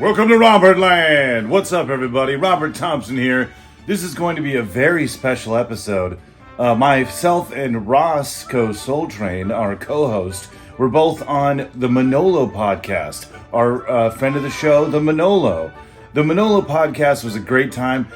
Welcome to Robertland! What's up, everybody? Robert Thompson here. This is going to be a very special episode. Myself and Rossco Soletrain, our co-host, we're both on the Manolo Podcast. Our friend of the show, the Manolo. The Manolo Podcast was a great time.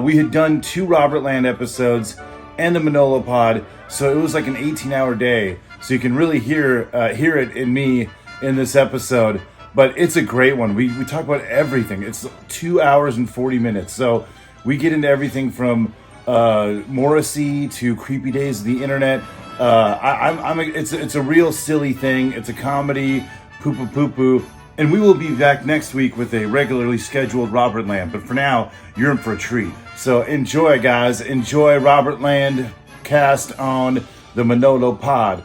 We had done 2 Robertland episodes and the Manolo Pod, so it was like an 18-hour day. So you can really hear it in me in this episode. But it's a great one. We talk about everything. It's 2 hours and 40 minutes. So we get into everything from Morrissey to creepy days of the internet. It's a real silly thing. It's a comedy, poo-poo-poo-poo. And we will be back next week with a regularly scheduled Robertland. But for now, you're in for a treat. So enjoy, guys. Enjoy Robertland cast on the Manolo Pod.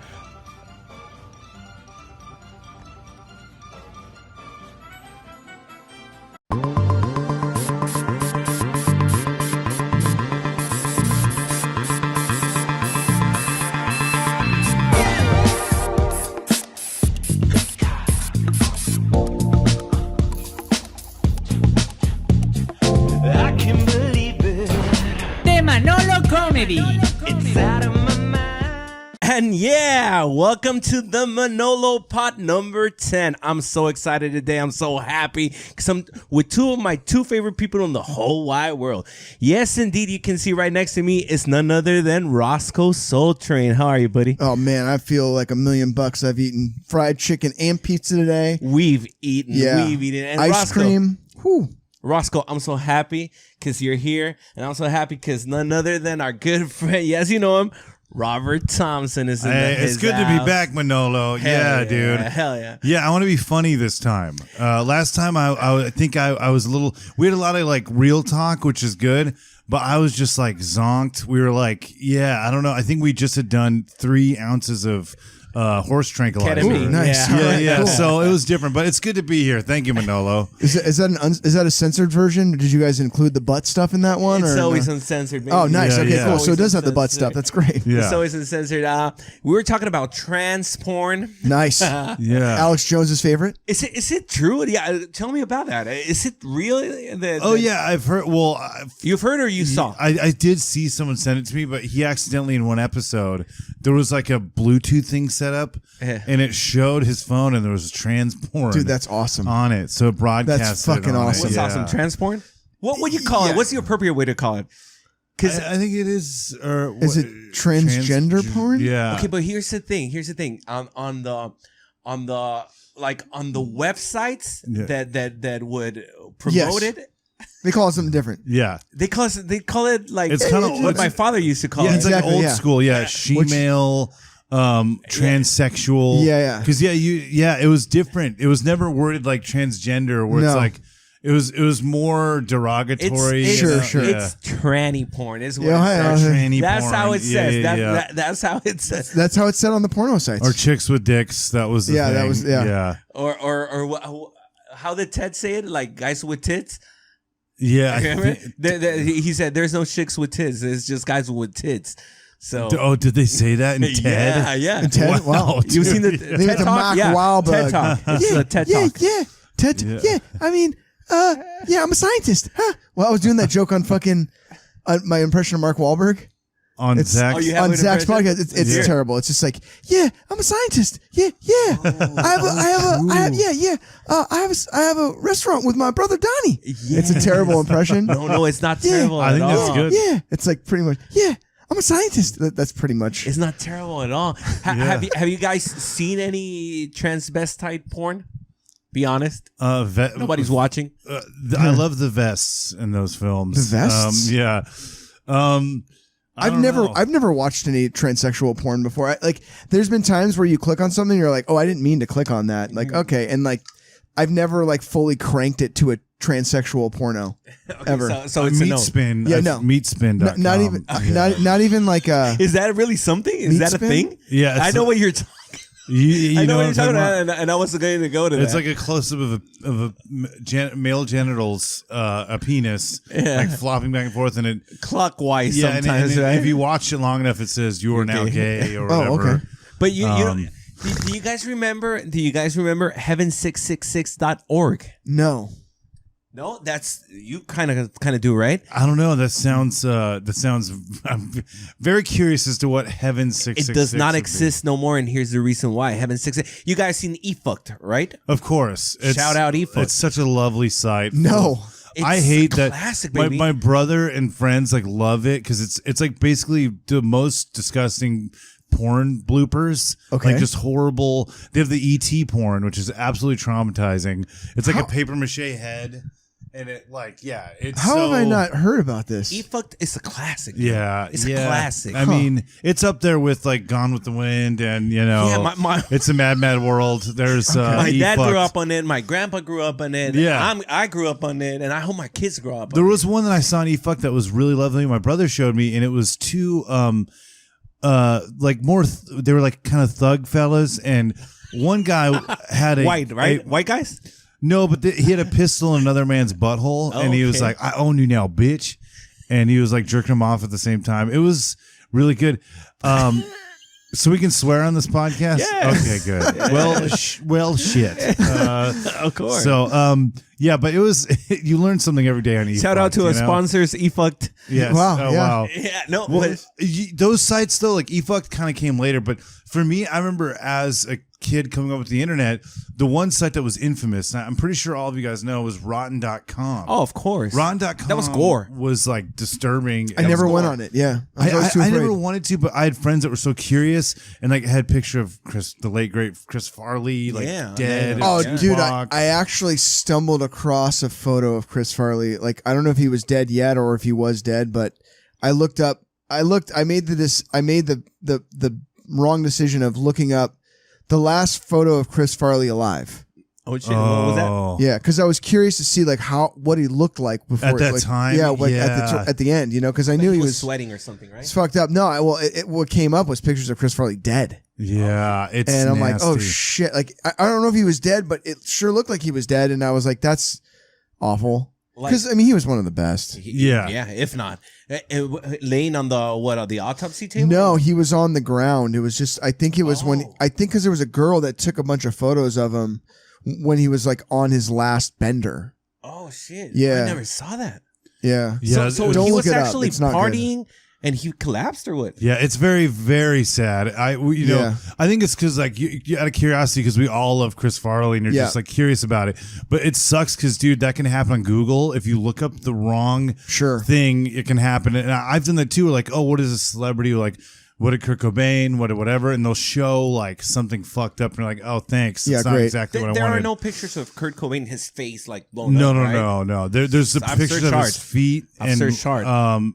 And yeah, welcome to the Manolo Pod number 10. I'm so excited today. I'm so happy because I'm with 2 of my 2 favorite people in the whole wide world. Yes, indeed, you can see right next to me is none other than Rossco Soletrain. How are you, buddy? Oh man, I feel like $1,000,000. I've eaten fried chicken and pizza today. We've eaten. And ice cream. Whew. Roscoe, I'm so happy because you're here, and I'm so happy because none other than our good friend, yes, you know him, Robert Thompson is in It's good to be back, Manolo. Yeah, dude. Hell yeah. Yeah, I want to be funny this time. Last time, I think I was a little... We had a lot of, like, real talk, which is good, but I was just, like, zonked. We were like, yeah, I don't know. I think we just had done 3 ounces of... horse tranquilizer. Ketamine. Nice. Yeah. Cool. So it was different, but it's good to be here. Thank you, Manolo. Is that a censored version? Did you guys include the butt stuff in that one? It's or always no? uncensored. Baby. Oh, nice. Yeah, Okay, yeah. cool. So it does have the butt Uncensored. stuff. That's great. Yeah. It's always uncensored. We were talking about trans porn. Nice. Yeah. Alex Jones's favorite. Is it true? Yeah, tell me about that. Is it real? Oh, yeah. I've heard... Well... You've heard or you saw? I did see someone send it to me, but he accidentally in one episode there was like a Bluetooth thing set up, and it showed his phone, and there was trans porn. Dude, that's awesome. On it, so it broadcasted. That's fucking on awesome. What's It. awesome? Trans porn? What would you call it? What's the appropriate way to call it? Because I think it is. Or Is it transgender porn? Yeah. Okay, but here's the thing. On the websites that would promote it. They call it something different. Yeah. They call it like It's kind of what my father used to call Yeah, it. it's like Exactly, old yeah. school. Yeah, she-male, transsexual. Yeah. Because it was different. It was never worded like transgender, where it's No. like it was more derogatory. It's, Sure. It's tranny porn. Is what Yeah, it says. Tranny That's porn. how it says. Yeah. That's how it says. That's how it's said on the porno sites. Or chicks with dicks. That was the thing. That was yeah. Or how did Ted say it? Like guys with tits. Yeah. Remember? He said, "There's no chicks with tits. It's just guys with tits." So, did they say that in TED? yeah. And Ted, wow. You've seen the I think TED it's a Talk? Mark Yeah, Wahlberg. TED Talk. It's the TED Talk. Ted. Yeah. I mean, I'm a scientist. Huh? Well, I was doing that joke on fucking my impression of Mark Wahlberg. On Zach's. Oh, you have On an Zach's impression? podcast, it's terrible. It's just like, I'm a scientist. I have a restaurant with my brother Donnie. Yeah. It's a terrible impression. No, it's not terrible I at think that's all. good. Yeah, it's like pretty much. Yeah, I'm a scientist. That's pretty much. It's not terrible at all. Have you guys seen any transvestite porn? Be honest. Nobody's watching. I love the vests in those films. The vests? Yeah. I've never watched any transsexual porn before. There's been times where you click on something, and you're like, oh, I didn't mean to click on that. Like, okay, and like, I've never like fully cranked it to a transsexual porno ever. So it's a no. Meatspin. Yeah, no. Meatspin.com. Not even like a. Is that really something? Is that a Meatspin? thing? Yeah, I know what you're talking. You know what you're I'm talking about? about, and I was going to go to It's that. like a close up of a male genitals, a penis, like flopping back and forth, and it clockwise yeah, sometimes, and right? if you watch it long enough, it says you are now gay or whatever. Oh, okay. But you know, do you guys remember? Do you guys remember heaven666.org? No. No, that's you kind of do, right? I don't know. That sounds. I'm very curious as to what Heaven 666. It does not exist no more, and here's the reason why. Heaven 666. You guys seen E-Fucked, right? Of course. Shout out E-Fucked. It's such a lovely site. No. I hate classic, that. baby. My brother and friends like love it because it's like basically the most disgusting porn bloopers. Okay. Like just horrible. They have the ET porn, which is absolutely traumatizing. It's like a paper mache head. And it it's How have I not heard about this? E-Fucked is a classic. Yeah, it's a classic. I mean, it's up there with like Gone with the Wind, and it's a Mad Mad World. There's my dad E-Fucked. grew up on it. My grandpa grew up on it. Yeah, I grew up on it, and I hope my kids grow up. There was one that I saw on E-Fucked that was really lovely. My brother showed me, and it was two they were like kind of thug fellas, and one guy had a white guys. No, but he had a pistol in another man's butthole, and he was like, "I own you now, bitch," and he was like jerking him off at the same time. It was really good. So we can swear on this podcast? Yes. Okay, good. Well, shit. Of course. So, but it was you learn something every day on E-Fucked. Shout out to our sponsors, E-Fucked. Yes. Wow. Wow. Yeah. No. Well, those sites though, like E-Fucked, kind of came later. But for me, I remember as a kid coming up with the internet, the one site that was infamous, and I'm pretty sure all of you guys know, was Rotten.com. Oh, of course. Rotten.com. That was gore. Was like disturbing. I never went on it. Yeah, I never wanted to, but I had friends that were so curious, and like had a picture of the late great Chris Farley, like dead. Oh, dude, I actually stumbled across a photo of Chris Farley. Like, I don't know if he was dead yet or if he was dead, but I looked. I made the wrong decision of looking up the last photo of Chris Farley alive. Oh shit! What was that? Yeah, because I was curious to see like what he looked like before at that time. Yeah, at the end, because I knew he was sweating or something, right? It's fucked up. No, what came up was pictures of Chris Farley dead. Yeah, and I'm like, oh shit! Like I don't know if he was dead, but it sure looked like he was dead, and I was like, that's awful. Because I mean, he was one of the best. Yeah. If not, laying on the autopsy table. No, he was on the ground. It was just, I think it was because there was a girl that took a bunch of photos of him when he was like on his last bender. Oh shit! Yeah, I never saw that. Yeah. So don't he look was it up. actually It's not partying. And he collapsed or what? Yeah, it's very, very sad. I think it's because like you out of curiosity, because we all love Chris Farley and you're just like curious about it. But it sucks because, dude, that can happen on Google. If you look up the wrong thing, it can happen. And I've done that too. Like, oh, what is a celebrity? Like, what did Kurt Cobain? Whatever, and they'll show like something fucked up, and you're like, oh, thanks. Yeah, it's not exactly what I wanted. There are no pictures of Kurt Cobain, his face like blown up. No. There's the pictures of his feet and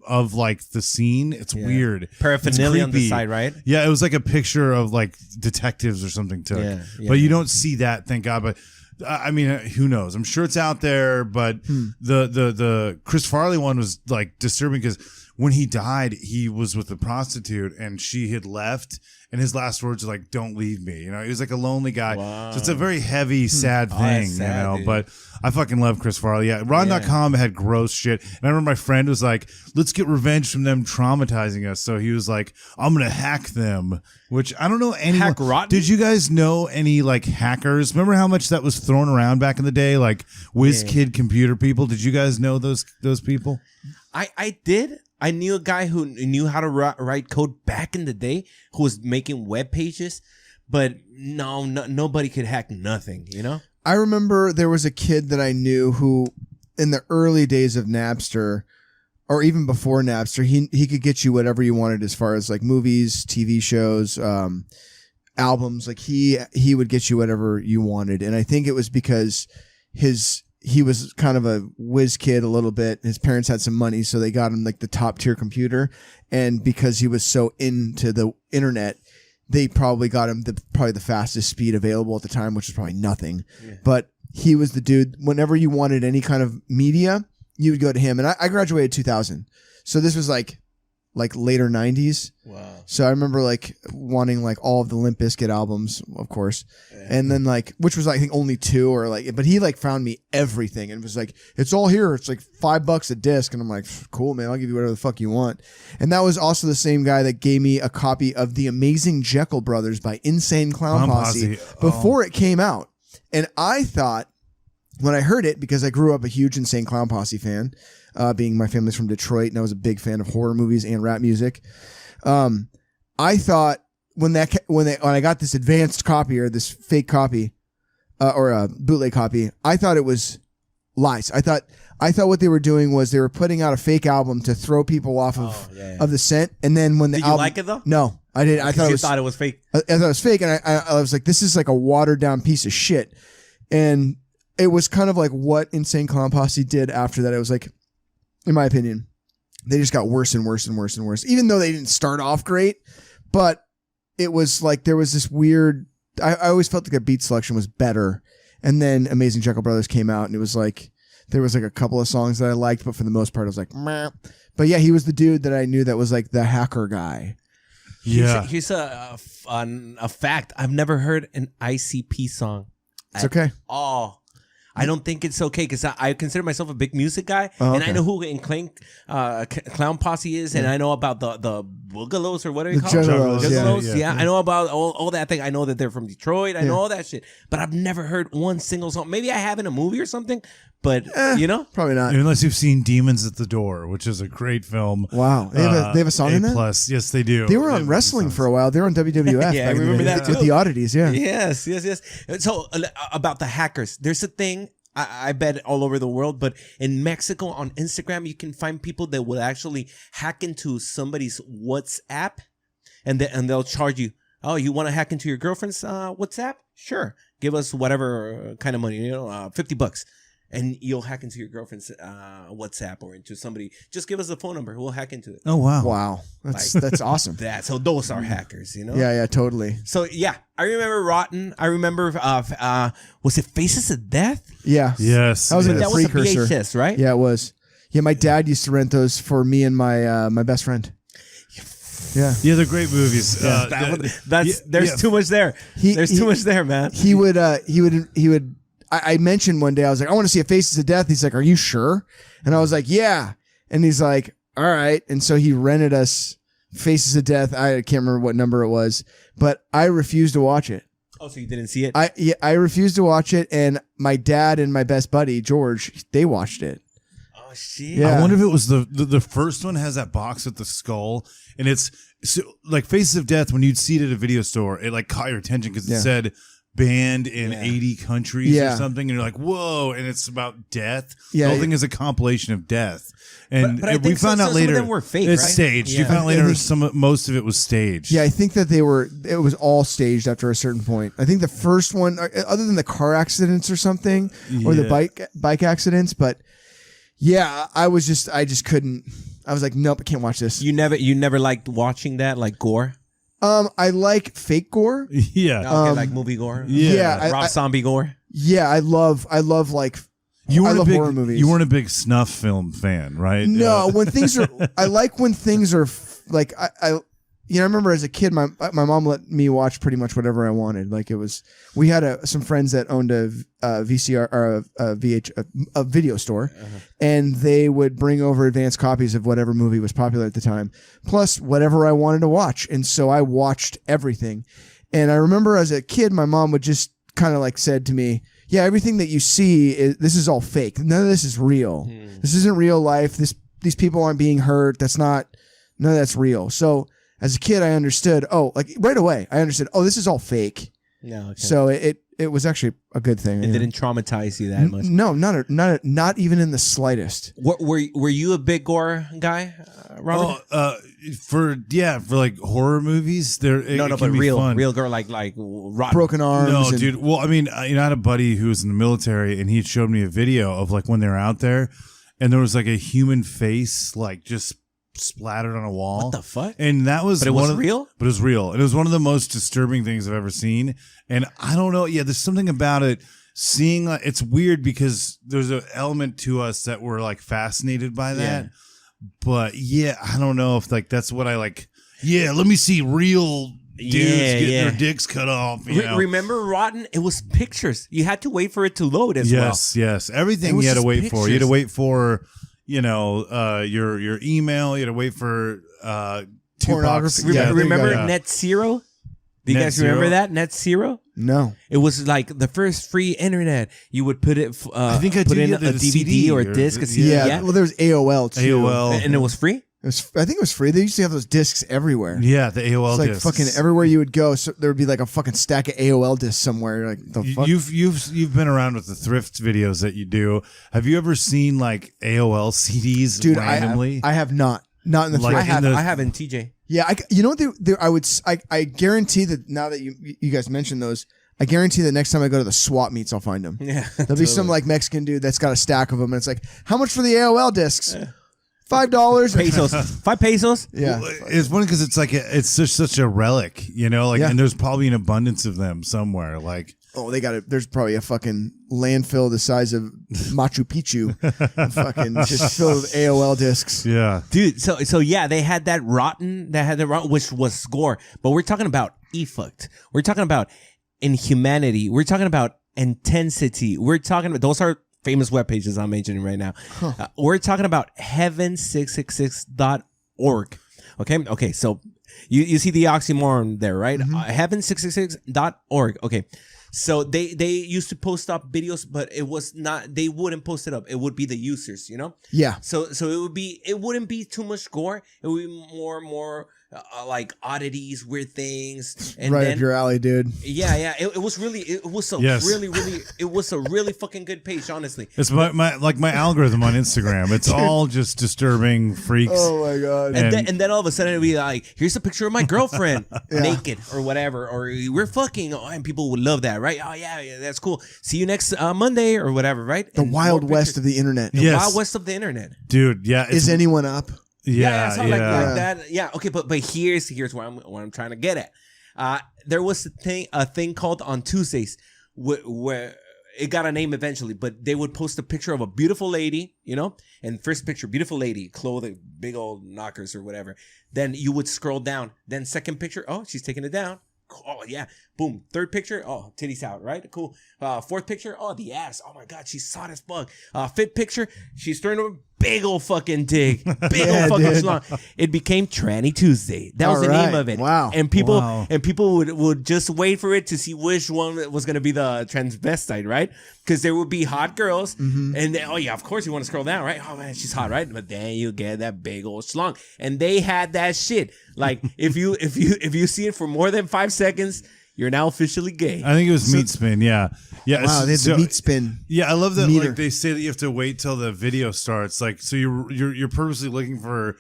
of like the scene. It's weird. Paraphernalia on the side, right? Yeah, it was like a picture of like detectives or something took. Yeah. But you don't see that, thank God. But I mean, who knows? I'm sure it's out there. But the Chris Farley one was like disturbing because when he died, he was with a prostitute and she had left. And his last words are like, "Don't leave me." You know, he was like a lonely guy. Wow. So it's a very heavy, sad thing, sad, dude. But I fucking love Chris Farley. Yeah, Ron.com had gross shit. And I remember my friend was like, "Let's get revenge from them traumatizing us." So he was like, "I'm gonna hack them." Which I don't know anyone. Hack Rotten? Did you guys know any like hackers? Remember how much that was thrown around back in the day, like WizKid computer people? Did you guys know those people? I did. I knew a guy who knew how to write code back in the day who was making web pages, but nobody could hack nothing, you know? I remember there was a kid that I knew who, in the early days of Napster, or even before Napster, he could get you whatever you wanted as far as like movies, TV shows, albums. Like he would get you whatever you wanted. And I think it was because he was kind of a whiz kid a little bit. His parents had some money, so they got him like the top tier computer. And because he was so into the internet, they probably got him probably the fastest speed available at the time, which is probably nothing. Yeah. But he was the dude. Whenever you wanted any kind of media, you would go to him. And I graduated 2000. So this was like later 90s. Wow. So I remember like wanting like all of the Limp Bizkit albums, of course. Yeah. And then like, which was I think only 2 or like, but he like found me everything and was like, it's all here. It's like $5 a disc. And I'm like, cool, man. I'll give you whatever the fuck you want. And that was also the same guy that gave me a copy of The Amazing Jekyll Brothers by Insane Clown Posse before it came out. And I thought when I heard it, because I grew up a huge Insane Clown Posse fan, being my family's from Detroit, and I was a big fan of horror movies and rap music. I thought when I got this advanced copy or this fake copy, or a bootleg copy, I thought it was lies. I thought what they were doing was they were putting out a fake album to throw people off of the scent, and then when the album, you like it though? No, I didn't. I thought it was fake. I thought it was fake, and I was like, this is like a watered down piece of shit. And it was kind of like what Insane Clown Posse did after that. It was like, in my opinion, they just got worse and worse and worse and worse. Even though they didn't start off great, but it was like there was this weird. I always felt like the beat selection was better, and then Amazing Jekyll Brothers came out, and it was like there was like a couple of songs that I liked, but for the most part, I was like, meh. But yeah, he was the dude that I knew that was like the hacker guy. Yeah, here's a fact. I've never heard an ICP song. It's okay. Oh, I don't think it's okay because I consider myself a big music guy, and I know who Clown Posse is, and I know about the Boogalos or what are you called? Juggalos, yeah. I know about all that thing. I know that they're from Detroit. I know all that shit, but I've never heard one single song. Maybe I have in a movie or something, but probably not. Unless you've seen Demons at the Door, which is a great film. Wow, they have a song in that? Plus, yes, they do. They were on wrestling for a while. They were on WWF. Yeah, I remember that too. With the oddities. Yeah. Yes. So about the hackers, there's a thing. I bet all over the world, but in Mexico on Instagram, you can find people that will actually hack into somebody's WhatsApp, and they'll charge you. Oh, you want to hack into your girlfriend's WhatsApp? Sure, give us whatever kind of money, $50, and you'll hack into your girlfriend's WhatsApp or into somebody. Just give us the phone number. We'll hack into it. Oh wow, that's awesome. So those are hackers, Yeah, totally. So yeah, I remember Rotten. I remember was it Faces of Death? Yeah. Yes. That was that was a precursor. VHS, right? Yeah, it was. Yeah, my dad used to rent those for me and my best friend. Yeah. Yeah, they're great movies. There's too much there. There's too much there, man. He would. I mentioned one day, I was like, I want to see a Faces of Death. He's like, are you sure? And I was like, yeah. And he's like, all right. And so he rented us Faces of Death. I can't remember what number it was, but I refused to watch it. Oh, so you didn't see it? I refused to watch it, and my dad and my best buddy George, they watched it. Oh shit! Yeah. I wonder if it was the first one has that box with the skull, and it's like Faces of Death. When you'd see it at a video store, it like caught your attention because it said banned in 80 countries or something, and you're like, whoa! And it's about death. Yeah, the whole thing is a compilation of death. And but we found out later some of them were fake, it's right? staged. Yeah. You found out later most of it was staged. Yeah, I think that it was all staged after a certain point. I think the first one, other than the car accidents or something, or the bike accidents, but yeah, I just couldn't. I was like, nope, I can't watch this. You never liked watching that, like gore? I like fake gore. Yeah. Okay, like movie gore? Yeah. Rob Zombie gore? Yeah, I love like I love horror movies. You weren't a big snuff film fan, right? No, when things are, I like when things are like I remember as a kid, my mom let me watch pretty much whatever I wanted. Like we had some friends that owned a VCR or a video store, and they would bring over advanced copies of whatever movie was popular at the time, plus whatever I wanted to watch, and so I watched everything. And I remember as a kid, my mom would just kind of like said to me, yeah, everything that you see, this is all fake. None of this is real. This isn't real life. These people aren't being hurt. None of that's real. So as a kid, I understood, right away, I understood, this is all fake. No, okay. So it was actually a good thing. It didn't traumatize you that much? No, not even in the slightest. Were you a big gore guy, Robert? For like horror movies, but real gore, like rotten. Broken arms. No, dude. Well, I mean, I had a buddy who was in the military, and he showed me a video of like when they were out there, and there was like a human face, like just splattered on a wall. What the fuck? And that was, but it was real. But it was real. And it was one of the most disturbing things I've ever seen. And I don't know. Yeah, there's something about it. Seeing it's weird because there's an element to us that we're like fascinated by that. Yeah. But yeah, I don't know if like that's what I like. Yeah, let me see real dudes getting their dicks cut off. Remember Rotten? It was pictures. You had to wait for it to load as well. Yes. Everything you had to wait for. You had to wait for, your email. You had to wait for pornography. Remember Net Zero? Do you Net guys remember zero? that? Net Zero? No. It was like the first free internet. You would put it. I think I put do, in yeah, a the DVD CD or a or disc. the- A CD, Yeah. Well, there's AOL too. AOL. and it was free. I think it was free. They used to have those discs everywhere. Yeah, the AOL It's like discs. fucking everywhere you would go, so there would be like a fucking stack of AOL discs somewhere. You're like, the fuck? You've been around with the thrift videos that you do. Have you ever seen like AOL CDs Dude, randomly? I have not. Not in the Like, thrift. I have in TJ. Yeah, you know what? I guarantee that now that you guys mentioned those, I guarantee that next time I go to the swap meets, I'll find them. Yeah, There'll be some like Mexican dude that's got a stack of them, and it's like, how much for the AOL discs? $5 pesos. 5 pesos. Yeah, It's funny because it's like it's just such a relic, you know. Like, Yeah. and there's probably an abundance of them somewhere. Like, oh, they got it. There's probably a fucking landfill the size of Machu Picchu, fucking just filled with AOL discs. yeah, Dude, so yeah, they had that rotten, which was score. But we're talking about e-fucked. We're talking about inhumanity. We're talking about intensity. We're talking about, those are famous web pages I'm mentioning right now. We're talking about heaven666.org. Okay, so you see the oxymoron there, right? Heaven666.org. Okay. So they used to post up videos, but it was not, they wouldn't post it up. It would be the users, you know? Yeah, So it wouldn't be too much gore. It would be more like oddities, weird things, and right then up your alley, dude. yeah. It was Yes. a really fucking good page, honestly. it's my algorithm on Instagram. It's all just disturbing freaks. Oh my god. And then all of a sudden it'd be like, here's a picture of my girlfriend naked or whatever, or we're fucking, and people would love that, right? Oh yeah, that's cool. See you next Monday or whatever, right? The And Wild more West pictures. of the internet. The Yes. Wild West of the internet. Dude, yeah, Is anyone up? yeah, something like that. Yeah, okay, but here's what I'm trying to get at. There was a thing called On Tuesdays where it got a name eventually, but they would post a picture of a beautiful lady, you know, and first picture, beautiful lady, clothing, big old knockers or whatever. Then you would scroll down. Then second picture, oh, she's taking it down. Oh yeah, boom. Third picture, oh, titties out, right? Cool. Fourth picture, oh, the ass. Oh my god, she's hot as fuck. Fifth picture, she's throwing a big old fucking dick, big old fucking dude. schlong. It became Tranny Tuesday. That was All the name right. of it. Wow. And people Wow. would just wait for it to see which one was gonna be the transvestite, right? Because there would be hot girls, and then, oh yeah, of course you want to scroll down, right? Oh man, she's hot, right? But then you get that big old schlong, and they had that shit. Like if you see it for more than 5 seconds, you're now officially gay. I think it was Meat Spin. Yeah. Wow, they had so- the meat spin. Yeah, I love that. meter. Like they say that you have to wait till the video starts. Like, so you're purposely looking for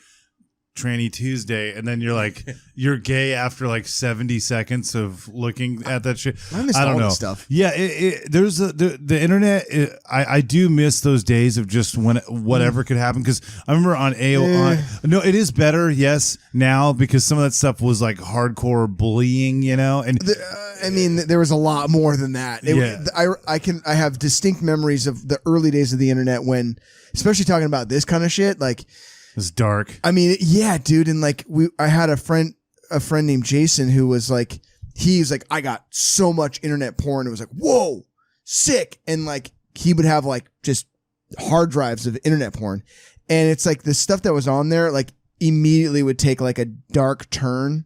Tranny Tuesday, and then you're like you're gay after like 70 seconds of looking at that shit. I missed don't all know this stuff. Yeah, there's the internet. I do miss those days of just when whatever could happen, because I remember on AOL. No, it is better, yes, now, because some of that stuff was like hardcore bullying, you know, and. I mean, there was a lot more than that. Yeah. I have distinct memories of the early days of the internet when, especially talking about this kind of shit. Like, It's dark. I mean, yeah, dude. And like, I had a friend named Jason who was like, he's like, I got so much internet porn. It was like, whoa, sick. And like, he would have like just hard drives of internet porn. And it's like the stuff that was on there, like immediately would take like a dark turn.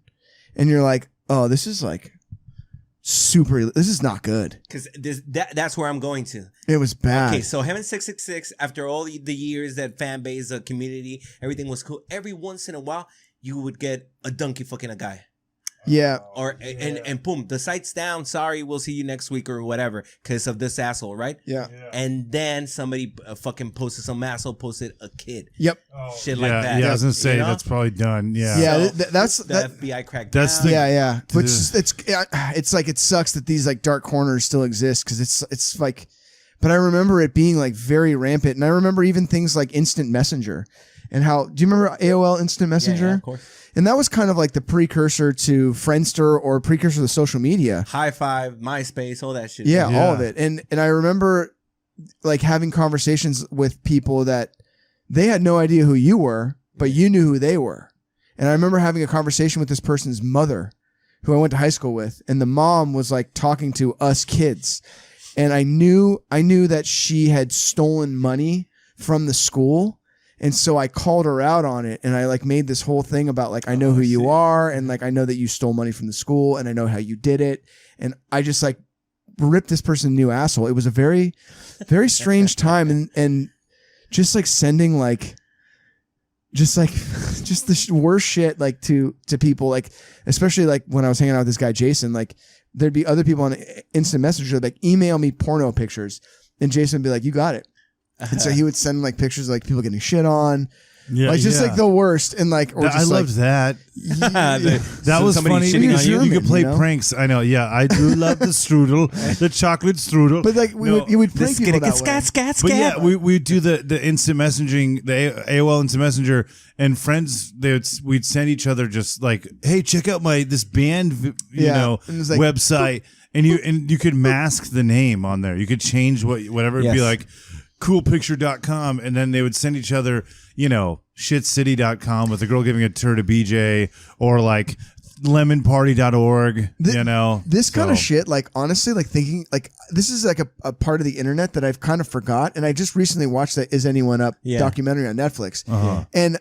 And you're like, oh, this is like this is not good. Because that's where I'm going to. It was bad. Okay, so Heaven 666, after all the years that fan base, the community, everything was cool. Every once in a while, you would get a donkey fucking a guy. Yeah. And boom, the site's down. Sorry, we'll see you next week or whatever because of this asshole, right? Yeah. And then somebody fucking posted, some asshole posted a kid. Yep. Shit like that. Yeah, I was gonna say You know? that's probably done. Yeah. Yeah. So That's the FBI cracked That's down. the- yeah. Which it's like, it sucks that these like dark corners still exist, because it's like, but I remember it being like very rampant. And I remember even things like Instant Messenger and how, do you remember AOL Instant Messenger? Yeah, of course. And that was kind of like the precursor to Friendster, or precursor to social media. High Five, MySpace, all that shit. Yeah, Yeah. all of it. And I remember like having conversations with people that they had no idea who you were, but you knew who they were. And I remember having a conversation with this person's mother, who I went to high school with, and the mom was like talking to us kids. And I knew that she had stolen money from the school. And so I called her out on it, and I like made this whole thing about like, I know who you are, and like I know that you stole money from the school, and I know how you did it. And I just like ripped this person a new asshole. It was a very, very strange time, and just like sending like just the worst shit like to people, like especially like when I was hanging out with this guy Jason, like there'd be other people on instant messenger like email me porno pictures, and Jason would be like, you got it. And so he would send like pictures of, like people getting shit on. Yeah, like just like the worst, and like or just, I loved that. That was funny. You could play pranks. I know. Yeah, I do love the strudel, the chocolate strudel. But like you would prank people that way. But yeah, we do the instant messaging, the AOL instant messenger, and friends. We'd send each other just like, hey, check out this band, website, and you could mask the name on there. You could change whatever. It'd be like coolpicture.com, and then they would send each other, shitcity.com with a girl giving a tour to BJ, or like lemonparty.org, This kind of shit, like honestly, like thinking like this is like a part of the internet that I've kind of forgot. And I just recently watched that Is Anyone Up documentary on Netflix. And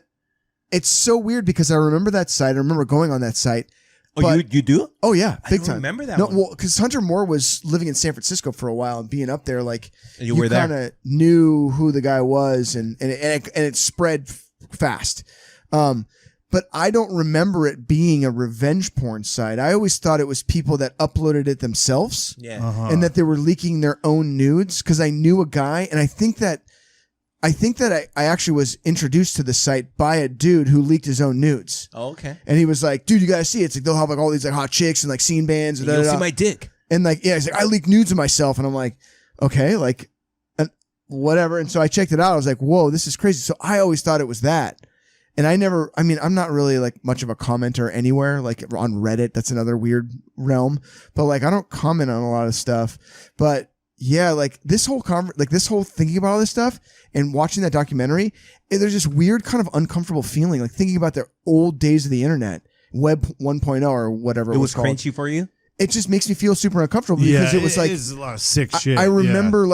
it's so weird because I remember that site. I remember going on that site. Oh, you do? Oh yeah, big time. Remember that? No, one. well, because Hunter Moore was living in San Francisco for a while and being up there, like you kind of knew who the guy was, and it spread fast. But I don't remember it being a revenge porn site. I always thought it was people that uploaded it themselves, and that they were leaking their own nudes. Because I knew a guy, and I think that I actually was introduced to the site by a dude who leaked his own nudes. Oh, okay. And he was like, dude, you gotta see it. It's like they'll have like all these like hot chicks and like scene bands. And you'll see my dick. And like, yeah, he's like, I leaked nudes of myself. And I'm like, okay, like whatever. And so I checked it out. I was like, whoa, this is crazy. So I always thought it was that. And I'm not really like much of a commenter anywhere, like on Reddit. That's another weird realm. But like, I don't comment on a lot of stuff. But yeah, like this whole thinking about all this stuff and watching that documentary, there's this weird kind of uncomfortable feeling, like thinking about the old days of the internet, Web 1.0 or whatever it was called. Crunchy for you? It just makes me feel super uncomfortable because it was like a lot of sick shit. I remember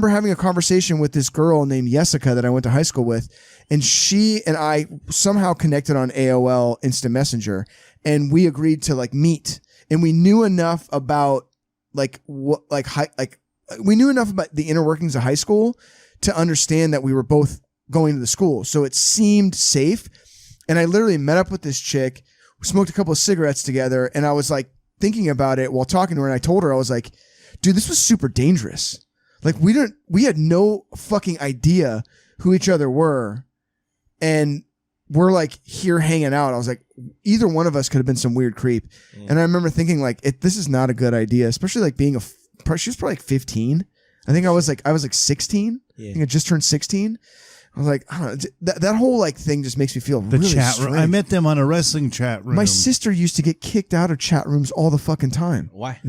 having a conversation with this girl named Jessica that I went to high school with, and she and I somehow connected on AOL Instant Messenger, and we agreed to like meet, and we knew enough about we knew enough about the inner workings of high school to understand that we were both going to the school. So it seemed safe. And I literally met up with this chick, smoked a couple of cigarettes together, and I was like thinking about it while talking to her. And I told her, I was like, dude, this was super dangerous. Like we had no fucking idea who each other were. And we're like here hanging out. I was like, either one of us could have been some weird creep. And I remember thinking like, this is not a good idea, especially like being she was probably like 15. I think I was like 16. Yeah. I think I just turned 16. I was like, I don't know, that whole like thing just makes me feel really chat room. I met them on a wrestling chat room. My sister used to get kicked out of chat rooms all the fucking time. Why?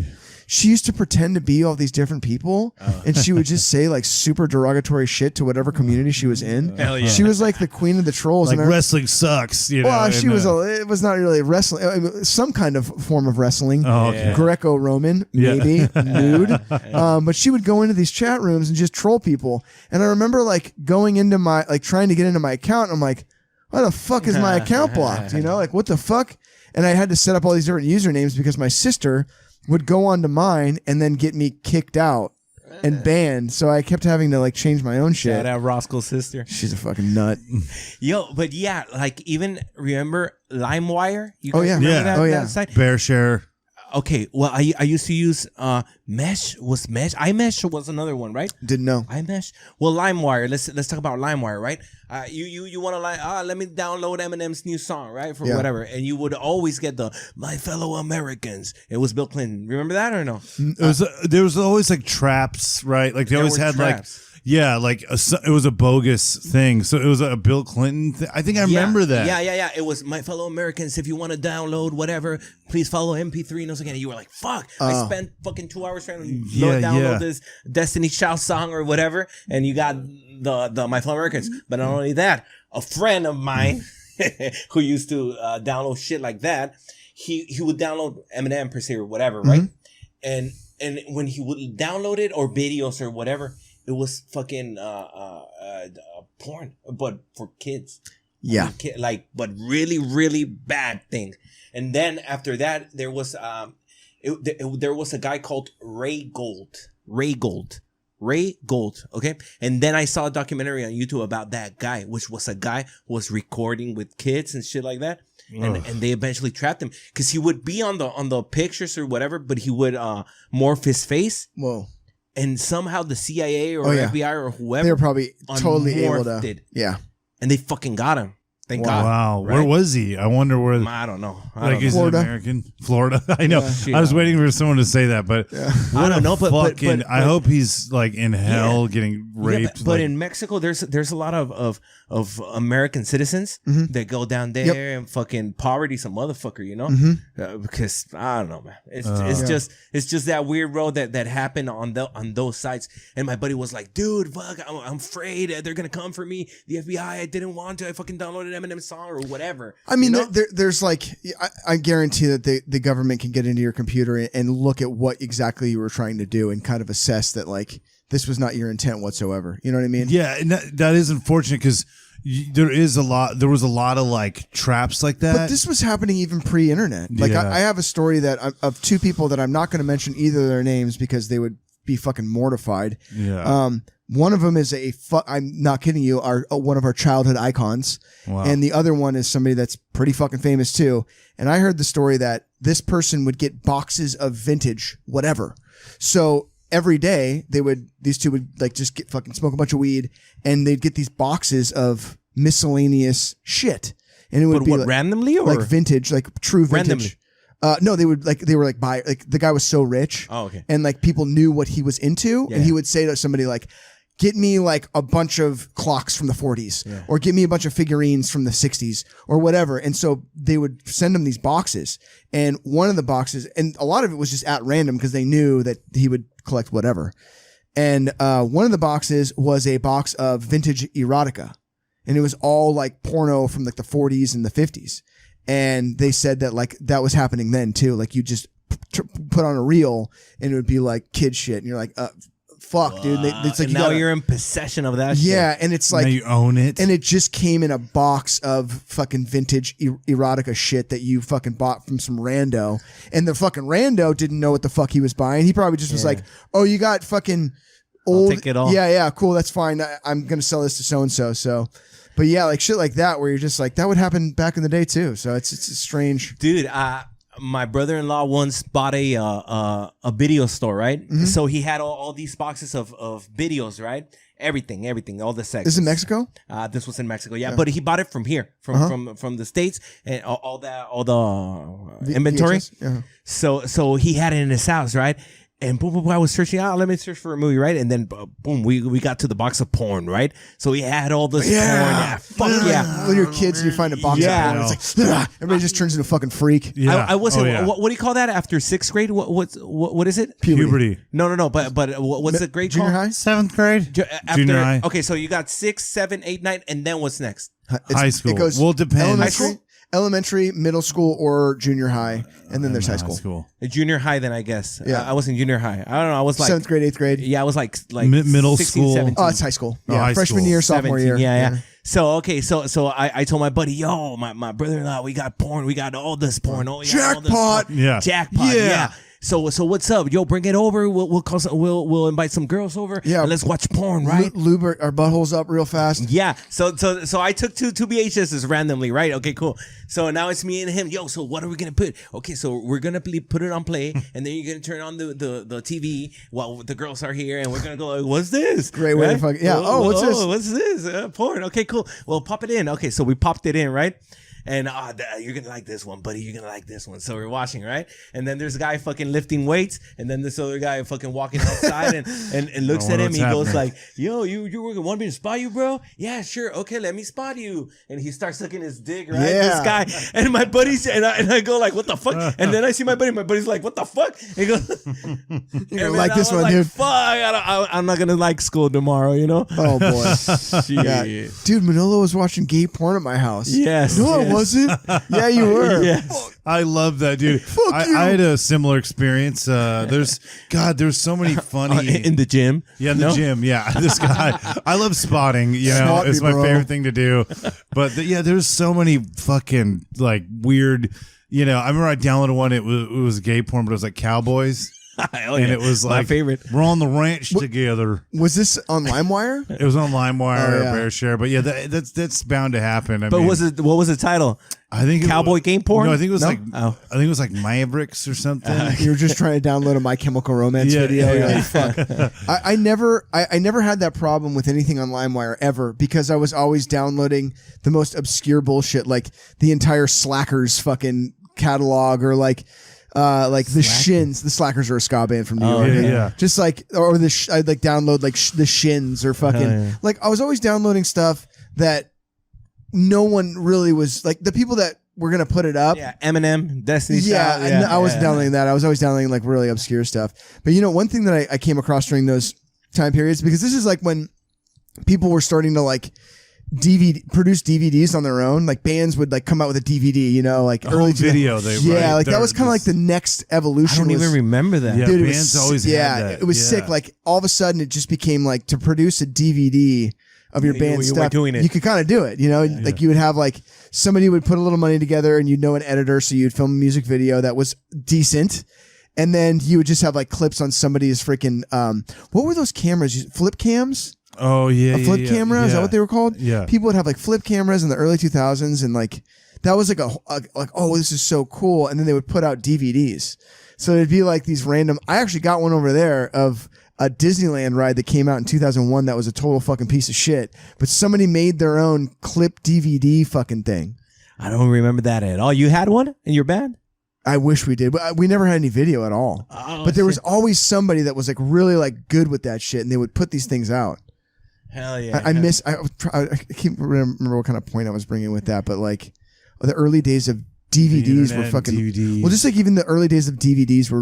She used to pretend to be all these different people, and she would just say like super derogatory shit to whatever community she was in. Hell yeah. She was like the queen of the trolls. Like wrestling sucks, you know. Well, she was. It was not really wrestling. I mean, some kind of form of wrestling. Oh, okay. Greco-Roman, maybe nude. But she would go into these chat rooms and just troll people. And I remember like going into trying to get into my account. And I'm like, why the fuck is my account blocked? You know, like what the fuck? And I had to set up all these different usernames because my sister would go on to mine and then get me kicked out and banned. So I kept having to like change my own shit. Shout out Rossco's sister. She's a fucking nut. Yo, but yeah, like even remember LimeWire? You guys remember that site? BearShare. Okay, well, I used to use Mesh. Was Mesh? iMesh was another one, right? Didn't know. iMesh. Well, LimeWire. Let's talk about LimeWire, right? You want to like let me download Eminem's new song, right? For whatever, and you would always get the My Fellow Americans. It was Bill Clinton. Remember that or no? There was always like traps, right? Like they always had traps. It was a bogus thing. So it was a Bill Clinton thing. I think I remember that. Yeah. It was My Fellow Americans. If you want to download whatever, please follow MP3 and again. And you were like, fuck. I spent fucking 2 hours trying to download this Destiny Child song or whatever. And you got the My Fellow Americans. But not only that, a friend of mine who used to download shit like that, he would download Eminem per se or whatever, right? And when he would download it or videos or whatever, fucking porn, but for kids. Yeah. But really, really bad things. And then after that, there was there was a guy called Ray Gold. Okay. And then I saw a documentary on YouTube about that guy, which was a guy who was recording with kids and shit like that. And they eventually trapped him because he would be on the pictures or whatever, but he would morph his face. Whoa. And somehow the CIA or FBI or whoever, they were probably totally able to. It. Yeah. And they fucking got him. Thank God. Wow. Right? Where was he? I wonder where. I don't know. Is it American? Florida? I know. I was waiting for someone to say that, but I don't know. But I hope he's like in hell getting raped. But in Mexico, there's a lot of American citizens that go down there and fucking poverty's a motherfucker, you know? Because I don't know, man. It's just that weird road that happened on those sites. And my buddy was like, dude, fuck, I'm afraid they're gonna come for me. The FBI, I didn't want to. I fucking downloaded Eminem song or whatever. I mean, you know? there's like, I guarantee that the government can get into your computer and look at what exactly you were trying to do and kind of assess that like this was not your intent whatsoever. You know what I mean? Yeah, and that is unfortunate because there was a lot of like traps like that. But this was happening even pre-internet. Like I have a story that of two people that I'm not going to mention either of their names because they would be fucking mortified. Yeah. One of them is I'm not kidding you, one of our childhood icons. Wow. And the other one is somebody that's pretty fucking famous too. And I heard the story that this person would get boxes of vintage whatever. So every day these two would like just get fucking smoke a bunch of weed and they'd get these boxes of miscellaneous shit. And it would be like, randomly or like vintage, like true vintage. Randomly. No, they were like buy, like the guy was so rich. Oh, okay. And like people knew what he was into. Yeah. And he would say to somebody like, get me like a bunch of clocks from the 40s or give me a bunch of figurines from the 60s or whatever. And so they would send him these boxes. And one of the boxes, and a lot of it was just at random because they knew that he would collect whatever. And one of the boxes was a box of vintage erotica. And it was all like porno from like the 40s and the 50s. And they said that like that was happening then too. Like you just put on a reel and it would be like kid shit. And you're like, fuck, dude. It's like and now you're in possession of that shit. Yeah, and it's like now you own it. And it just came in a box of fucking vintage erotica shit that you fucking bought from some rando. And the fucking rando didn't know what the fuck he was buying. He probably just was like, oh, you got fucking old. I'll take it all. Yeah, cool, that's fine. I'm gonna sell this to so-and-so. But yeah, like shit like that where you're just like, that would happen back in the day too. So it's strange. Dude, my brother-in-law once bought a video store, right? Mm-hmm. So he had all these boxes of videos, right? Everything, all the sex. This is in Mexico? This was in Mexico, yeah. But he bought it from here, from the States, and all the inventory. Yeah. So he had it in his house, right? And boom, I was searching out. Let me search for a movie, right? And then boom, we got to the box of porn, right? So he had all this porn. Yeah, fuck yeah. When you're kids, and you find a box of porn. It's like everybody just turns into a fucking freak. Yeah. I wasn't. What do you call that after 6th grade? What is it? Puberty. No. But what's the grade junior called? High? 7th grade. After, junior high. Okay, so you got 6, 7, 8, 9, and then what's next? High school. It goes depends. Elementary, middle school, or junior high, and then there's high school. Junior high, then I guess. Yeah, I was in junior high. I don't know. I was like 7th grade, 8th grade. Yeah, I was like middle 16, school. 17. Oh, it's high school. Yeah, high freshman school. year, sophomore 17, year. Yeah. So okay, so I told my buddy, yo, my brother-in-law, we got porn. We got all this porn. Oh, jackpot. Yeah. Jackpot. Yeah. So what's up? Yo, bring it over. We'll invite some girls over. Yeah, and let's watch porn, right? Lube our buttholes up real fast. Yeah. So I took two VHSs randomly, right? Okay, cool. So now it's me and him. Yo, so what are we gonna put? Okay, so we're gonna put it on play, and then you're gonna turn on the TV while the girls are here, and we're gonna go like, what's this? Great way to fuck. Yeah. What's this? What's this? Porn. Okay, cool. Well, pop it in. Okay, so we popped it in, right? And you're gonna like this one, buddy. You're gonna like this one. So we're watching, right? And then there's a guy fucking lifting weights, and then this other guy fucking walking outside and looks at him. He goes like, "Yo, you want me to spot you, bro? Yeah, sure. Okay, let me spot you." And he starts sucking his dick, right? Yeah. This guy and my buddy's and I go like, "What the fuck?" And then I see my buddy. My buddy's like, "What the fuck?" And he goes, "You're gonna like this one, like, dude." Fuck, I'm not gonna like school tomorrow, you know? Oh boy, yeah. Dude, Manolo was watching gay porn at my house. Yes. No, I Was it? Yeah, you were. Yes. I love that, dude. I had a similar experience. There's so many funny In the gym. Yeah, in the gym. Yeah, this guy. I love spotting. You know, Spot me, it's my bro. favorite thing to do. But there's so many fucking like weird. You know, I remember I downloaded one. It was gay porn, but it was like cowboys. And it was my like favorite. We're on the ranch together. Was this on LimeWire? It was on LimeWire Oh, or yeah. BearShare, but yeah, that's bound to happen. I But mean, what was the title? I think Cowboy game porn? No, I think it was No? like Oh. I think it was like Mavericks or something. You were just trying to download a My Chemical Romance Yeah, video. You're yeah. like, fuck. I never had that problem with anything on LimeWire ever because I was always downloading the most obscure bullshit, like the entire Slackers fucking catalog or like the Shins. The Slackers are a ska band from New York. yeah. Just like or I'd like download like the Shins or fucking like I was always downloading stuff that no one really was like the people that were gonna put it up. Yeah, Eminem, Destiny's Yeah, Child. I wasn't downloading that. I was always downloading like really obscure stuff. But you know, one thing that I came across during those time periods, because this is like when people were starting to like produce DVDs on their own. Like bands would like come out with a DVD, you know, like early video. like that was kind of like the next evolution. I don't even remember that. Yeah, Dude, it bands was, always had that. it was Yeah. sick. Like all of a sudden, it just became like to produce a DVD of your band you were stuff. doing it. You could kind of do it, you know. Like you would have like somebody would put a little money together, and you'd know an editor, so you'd film a music video that was decent, and then you would just have like clips on somebody's freaking what were those cameras? Flip cams. Oh yeah, A flip camera, is that what they were called? Yeah. People would have like flip cameras in the early 2000s, and like that was like like oh, this is so cool, and then they would put out DVDs. So it'd be like these random. I actually got one over there of a Disneyland ride that came out in 2001 that was a total fucking piece of shit, but somebody made their own clip DVD fucking thing. I don't remember that at all. You had one in your band? I wish we did, but we never had any video at all. But there was always somebody that was like really like good with that shit, and they would put these things out. Hell yeah. I can't remember what kind of point I was bringing with that, but like the early days of DVDs were fucking DVDs. well, just like even the early days of DVDs were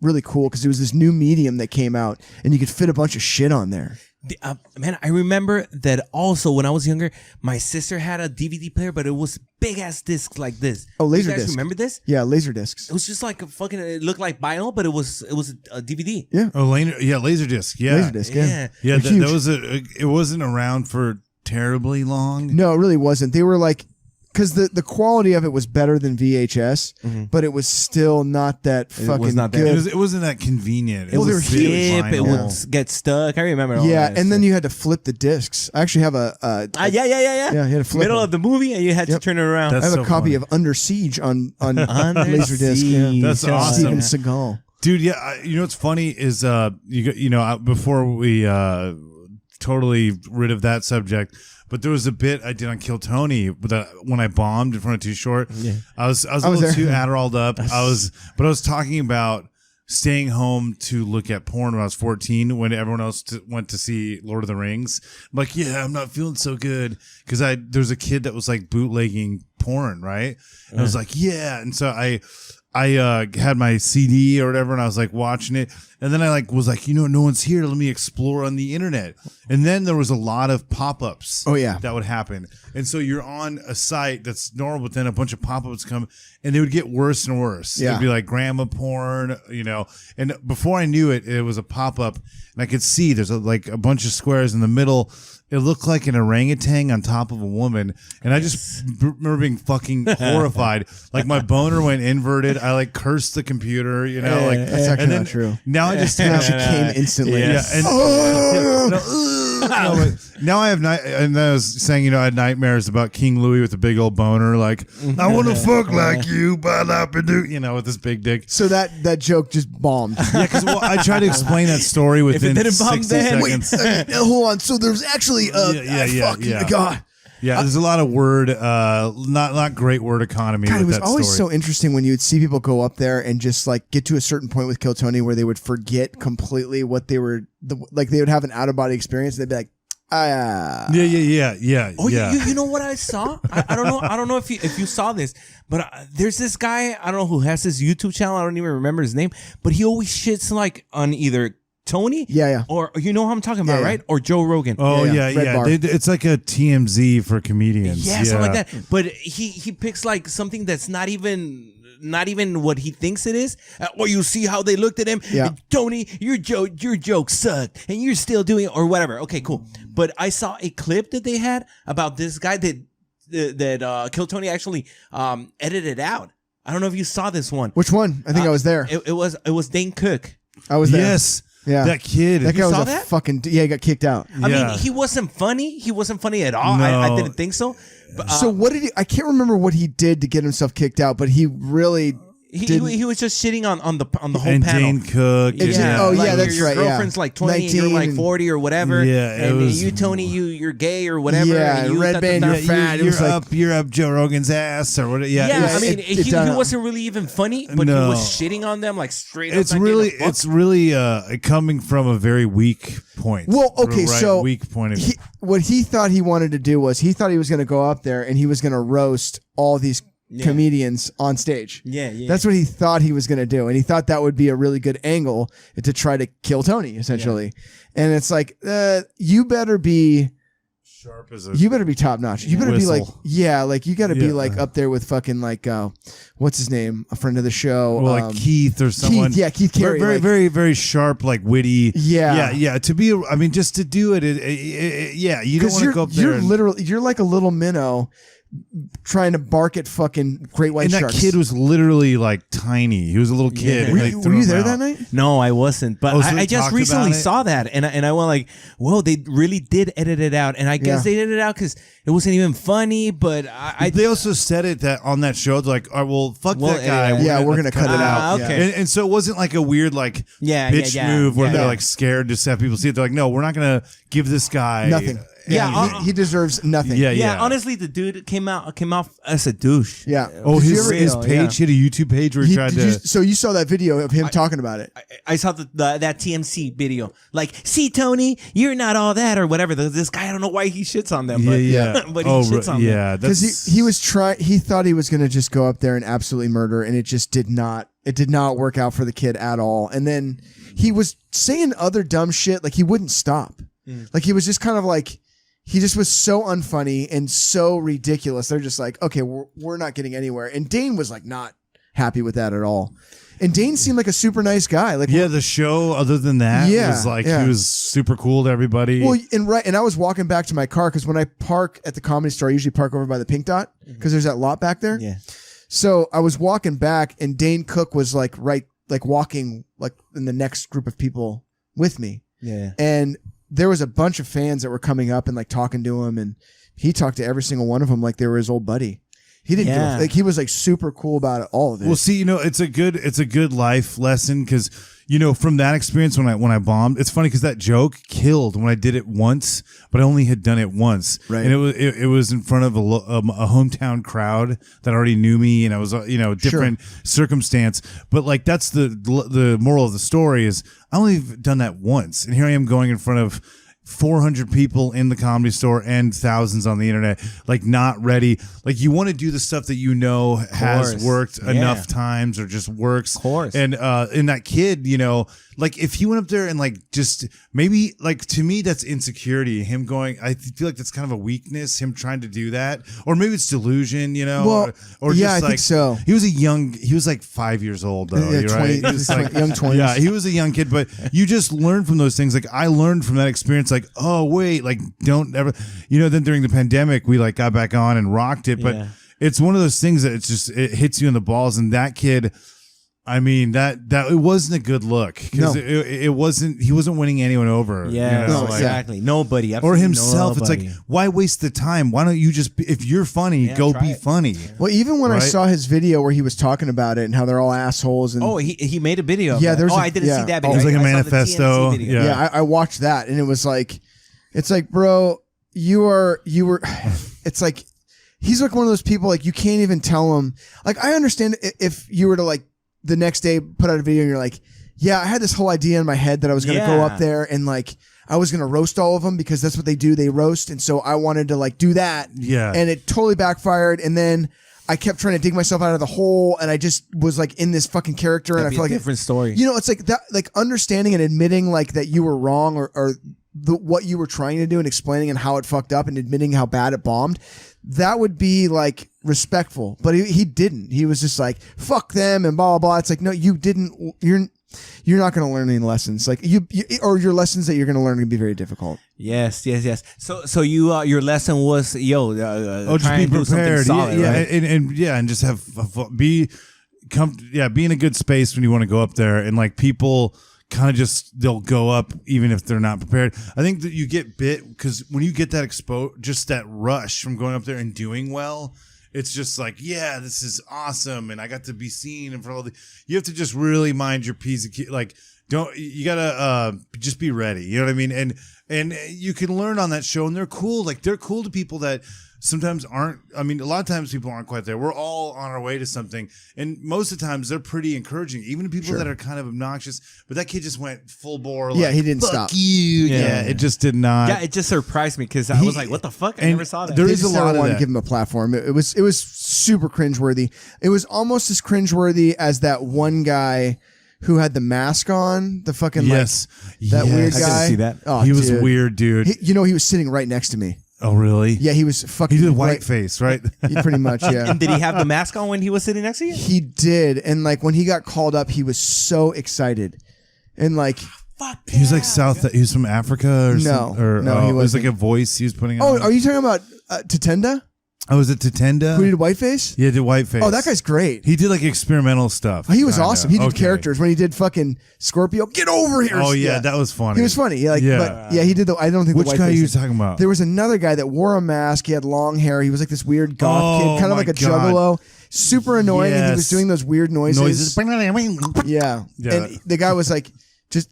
really cool because it was this new medium that came out and you could fit a bunch of shit on there. Man, I remember that also when I was younger, my sister had a DVD player, but it was big ass discs like this. Oh, You guys Laserdisc. remember this? Yeah, laser discs. It was just like a fucking. It looked like vinyl, but it was a DVD. Yeah, Laserdisc. Yeah, Laserdisc. Yeah, Yeah, They're huge. that was it wasn't around for terribly long. No, it really wasn't. They were like because the quality of it was better than VHS, but it was still not that fucking was not that good. It wasn't that convenient. It Well, was they were skip. vinyl. It would get stuck. I remember. All Yeah, that and then stuff. you had to flip the discs. I actually have a Yeah. Yeah, you had to flip Middle them. of the movie, and you had to turn it around. I That's have a so copy funny. of Under Siege on Under Laserdisc. Yeah. Siege. That's awesome. Steven Seagal. Dude, yeah, you know what's funny is before we totally rid of that subject, but there was a bit I did on Kill Tony when I bombed in front of Too Short. Yeah. I was a little there. too Adderalled up. I was talking about staying home to look at porn when I was 14 when everyone else went to see Lord of the Rings. I'm like, yeah, I'm not feeling so good because there's a kid that was like bootlegging porn, right? And I was like, yeah, and so I had my CD or whatever, and I was like watching it, and then I was like, no one's here. Let me explore on the internet. And then there was a lot of pop-ups. Oh, yeah. That would happen, and so you're on a site that's normal, but then a bunch of pop-ups come, and they would get worse and worse. Yeah. It'd be like grandma porn, and before I knew it, it was a pop-up, and I could see there's a bunch of squares in the middle. It looked like an orangutan on top of a woman, and I just remember being fucking horrified. Like my boner went inverted. I cursed the computer, That's actually and then not true. Now I just She have came instantly. yeah, now I have and I was saying, I had nightmares about King Louis with a big old boner, like I want to fuck like you, with this big dick. So that joke just bombed. Yeah, because I tried to explain that story within didn't bomb 60 then- seconds. Hold on. So there's actually yeah. God. Yeah, there's a lot of word, not great word economy. God, with it was that always story. so interesting when you would see people go up there and just get to a certain point with Kill Tony where they would forget completely what they were they would have an out of body experience. They'd be like, Yeah. Oh, yeah. you know what I saw? I don't know if you saw this, but there's this guy I don't know who has this YouTube channel. I don't even remember his name, but he always shits on either Tony? Yeah. Or you know who I'm talking about, Yeah. right? Or Joe Rogan. Oh Yeah. yeah. Red bar. It's like a TMZ for comedians. Yeah, something like that. But he picks like something that's not even what he thinks it is. Or you see how they looked at him. Yeah. Tony, your joke sucked, and you're still doing it or whatever. Okay, cool. But I saw a clip that they had about this guy that Kill Tony actually edited out. I don't know if you saw this one. Which one? I think I was there. It was Dane Cook. I was there. Yes. Yeah. That kid. That guy was saw a that? fucking... Yeah, he got kicked out. I Yeah. mean, he wasn't funny. He wasn't funny at all. No. I didn't think so. But, So what did he... I can't remember what he did to get himself kicked out, but he really... he was just shitting on the whole and panel. Dane Cook. Yeah. Oh, yeah, that's your right, yeah. girlfriend's like 20 and you're 19 like and- 40 or whatever. Yeah, it and was- you, Tony, you're gay or whatever. Yeah, and you, red band, you're fat. It was like- you're up Joe Rogan's ass or what? Yeah, Yeah, it's- I mean, it he done- wasn't really even funny, but No. he was shitting on them like straight up. it's not really giving a fuck. coming from a very weak point. Well, okay, so weak point of view. what he thought he wanted to do was he thought he was going to go up there and he was going to roast all these comedians on stage. Yeah. That's what he thought he was going to do. And he thought that would be a really good angle to try to kill Tony, essentially. And it's like, you better be Sharp as top notch. You better be like, Whistle. like you got to be Yeah. like up there with fucking like, what's his name? A friend of the show. well, like Keith or someone. Keith Carey. Very, like- very, very sharp, like witty. Yeah. Yeah. To be, I mean, just to do it, you don't want to go up there. You're like a little minnow trying to bark at fucking great white and that sharks. kid was literally like tiny. He was a little kid. Yeah. and Were they you, threw were you him there out. that night? No, I wasn't. But Oh, so I they just talked recently about it? saw that, and I went like, whoa, they really did edit it out. And I guess Yeah. they did it out because it wasn't even funny. But They also said it that on that show, they're like, "Oh, well, fuck Well, that guy." yeah, we're gonna cut it out. Okay. And so it wasn't like a weird like Yeah, bitch yeah, move where yeah. they're like scared to have people see it. They're like, "No, we're not gonna give this guy Nothing. Yeah, he deserves nothing. yeah, honestly, the dude came off as a douche. Yeah. Oh, Did you his ever- page hit a YouTube page where he tried to. so you saw that video of him talking about it. I saw that TMC video. Like, see, Tony, you're not all that or whatever. This guy, I don't know why he shits on them. But, but he shits on them. yeah, Because that's he was trying. He thought he was going to just go up there and absolutely murder, and it just did not. It did not work out for the kid at all. And then he was saying other dumb shit. Like he wouldn't stop. Like he was just kind of like. He just was so unfunny and so ridiculous. They're just like, okay, we're not getting anywhere. And Dane was like not happy with that at all. And Dane seemed like a super nice guy. Like the show. Other than that, was like he was super cool to everybody. Well, and I was walking back to my car because when I park at the Comedy Store, I usually park over by the Pink Dot because there's that lot back there. Yeah. So I was walking back, and Dane Cook was like walking like in the next group of people with me. Yeah. And there was a bunch of fans that were coming up and like talking to him, and he talked to every single one of them like they were his old buddy. He didn't give like he was like super cool about it, all of it. Well, see, it's a good life lesson because from that experience when I bombed, it's funny because that joke killed when I did it once, but I only had done it once, Right. And it was in front of a hometown crowd that already knew me, and I was different circumstance, but like that's the moral of the story is I only done that once, and here I am going in front of 400 people in the Comedy Store and thousands on the internet, like not ready. Like you want to do the stuff that has worked enough times or just works. Of course. And that kid, like if he went up there and like just maybe like to me that's insecurity. Him going, I feel like that's kind of a weakness. Him trying to do that, or maybe it's delusion. Well, or yeah, just I like think so. He was like 5 years old though. Yeah, You're 20, right. He was like young 20s. Yeah, he was a young kid, but you just learn from those things. Like I learned from that experience. Like, oh wait, like don't ever. Then during the pandemic, we like got back on and rocked it, but. Yeah. It's one of those things that it hits you in the balls, and that kid, I mean that it wasn't a good look because it wasn't. He wasn't winning anyone over. Yeah, No, exactly. Nobody. Or himself. Nobody. It's like, why waste the time? Why don't you just, if you're funny, go try be it. funny. Well, even when I Right? saw his video where he was talking about it and how they're all assholes and he made a video. Yeah, of that. there's I didn't see that video. It was like a I saw the manifesto. TMZ video. Yeah. I watched that and it was like, it's like, bro, you were, it's like, he's like one of those people, like you can't even tell him. Like I understand if you were to like the next day put out a video and you're like, yeah, I had this whole idea in my head that I was going to go Yeah. up there and like, I was going to roast all of them because that's what they do. They roast. And so I wanted to like do that. Yeah. And it totally backfired. And then I kept trying to dig myself out of the hole, and I just was like in this fucking character, and I feel like different story. You know, it's like that, like understanding and admitting like that you were wrong or what you were trying to do and explaining and how it fucked up and admitting how bad it bombed. That would be like respectful, but he didn't. He was just like, fuck them and blah, blah, blah. It's like, no, you didn't. You're not going to learn any lessons. Like you or your lessons that you're going to learn are going to be very difficult. Yes. So you your lesson was just try be and do something prepared. solid, yeah, right? and just have be in a good space when you want to go up there, and like people kind of just they'll go up even if they're not prepared. I think that you get bit because when you get that just that rush from going up there and doing well, it's just like, yeah, this is awesome, and I got to be seen in front of all the. You have to just really mind your P's, like you gotta just be ready. You know what I mean? And you can learn on that show, and they're cool. Like they're cool to people that sometimes aren't. I mean, a lot of times people aren't quite there. We're all on our way to something, and most of the times they're pretty encouraging, even to people that are kind of obnoxious. But that kid just went full bore. Yeah, like, he didn't fuck stop. You. Yeah, it just did not. Yeah, it just surprised me because I was like, "What the fuck?" I never saw that. There They is just a lot never of wanted that. to give him a platform. It was super cringeworthy. It was almost as cringeworthy as that one guy who had the mask on. The fucking Yes, that weird I guy. couldn't see that. Oh, he was dude. weird, dude. He was sitting right next to me. Oh, really? Yeah, he was fucking. He did right- white face, right? Pretty much, yeah. And did he have the mask on when he was sitting next to you? He did, and like when he got called up, he was so excited, and like, He was like He was from Africa, or No, or no, he it was like wasn't. a voice he was putting oh, on. are you talking about Tatenda? Oh, was it Tatenda? Who did Whiteface? Yeah, did whiteface. Oh, that guy's great. He did like experimental stuff. He was kinda. awesome. He did Okay. characters when he did fucking Scorpio. Get over here! Oh yeah, that was funny. he was funny. Yeah, like, Yeah. but yeah, he did. I don't think Which the guy are Whiteface you did. talking about? There was another guy that wore a mask. He had long hair. He was like this weird goth kid, kind of my like a God. juggalo. Super annoying, and he was Yes. doing those weird noises. Yeah. Yeah. And the guy was like,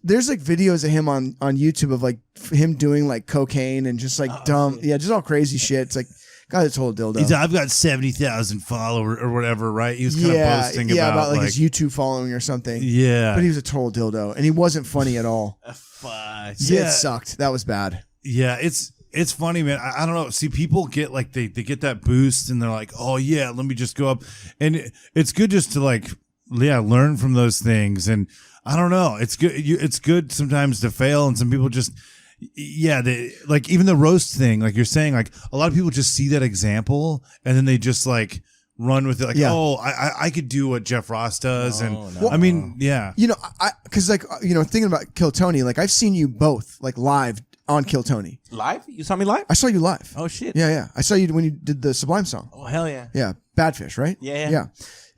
there's like videos of him on YouTube of like him doing like cocaine and just like dumb, just all crazy shit. It's like, God, it's whole dildo. He's, I've got 70,000 followers or whatever, right? He was kind of boasting about like his YouTube following or something. Yeah. But he was a total dildo, and he wasn't funny at all. Fuck. Yeah, it sucked. That was bad. Yeah, it's funny, man. I don't know. See, people get like they get that boost, and they're like, "Oh yeah, let me just go up." And it's good just to like, learn from those things. And I don't know. It's good. It's good sometimes to fail, and some people just, they like even the roast thing. Like you're saying, like a lot of people just see that example, and then they just like run with it. Like, oh, I could do what Jeff Ross does, I mean, yeah. You know, because like thinking about Kill Tony, like I've seen you both like live on Kill Tony. Live? You saw me live? I saw you live. Oh shit. Yeah. I saw you when you did the Sublime song. Oh hell yeah. Yeah, Badfish, right? Yeah.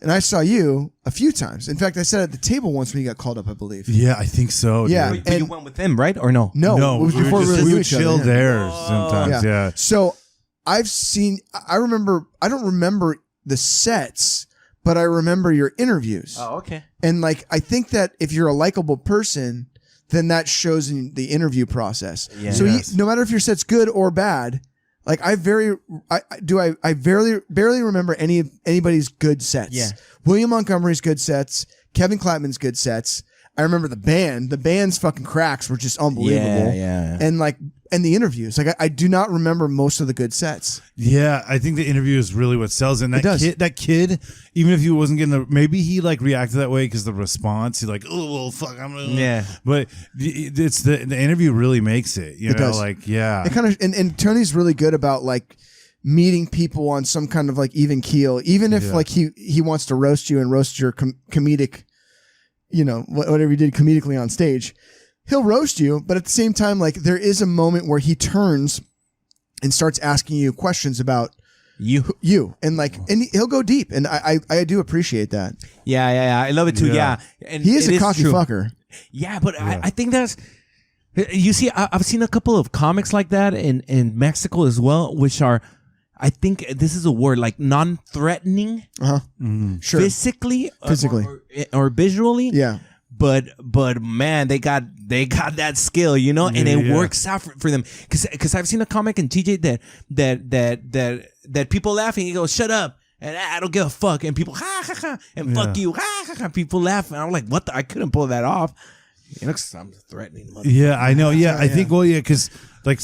And I saw you a few times. In fact, I sat at the table once when you got called up, I believe. Yeah, I think so. Yeah. dude. But you And- went with him, right? Or no? No, it was before we really we knew would each other. chill Yeah. there sometimes. Yeah. So I don't remember the sets, but I remember your interviews. Oh, okay. And like, I think that if you're a likable person, then that shows in the interview process. Yeah. So Yes. no matter if your set's good or bad, like I barely remember anybody's good sets. Yeah. William Montgomery's good sets, Kevin Clapman's good sets. I remember the band's fucking cracks were just unbelievable. Yeah. And the interviews. Like I do not remember most of the good sets. Yeah, I think the interview is really what sells it. And It does. that kid, even if he wasn't getting maybe he like reacted that way because the response, he's like, oh, well, fuck, I'm gonna. Yeah. But it's the interview really makes it. You know, does. like, yeah. It kind of and Tony's really good about like meeting people on some kind of like even keel, even if like he wants to roast you and roast your comedic, whatever you did comedically on stage. He'll roast you, but at the same time, like there is a moment where he turns and starts asking you questions about you, and like, and he'll go deep, and I do appreciate that. Yeah. I love it too. Yeah. Yeah. And He is it a cocky true. fucker. Yeah, but I think that's. You see, I've seen a couple of comics like that in Mexico as well, which are, I think this is a word, like non-threatening, Sure. physically, or visually. Yeah. But man, they got that skill, and it works out for them. Because I've seen a comic in TJ that people laughing. He goes, "Shut up," and I don't give a fuck, and people ha ha ha, and fuck you ha ha ha. People laugh, and I'm like, what? I couldn't pull that off. 'Cause I'm threatening. Yeah, I know. Yeah, I think. Well, yeah, because like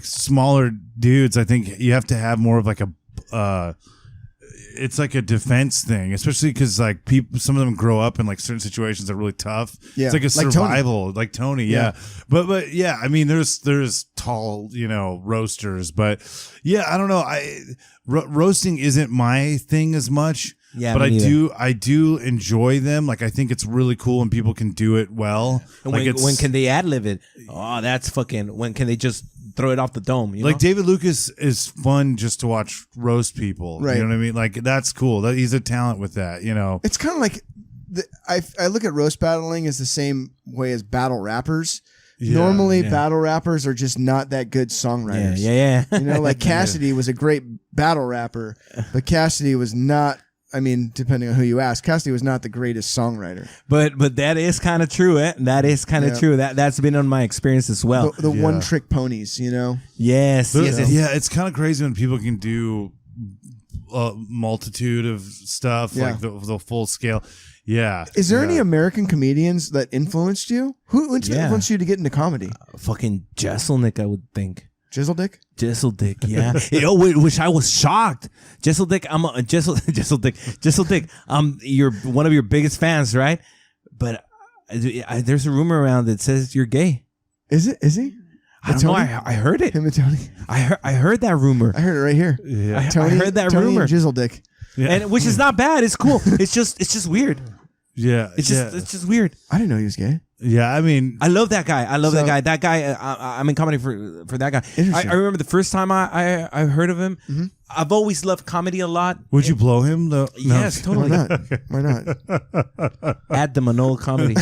smaller dudes, I think you have to have more of like a. it's like a defense thing, especially because like people, some of them grow up in like certain situations that are really tough. Yeah. It's like a Like survival, like Tony. Yeah. But yeah, I mean, there's tall, roasters, but yeah, I don't know. Roasting isn't my thing as much. Yeah, but me neither. I do enjoy them. Like I think it's really cool when people can do it well. And like when can they ad-lib it? Oh, that's fucking. When can they just throw it off the dome? You know? David Lucas is fun just to watch roast people. Right. You know what I mean? Like that's cool. He's a talent with that. It's kind of like I look at roast battling as the same way as battle rappers. Normally, battle rappers are just not that good songwriters. Yeah. Like Cassidy was a great battle rapper, but Cassidy was not. I mean, depending on who you ask, Cassidy was not the greatest songwriter. But that is kind of true. That is kind of true. That's been on my experience as well. The one trick ponies, Yes. Yeah, it's kind of crazy when people can do a multitude of stuff, like the full scale. Yeah. Is there any American comedians that influenced you? Who influenced you to get into comedy? Fucking Jesselnick, I would think. Jizzledick? Jesseldick, yeah. Which I was shocked. Jesseldick, Jesseldick, you're one of your biggest fans, right? But there's a rumor around that says you're gay. Is it? Is he? I don't know. I heard it. Him and Tony. I heard that rumor. I heard it right here. Yeah. I heard that Tony rumor. And Jizzledick. Yeah. And which is not bad. It's cool. It's just weird. Yeah. It's just weird. I didn't know he was gay. Yeah, I mean, I love that guy. That guy. I'm in comedy for that guy. I remember the first time I heard of him. Mm-hmm. I've always loved comedy a lot. Would you blow him though? Yes, totally. Why not? Add the Manolo Comedy.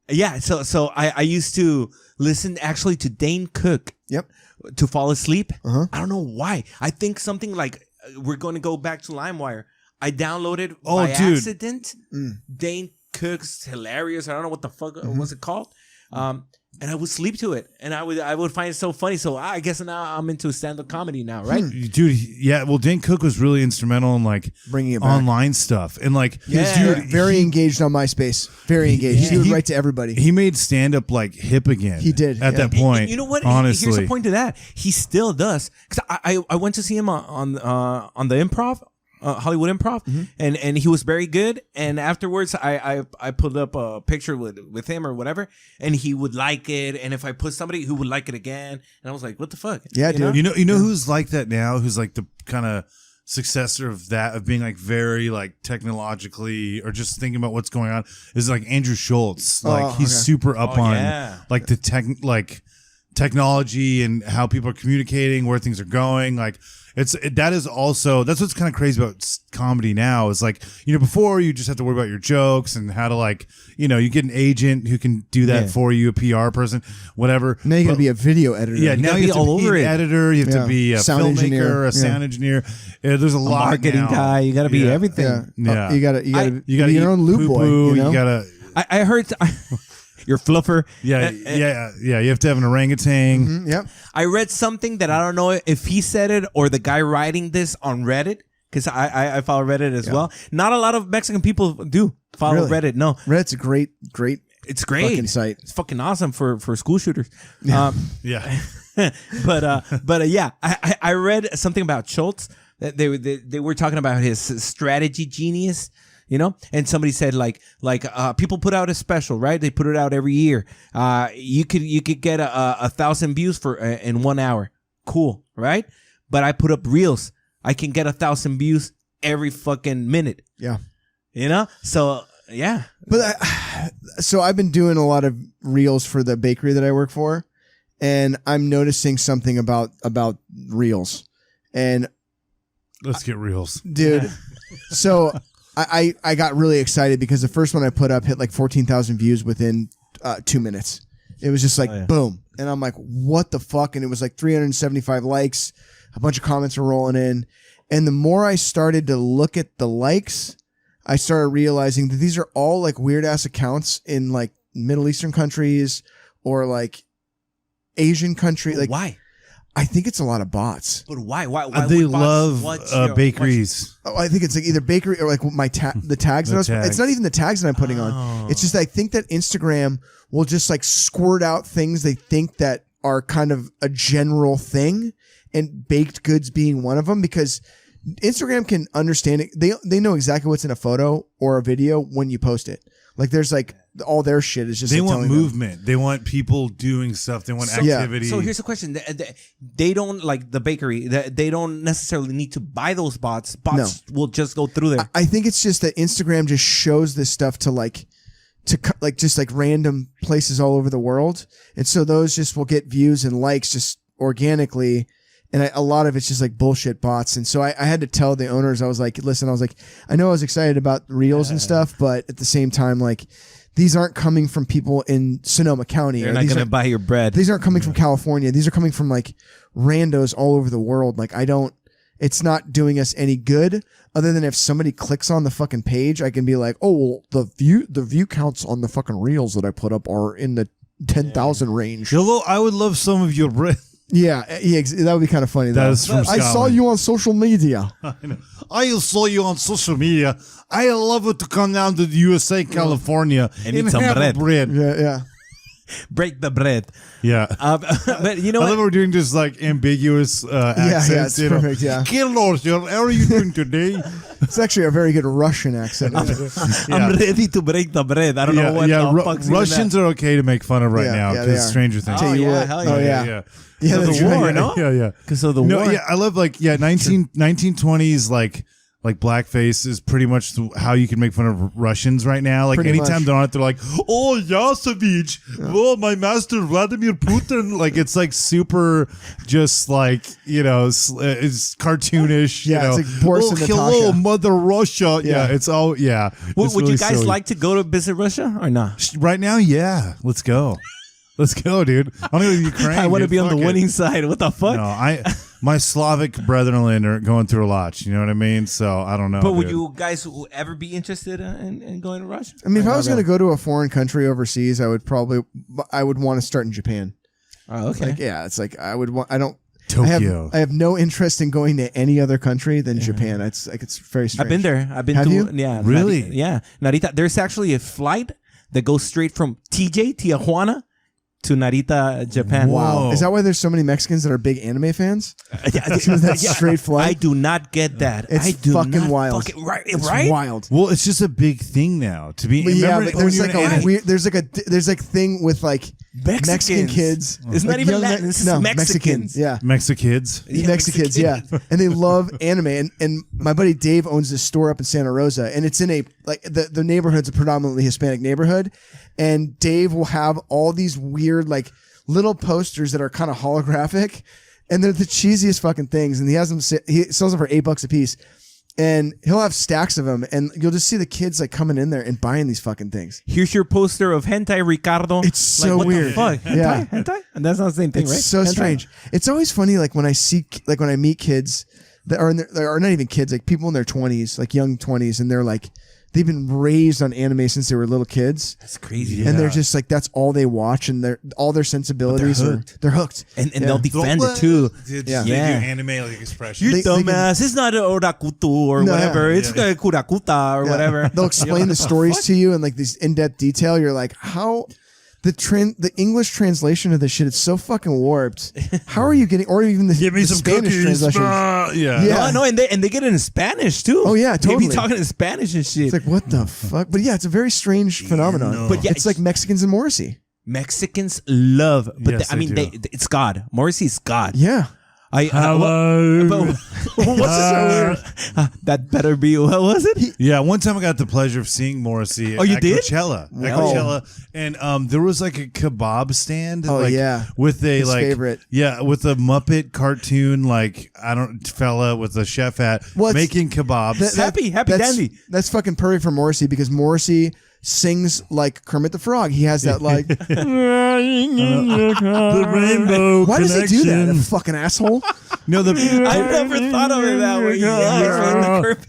Yeah. So I used to listen actually to Dane Cook. Yep. To fall asleep. Uh-huh. I don't know why. I think something like we're going to go back to LimeWire. I downloaded by accident. Dane Cook's Hilarious. I don't know what the fuck was it called. And I would sleep to it, and I would find it so funny. So I guess now I'm into stand-up comedy now, right? Dude, yeah. Well, Dane Cook was really instrumental in like bringing it back. Online stuff, and like, dude, very engaged on MySpace. Very engaged. He would write to everybody. He made stand-up like hip again. He did at that point. You know what? Honestly, here's the point to that. He still does. Because I went to see him on the Improv. Hollywood Improv, and he was very good. And afterwards, I put up a picture with him or whatever, and he would like it. And if I put somebody who would like it again, and I was like, what the fuck? Yeah, dude. You know who's like that now? Who's like the kind of successor of that, of being like very like technologically or just thinking about what's going on, is like Andrew Schultz. Like he's super up on like the technology and how people are communicating, where things are going. Like that is also, that's what's kind of crazy about comedy now, is like, before you just have to worry about your jokes and how to like, you get an agent who can do that for you, a PR person, whatever. Now you got to be a video editor. Yeah, now you have to be an editor, you have to be a sound filmmaker, engineer. a sound engineer. There's a lot marketing now. Guy. You got to be everything. Yeah. You got to be your own loop loop boy. You got to. I heard. Your fluffer. Yeah. You have to have an orangutan. Yep. I read something that I don't know if he said it or the guy writing this on Reddit, because I follow Reddit as well. Not a lot of Mexican people do follow Reddit. No, Reddit's a great. It's great fucking site. It's fucking awesome for school shooters. Yeah. But yeah, I read something about Schultz that they were talking about his strategy genius. And somebody said like people put out a special, right? They put it out every year. You could get 1,000 views in 1 hour. Cool, right? But I put up reels. I can get 1,000 views every fucking minute. Yeah. So yeah. But so I've been doing a lot of reels for the bakery that I work for, and I'm noticing something about reels. And let's get reels, dude. So. I got really excited because the first one I put up hit like 14,000 views within 2 minutes. It was just like boom. And I'm like, what the fuck? And it was like 375 likes. A bunch of comments were rolling in. And the more I started to look at the likes, I started realizing that these are all like weird ass accounts in like Middle Eastern countries or like Asian country. Like why? I think it's a lot of bots. But why? They love bakeries. I think it's like either bakery or like the tags that I was. It's not even the tags that I'm putting on. It's just I think that Instagram will just like squirt out things they think that are kind of a general thing, and baked goods being one of them, because Instagram can understand it. They know exactly what's in a photo or a video when you post it. Like there's like all their shit is just they like want movement. They want people doing stuff. They want activity. So here's the question: they don't like the bakery. They don't necessarily need to buy those bots. Bots will just go through there. I think it's just that Instagram just shows this stuff to just like random places all over the world, and so those just will get views and likes just organically. And a lot of it's just like bullshit bots. And so I had to tell the owners, I was like, listen, I know I was excited about Reels and stuff, but at the same time, like, these aren't coming from people in Sonoma County. They're not going to buy your bread. These aren't coming from California. These are coming from like randos all over the world. Like, it's not doing us any good other than if somebody clicks on the fucking page, I can be like, oh, well, the view counts on the fucking Reels that I put up are in the 10,000 range. Hello, I would love some of your bread. Yeah, that would be kind of funny. That is from Scotland. I saw you on social media. I saw you on social media. I love it to come down to the USA, California, and eat some bread. Yeah. Break the bread. Yeah. But you know I what? love we're doing this like ambiguous accents. Yeah, it's perfect, yeah. Hello, sir. How are you doing today? It's actually a very good Russian accent. I'm ready to break the bread. I don't know what the fuck's Russians are okay to make fun of right now because Stranger Things. Tell you what. Hell yeah. Yeah, Because of the war, no? Yeah. Because of the war. Yeah, I love 1920s like blackface is pretty much how you can make fun of Russians right now. Like anytime they're on it, they're like, "Oh, Yasovich, oh, my master Vladimir Putin." Like it's like super, just like it's cartoonish. Yeah, it's like Boris and Natasha. Hello, Mother Russia. Yeah, it's all. Yeah. Would really you guys silly. like to go to visit Russia or not? Right now? Yeah, let's go. Let's go, dude. I want to go to Ukraine. I want to be on the winning side. What the fuck? No, my Slavic brethren are going through a lot. You know what I mean? So I don't know. But would you guys ever be interested in going to Russia? I mean, if I was going to go to a foreign country overseas, I would want to start in Japan. Oh, okay. It's like I would want. I don't. Tokyo. I have no interest in going to any other country than Japan. It's very strange. I've been there. Have you? Yeah. Really? Narita. There's actually a flight that goes straight from Tijuana to Narita, Japan. Wow. Is that why there's so many Mexicans that are big anime fans? That straight flight? I do not get that. It's fucking wild. It's wild. Well, it's just a big thing now to be. But there's like a weird. There's like thing with like Mexican kids. It's not even Latin. It's Mexicans. Yeah. Mexicans. Mexicans. Yeah. And they love anime. And my buddy Dave owns this store up in Santa Rosa, and it's in the neighborhood's a predominantly Hispanic neighborhood. And Dave will have all these weird, like, little posters that are kind of holographic, and they're the cheesiest fucking things. And he sells them for $8 a piece, and he'll have stacks of them, and you'll just see the kids like coming in there and buying these fucking things. Here's your poster of hentai, Ricardo. It's so what weird. The fuck? Yeah, hentai, and that's not the same thing, right? It's so strange. It's always funny, like when I meet kids that are or not even kids, like people in their 20s, like young 20s, and they're like. They've been raised on anime since they were little kids. That's crazy. And they're just like, that's all they watch, and all their sensibilities they're hooked. And they'll defend it too. They do anime like expression. You dumbass. It's not Orakutu or whatever. It's Kurakuta or whatever. They'll explain the stories to you in like these in-depth detail. You're like, how... The English translation of this shit, it's so fucking warped. How are you getting, or even the Spanish translation? No, and they get it in Spanish too. Oh yeah, totally. They be talking in Spanish and shit. It's like, what the fuck? But yeah, it's a very strange phenomenon. But yeah, it's like Mexicans and Morrissey. Mexicans love, but Yes, it's God. Morrissey's God. Yeah. Hello. That better be. What was it? Yeah, one time I got the pleasure of seeing Morrissey. You did? Coachella. At Coachella, and there was like a kebab stand. Oh yeah, with his favorite. Yeah, with a Muppet cartoon fella with a chef hat making kebabs. Happy dandy. That's fucking perfect for Morrissey because Morrissey sings like Kermit the Frog. He has that like the rainbow. Why does he do that? A fucking asshole. No, I never thought of it that way.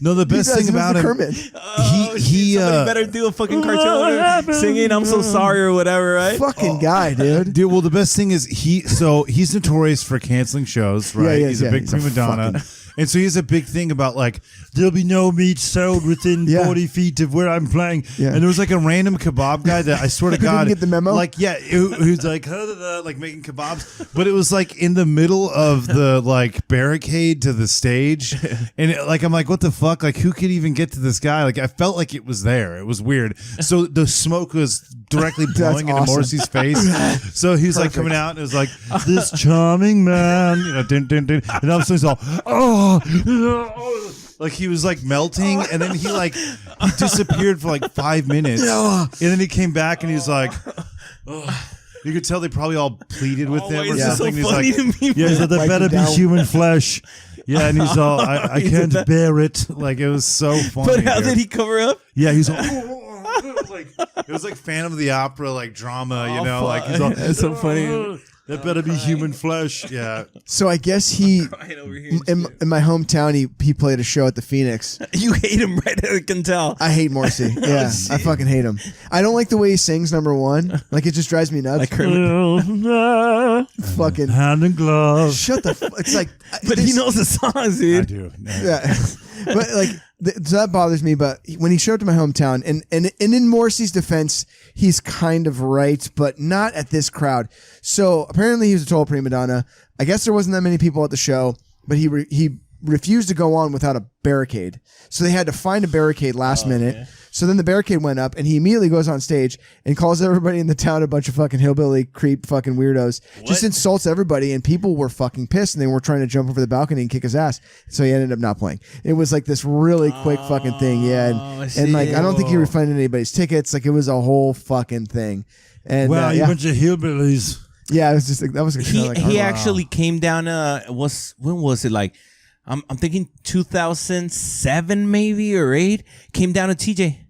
No, the best thing about him, Kermit. Somebody better do a fucking cartoon singing "I'm so sorry" or whatever, right? Fucking guy, dude. Well, the best thing is he's notorious for canceling shows, right? Yeah, he's a big prima donna. And so he has a big thing about like, there'll be no meat sold within 40 feet of where I'm playing. Yeah. And there was like a random kebab guy that I swear to God. Didn't get the memo? Like, who's like, like making kebabs. But it was like in the middle of the like barricade to the stage. And I'm like, what the fuck? Like, who could even get to this guy? Like, I felt like it was there. It was weird. So the smoke was directly blowing into Morrissey's face. So he's like coming out and it was like, this charming man, dun, dun, dun. And all of a sudden he's all, like he was like melting, and then he disappeared for like 5 minutes, and then he came back and he's like, you could tell they probably all pleaded with him or something. So funny to me, he's like, there better be human flesh. Yeah, and he's all, I can't bear it. Like, it was so funny. But how did he cover up? Yeah, he's all, it was like Phantom of the Opera, like drama, like he's all, that's so funny. That better be human flesh. Yeah. So I guess he, in my hometown, he played a show at the Phoenix. You hate him, right? I can tell. I hate Morrissey. Yeah, I fucking hate him. I don't like the way he sings, number one. Like, it just drives me nuts. Like Kermit. Fucking hand and glove. Shut the it's like. But he knows the songs, dude. I do. Yeah. But like, so that bothers me. But when he showed up to my hometown, and in Morrissey's defense, he's kind of right, but not at this crowd. So apparently he was a total prima donna. I guess there wasn't that many people at the show, but he refused to go on without a barricade. So they had to find a barricade last minute. Okay. So then the barricade went up, and he immediately goes on stage and calls everybody in the town a bunch of fucking hillbilly creep fucking weirdos. What? Just insults everybody, and people were fucking pissed, and they were trying to jump over the balcony and kick his ass. So he ended up not playing. It was like this really quick fucking thing, yeah. And like, I don't think he refunded anybody's tickets. Like, it was a whole fucking thing. And wow, you bunch of hillbillies. Yeah, it was just like, that was he actually came down. When was it? Like, I'm thinking 2007 maybe or 8. Came down to TJ.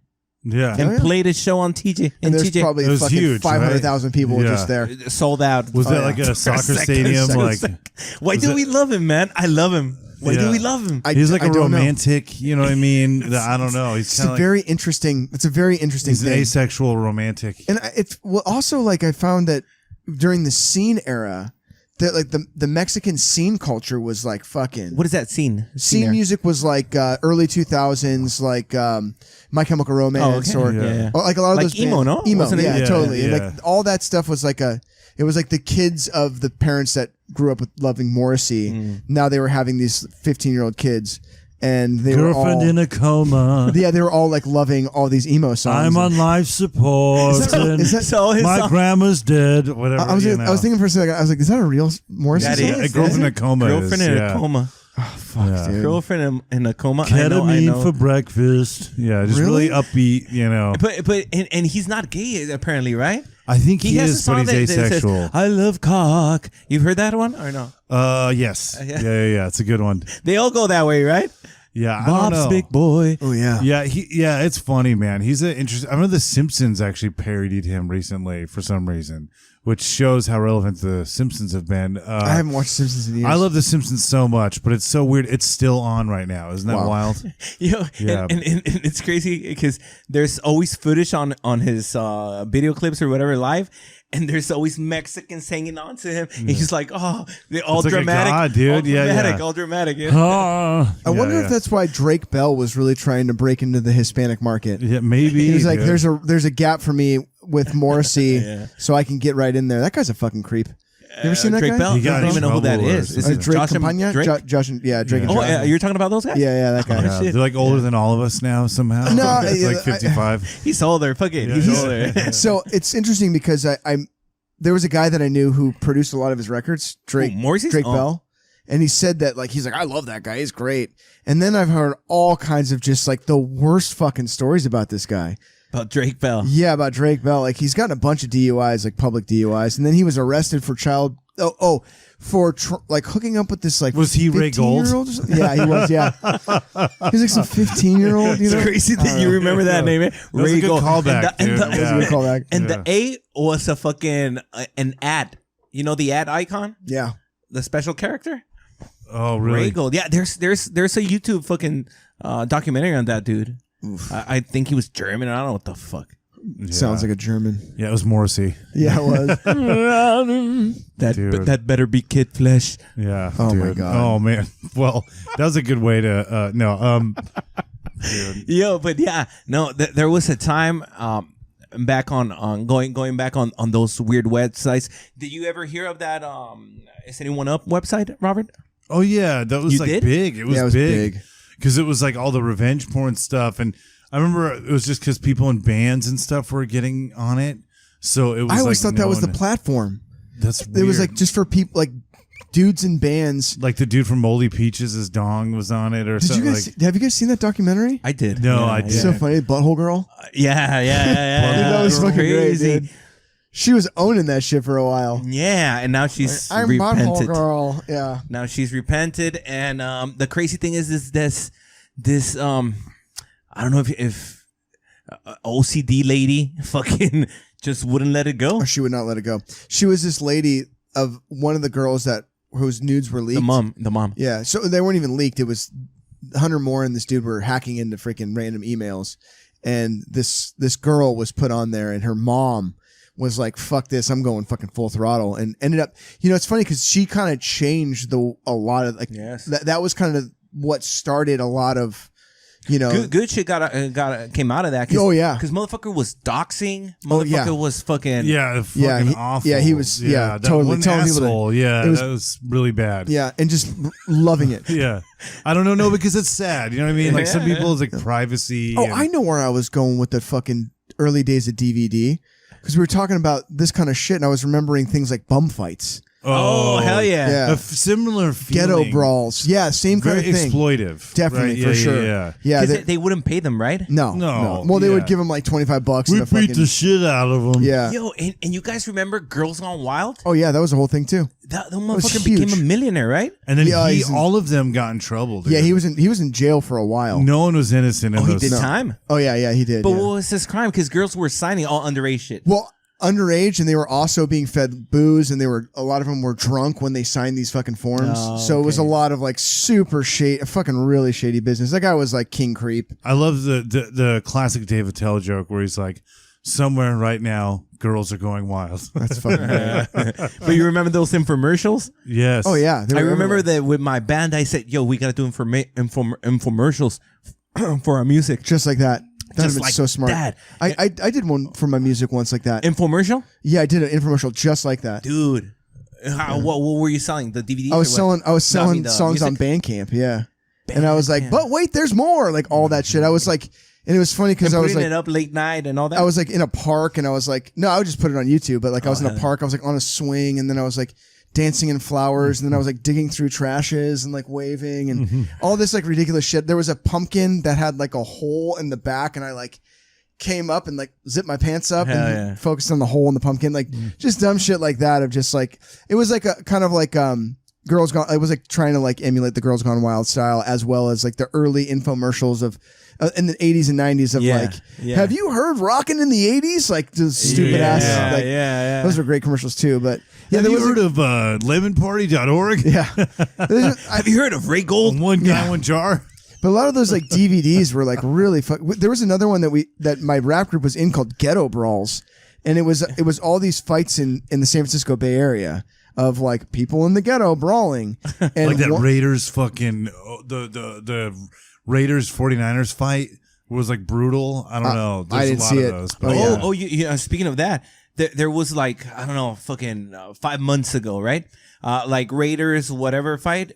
Yeah, and played a show on TJ. And there's TJ, probably fucking 500,000 people just there. Sold out. Was that like a soccer stadium? Why do we love him, man? I love him. Why do we love him? He's like a romantic, you know what I mean? I don't know. He's kind of very interesting. It's a very interesting He's thing. An asexual romantic. And it's also like, I found that during the scene era, that like the Mexican scene culture was like fucking. What is that scene? Scene music was like early 2000s, like My Chemical Romance, or like a lot of like those emo, bands. no? Emo, yeah, totally. Yeah. And like all that stuff was like it was like the kids of the parents that grew up with loving Morrissey. Now they were having these 15-year-old kids. And they Girlfriend were all in a coma. Yeah, they were all like loving all these emo songs. I'm on life support. My grandma's dead. Whatever. I was thinking for a second. I was like, is that a real Morrissey song? A girlfriend in a coma. Girlfriend in a coma. Oh fuck, dude. Girlfriend in a coma. Ketamine for breakfast. Yeah, just really upbeat. You know. But he's not gay apparently, right? I think he is, but he's asexual. Says, I love cock. You've heard that one or no? Yes. Yeah. It's a good one. They all go that way, right? Yeah, I Bob's don't know. big boy. Oh yeah. Yeah, it's funny, man. He's an interesting. I remember The Simpsons actually parodied him recently for some reason, which shows how relevant The Simpsons have been. I haven't watched Simpsons in years. I love The Simpsons so much, but it's so weird. It's still on right now. Isn't that wild? And it's crazy because there's always footage on his video clips or whatever live. And there's always Mexicans hanging on to him. And he's like, oh, they're all dramatic. Like dude. All dramatic. I wonder if that's why Drake Bell was really trying to break into the Hispanic market. Yeah, maybe. He was like, there's a gap for me with Morrissey, so I can get right in there. That guy's a fucking creep. You ever seen that Drake guy? Bell? I don't even know who that is. Is it Drake Josh Campagna? Drake? Josh and Drake and Josh. You're talking about those guys? Yeah, that guy. They're like older than all of us now somehow. No, it's like 55. He's older. Fuck it. He's older. So it's interesting because there was a guy that I knew who produced a lot of his records, Drake Bell. And he said that, like, he's like, I love that guy. He's great. And then I've heard all kinds of just like the worst fucking stories about this guy. About Drake Bell. Yeah, about Drake Bell. Like, he's gotten a bunch of DUIs, like public DUIs. And then he was arrested for like hooking up with this like was he Ray Gold? Yeah, he was. Yeah, he's like some 15-year-old. It's crazy that you remember that name. Ray Gold. Callback. And the A was a fucking an ad. You know the ad icon? Yeah, the special character. Oh, really? Ray Gold. Yeah, there's a YouTube fucking documentary on that dude. I think he was German. I don't know what the fuck. Sounds like a German. Yeah, it was Morrissey. Yeah, it was. That better be kid flesh. Yeah. Oh, dude. my God. Oh man. Well, that was a good way to. Dude. Yo, but yeah, no, there was a time back on going back on those weird websites. Did you ever hear of that Is Anyone Up website, Robert? Oh yeah, that was You like did? big. It was, big because it was like all the revenge porn stuff, and I remember it was just because people in bands and stuff were getting on it. So it was. I always like thought that was the known- platform. That's weird. It was like just for people, like dudes in bands. Like the dude from Moldy Peaches, his dong was on it, or Did you something. guys? Have you guys seen that documentary? I did. No, I did. It's so funny, Butthole Girl. Yeah. Dude, that was fucking crazy. great, dude. She was owning that shit for a while. Yeah, and now she's I'm repented. Butthole Girl. Yeah. Now she's repented, and the crazy thing is this I don't know if OCD lady fucking just wouldn't let it go. Or she would not let it go. She was this lady of one of the girls whose nudes were leaked. The mom. Yeah, so they weren't even leaked. It was Hunter Moore and this dude were hacking into freaking random emails, and this girl was put on there, and her mom was like, "Fuck this, I'm going fucking full throttle," and ended up. It's funny because she kind of changed a lot of like Yes. that was kind of what started a lot of. Good shit came out of that. Oh, yeah. Because motherfucker was doxing. Oh, yeah. Motherfucker was fucking. Yeah, fucking awful. Yeah, he was. Yeah, that totally one telling people asshole. that That was really bad. Yeah, and just loving it. Yeah, I don't know. No, because it's sad. You know what I mean? Like some people, it's like privacy. Oh, and- I know where I was going with the fucking early days of DVD because we were talking about this kind of shit, and I was remembering things like bum fights. Oh, hell yeah. Yeah. Similar feeling. Ghetto brawls. Yeah, same kind Very of thing. exploitive. Definitely, right? for sure. Yeah. Yeah, Because they wouldn't pay them, right? no. No, Well, they yeah. would give them like $25 We and a beat fucking the shit out of them. yeah. Yo, and you guys remember Girls Gone Wild? Oh yeah, that was the whole thing too. That was motherfucker huge. became a millionaire, right? And then Yeah, he's in- all of them got in trouble. Dude. Yeah, he was in jail for a while. No one was innocent in Oh, he those. did No. time. Oh yeah, he did. But yeah. what was this crime? Because girls were signing all underage shit. Well, underage, and they were also being fed booze, and a lot of them were drunk when they signed these fucking forms. Oh, so it was a okay. lot of like super fucking really shady business. That guy was like king creep. I love the classic Dave Attell joke where he's like, "Somewhere right now, girls are going wild." That's fucking great. But you remember those infomercials? Yes. Oh yeah, they I were remember everywhere. that with my band, I said, yo, we got to do infomercials for our music. Just like that. That'd Just have been like so smart. that. I did one for my music once like that. Infomercial? Yeah, I did an infomercial just like that. Dude. What were you selling? The DVDs? I was selling No, selling the songs on music? Bandcamp, yeah. And I was like, Bandcamp. but wait, there's more. Like all that shit. I was like, and it was funny because And I was putting like, it up late night and all that? I was like in a park and I was like, no, I would just put it on YouTube, but like I was in a hell park, I was like on a swing, and then I was like dancing in flowers, and then I was like digging through trashes and like waving and all this like ridiculous shit. There was a pumpkin that had like a hole in the back, and I like came up and like zipped my pants up Hell and yeah. focused on the hole in the pumpkin, like just dumb shit like that. Of just like it was like a kind of like Girls Gone. I was like trying to like emulate the Girls Gone Wild style, as well as like the early infomercials of in the 80s and 90s of Yeah, like, yeah. have you heard Rockin' in the 80s? Like the stupid ass. Like, yeah. those were great commercials too. But yeah, Have there you was heard of lemonparty.org? yeah. Have you heard of Ray Gold? One guy, one jar. But a lot of those like DVDs were like really there was another one that my rap group was in called Ghetto Brawls, and it was all these fights in the San Francisco Bay Area of like people in the ghetto brawling, and Like that Raiders fucking the Raiders 49ers fight was like brutal. I don't know. I There's didn't a lot see of it. those. Oh, Oh, yeah. speaking of that, there was like, I don't know, fucking 5 months ago, right? Like Raiders, whatever fight,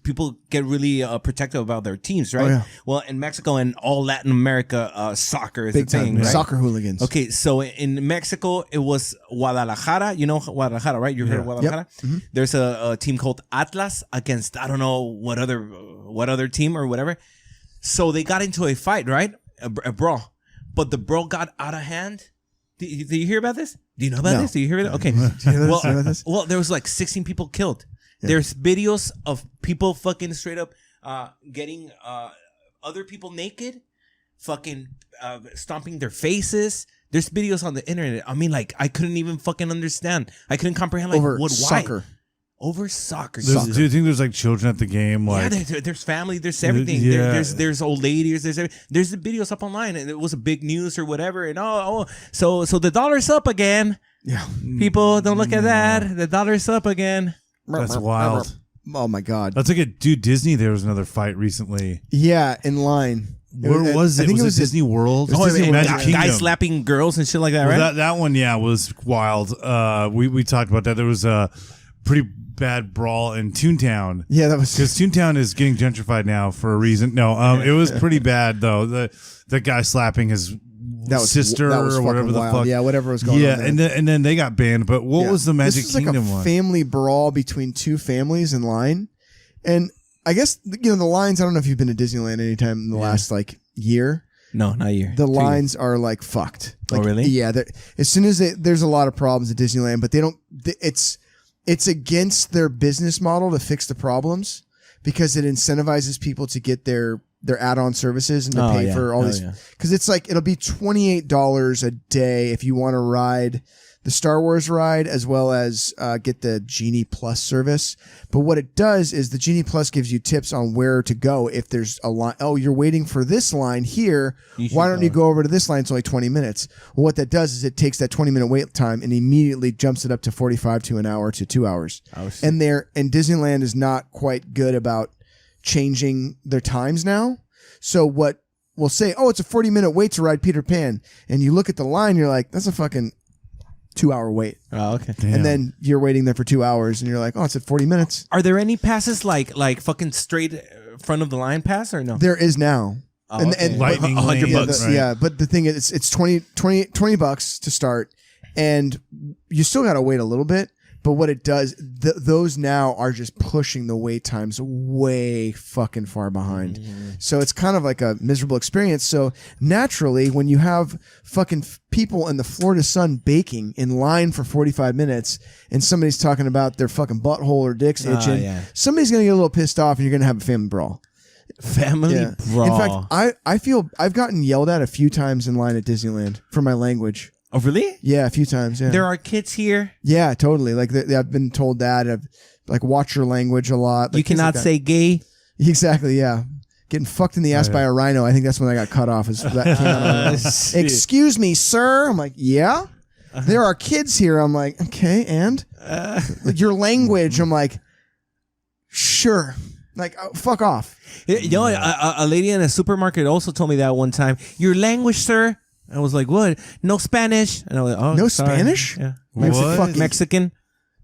people get really protective about their teams, right? Oh, yeah. Well, in Mexico and all Latin America, soccer is big the thing, time right? soccer hooligans. Okay, so in Mexico, it was Guadalajara. You know Guadalajara, right? You heard of Guadalajara? There's a team called Atlas against, I don't know what other team or whatever. So they got into a fight, right? A brawl. But the brawl got out of hand. Did you hear about this? Do you know about No. this? Do you hear about it? Okay. you know this? You know this? Well, there was like 16 people killed. There's videos of people fucking straight up getting other people naked, fucking stomping their faces. There's videos on the internet. I mean, like, I couldn't even fucking understand. I couldn't comprehend, like, Over why. soccer. Over soccer. Do you think there's like children at the game? Like, yeah, there's family, there's everything. Yeah. There's old ladies, there's the videos up online, and it was a big news or whatever. And so the dollar's up again. Yeah, people don't look at that. The dollar's up again. That's wild. Oh my God. That's like Disney. There was another fight recently. Yeah, in line. Where was it? I think it was Disney World. Disney Magic Kingdom. Guys slapping girls and shit like that, right? That one, yeah, was wild. We talked about that. There was a pretty bad brawl in Toontown. Yeah, that was because Toontown is getting gentrified now for a reason. No, it was pretty bad though. The guy slapping his sister or whatever the fuck. Yeah, whatever was going on. Yeah, and then they got banned. But what was the Magic Kingdom like a one? Family brawl between two families in line, and I guess the lines. I don't know if you've been to Disneyland anytime in the last like year. No, not a year. The lines are like fucked. Like, oh, really? Yeah. As soon as there's a lot of problems at Disneyland, but they don't. It's against their business model to fix the problems because it incentivizes people to get their add-on services and to pay for all these. Because it's like it'll be $28 a day if you want to ride the Star Wars ride as well as get the Genie Plus service. But what it does is the Genie Plus gives you tips on where to go if there's a line. Oh, you're waiting for this line here. Why don't you go over to this line? It's only 20 minutes. Well, what that does is it takes that 20-minute wait time and immediately jumps it up to 45 to an hour to 2 hours. And Disneyland is not quite good about changing their times now. So what we'll say, oh, it's a 40-minute wait to ride Peter Pan. And you look at the line, you're like, that's a fucking 2-hour wait. Oh, okay. Damn. And then you're waiting there for 2 hours and you're like, oh, it's at 40 minutes. Are there any passes like fucking straight front of the line pass or no? There is now. Oh, okay. Lightning $100. Right. Yeah, but the thing is, it's $20 to start, and you still got to wait a little bit. But what it does, those now are just pushing the wait times way fucking far behind. Mm-hmm. So it's kind of like a miserable experience. So naturally, when you have fucking people in the Florida sun baking in line for 45 minutes and somebody's talking about their fucking butthole or dick's itching, somebody's going to get a little pissed off and you're going to have a family brawl. Family brawl. In fact, I feel I've gotten yelled at a few times in line at Disneyland for my language. Oh, really? Yeah, a few times. Yeah, there are kids here. Yeah, totally. Like I've been told that. Like watch your language a lot. Like, you cannot say gay. Exactly. Yeah, getting fucked in the ass by a rhino. I think that's when I got cut off. Excuse me, sir. I'm like, yeah. There are kids here. I'm like, okay, and like, your language. I'm like, sure. Like, fuck off. You know, a lady in a supermarket also told me that one time. Your language, sir. I was like, what? No Spanish. And I was like, oh, no sorry. Spanish? Yeah. What? Mexican.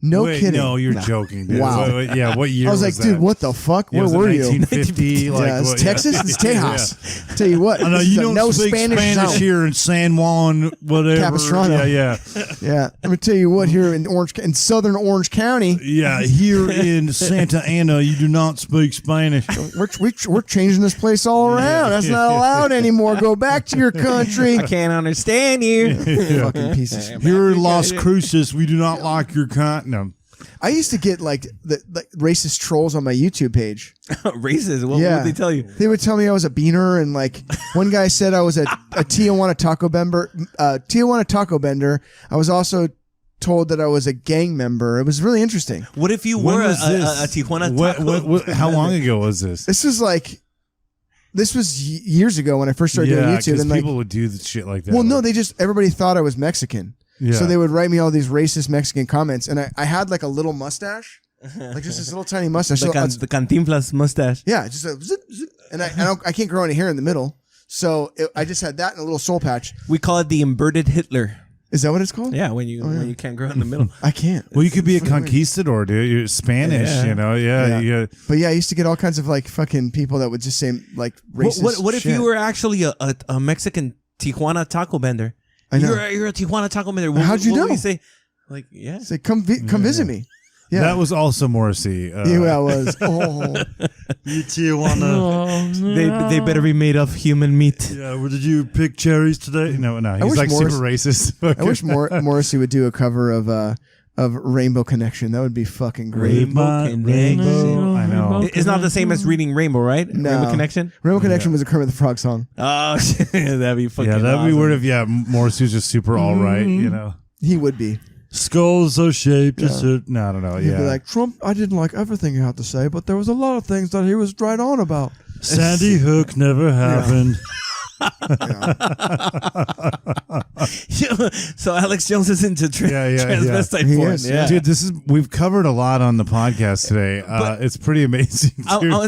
No kidding. No, you're joking. Dude. Wow. Yeah, what year I was like, dude, what the fuck? Where were you? 1950? Like, yeah, it's Texas? It's Tejas. Yeah. Tell you what. I know you don't speak Spanish here in San Juan, whatever. Capistrano. Yeah. Yeah. Let me tell you what, here in southern Orange County. Yeah, here in Santa Ana, you do not speak Spanish. We're changing this place all around. That's not allowed anymore. Go back to your country. I can't understand you. Fucking pieces. Here in Las Cruces, we do not like your continent. I used to get like racist trolls on my YouTube page. Racist? What would they tell you? They would tell me I was a beaner, and like one guy said I was a Tijuana taco bender. I was also told that I was a gang member. It was really interesting. What if you were a Tijuana taco? How long ago was this? This was years ago when I first started doing YouTube. And people would do shit like that. Well, no, everybody thought I was Mexican. Yeah. So they would write me all these racist Mexican comments, and I had like a little mustache, like just this little tiny mustache. The Cantinflas mustache. Yeah, just a zip, zip. And I can't grow any hair in the middle, so I just had that and a little soul patch. We call it the inverted Hitler. Is that what it's called? Yeah, when you can't grow in the middle. I can't. Well, you could be a conquistador, dude. You're Spanish, you know. Yeah. But yeah, I used to get all kinds of like fucking people that would just say like racist. What if you were actually a Mexican Tijuana taco bender? I know. You're a Tijuana taco bender. How'd you know? What would you say? Like, yeah. Say, come visit me. Yeah. That was also Morrissey. Yeah, it was. Oh. You Tijuana. They better be made of human meat. Yeah, did you pick cherries today? No. He's like super racist. I wish Morrissey would do a cover of Rainbow Connection. That would be fucking great. Rainbow Connection. I know. It's not the same as reading Rainbow, right? No. Rainbow Connection? Rainbow Connection was a Kermit the Frog song. Oh, shit. That'd be fucking that'd awesome. be weird if, Morrissey's just super all right, you know. He would be. Skulls are shaped. No, I don't know. He'd Yeah. be like, Trump, I didn't like everything you had to say, but there was a lot of things that he was right on about. Sandy Hook never happened. So Alex Jones is into transvestite porn. Is, yeah. Dude, we've covered a lot on the podcast today. It's pretty amazing.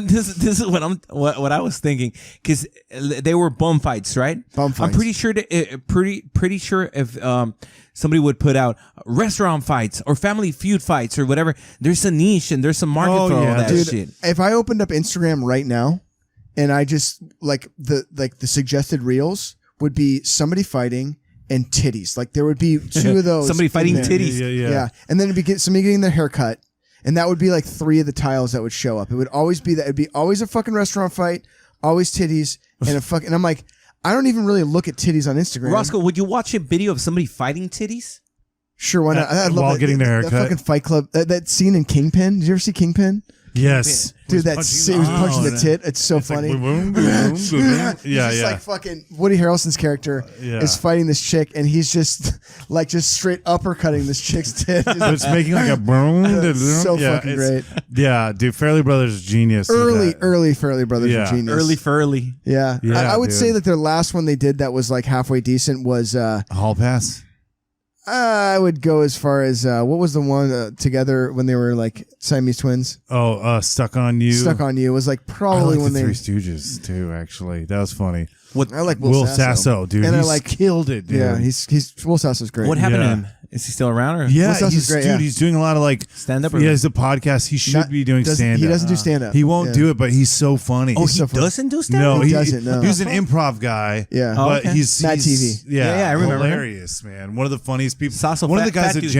This is what I was thinking, because they were bum fights, right? Bum fights. I'm pretty sure pretty sure if somebody would put out restaurant fights or family feud fights or whatever, there's a niche and there's some market for all that dude, shit. If I opened up Instagram right now and I just the suggested reels would be somebody fighting and titties. Like there would be two of those. Somebody fighting there. titties. Yeah. And then it'd be somebody getting their hair cut. And that would be like 3 of the tiles that would show up. It would always be that. It'd be always a fucking restaurant fight, always titties, and and I'm like, I don't even really look at titties on Instagram. Roscoe, would you watch a video of somebody fighting titties? Sure, why not? I love while getting their hair that cut. fucking Fight Club. That scene in Kingpin. Did you ever see Kingpin? Yes. Dude, he was punching the tit. It's so funny. Like, boom, boom, boom, boom. Yeah, It's like fucking Woody Harrelson's character is fighting this chick, and he's just straight uppercutting this chick's tit. But it's making like a boom. So fucking great. Yeah, dude, Fairly Brothers is genius. Early Fairly Brothers were genius. Early Furley. Yeah. I would say that their last one they did that was like halfway decent was Hall Pass. I would go as far as what was the one together when they were like Siamese twins? Oh, Stuck on You. Stuck on You was like probably I like when the they Three Stooges too. Actually, that was funny. I like Will Sasso, dude. And He I like killed it, dude. Yeah, he's Will Sasso's great. What happened to him? Is he still around? Or? Yeah, Will Sasso's great, yeah. He's doing a lot of like stand-up. He has a podcast. He should be doing stand-up. He doesn't do stand-up. He won't do it, but he's so funny. Oh, He's he so doesn't do stand-up? No, he doesn't. No, he's an improv guy. Yeah, but he's Mad TV. Yeah, I remember him. Hilarious, man. One of the funniest people. Sasso, one of the guys that dude.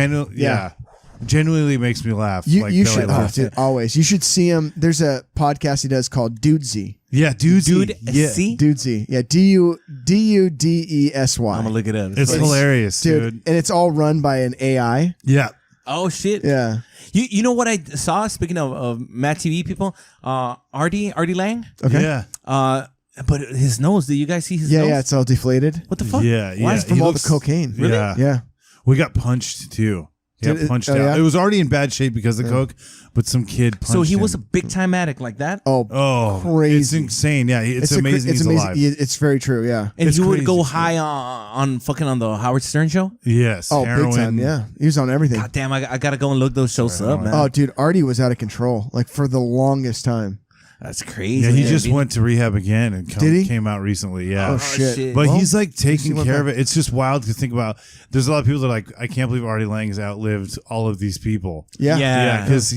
genuinely makes me laugh. You like, should, dude, always. You should see him. There's a podcast he does called Dudesy. Yeah, Dudesy. Dudesy. Yeah, Dudesy. I'm gonna look it up. It's hilarious, dude. And it's all run by an AI. Yeah. Oh shit. Yeah. You know what I saw? Speaking of Matt TV people, Artie Lang. Okay. Yeah. But his nose. Did you guys see his nose? Yeah, it's all deflated. What the fuck? Yeah, Why is it from all the cocaine? Really? Yeah. We got punched too. Yeah, punched out. yeah? It was already in bad shape because of the coke, but some kid punched So he him. was a big time addict like that. Oh, crazy. It's insane. Yeah, it's amazing. It's he's amazing. alive. It's very true. Yeah. And It's he would crazy go shit. high on the Howard Stern show. Yes. Oh, heroin. big time. Yeah. He was on everything. God damn, I gotta go and look those shows up, man. Oh, dude, Artie was out of control like for the longest time. That's crazy. Yeah, he man. just went to rehab again and Did he? came out recently. Yeah. Oh, shit. But Well, he's like taking went care of back. it. It's just wild to think about. There's a lot of people that are like, I can't believe Artie Lang has outlived all of these people. Yeah. Yeah. Because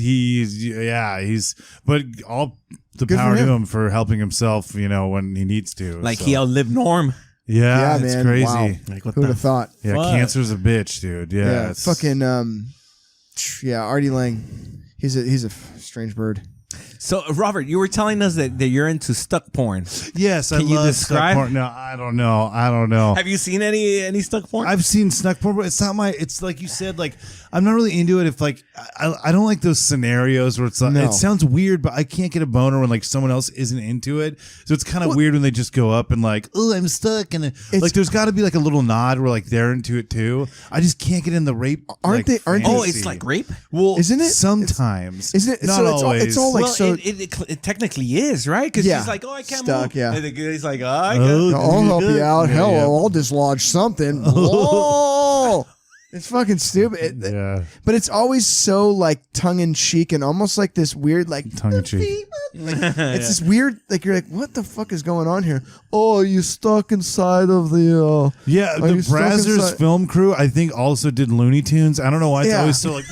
but all the Good power for to him. him for helping himself, when he needs to. Like so. he outlived Norm. Yeah, it's man. crazy. Wow. Like what Who would the have thought? Yeah, Fuck. cancer's a bitch, dude. Yeah, it's fucking Artie Lang. He's a strange bird. So Robert, you were telling us that you're into stuck porn. Yes, Can I you love describe? stuck porn. No, I don't know. Have you seen any stuck porn? I've seen snuck porn, but it's not my. It's like you said, like I'm not really into it. If like I don't like those scenarios where it's like No. it sounds weird, but I can't get a boner when like someone else isn't into it. So it's kind of weird when they just go up and like, oh, I'm stuck, and like there's got to be like a little nod where like they're into it too. I just can't get in the rape. Aren't they- oh, fantasy. it's like rape. Well, Isn't it? Sometimes, Isn't it? Not So always. it's all like Well, so. it technically is, right? Because Yeah. he's like, oh, I can't Stuck, move. yeah. And the guy's like, oh, I Oh, can't. I'll help you out. Yeah, Hell, yeah. I'll dislodge something. Whoa! It's fucking stupid. Yeah. But it's always so like tongue in cheek and almost like this weird like Tongue in cheek. It's this weird like you're like, what the fuck is going on here? Oh, you stuck inside of the Yeah, Are the you stuck Brazzers inside- film crew, I think, also did Looney Tunes. I don't know why it's Yeah. always so like.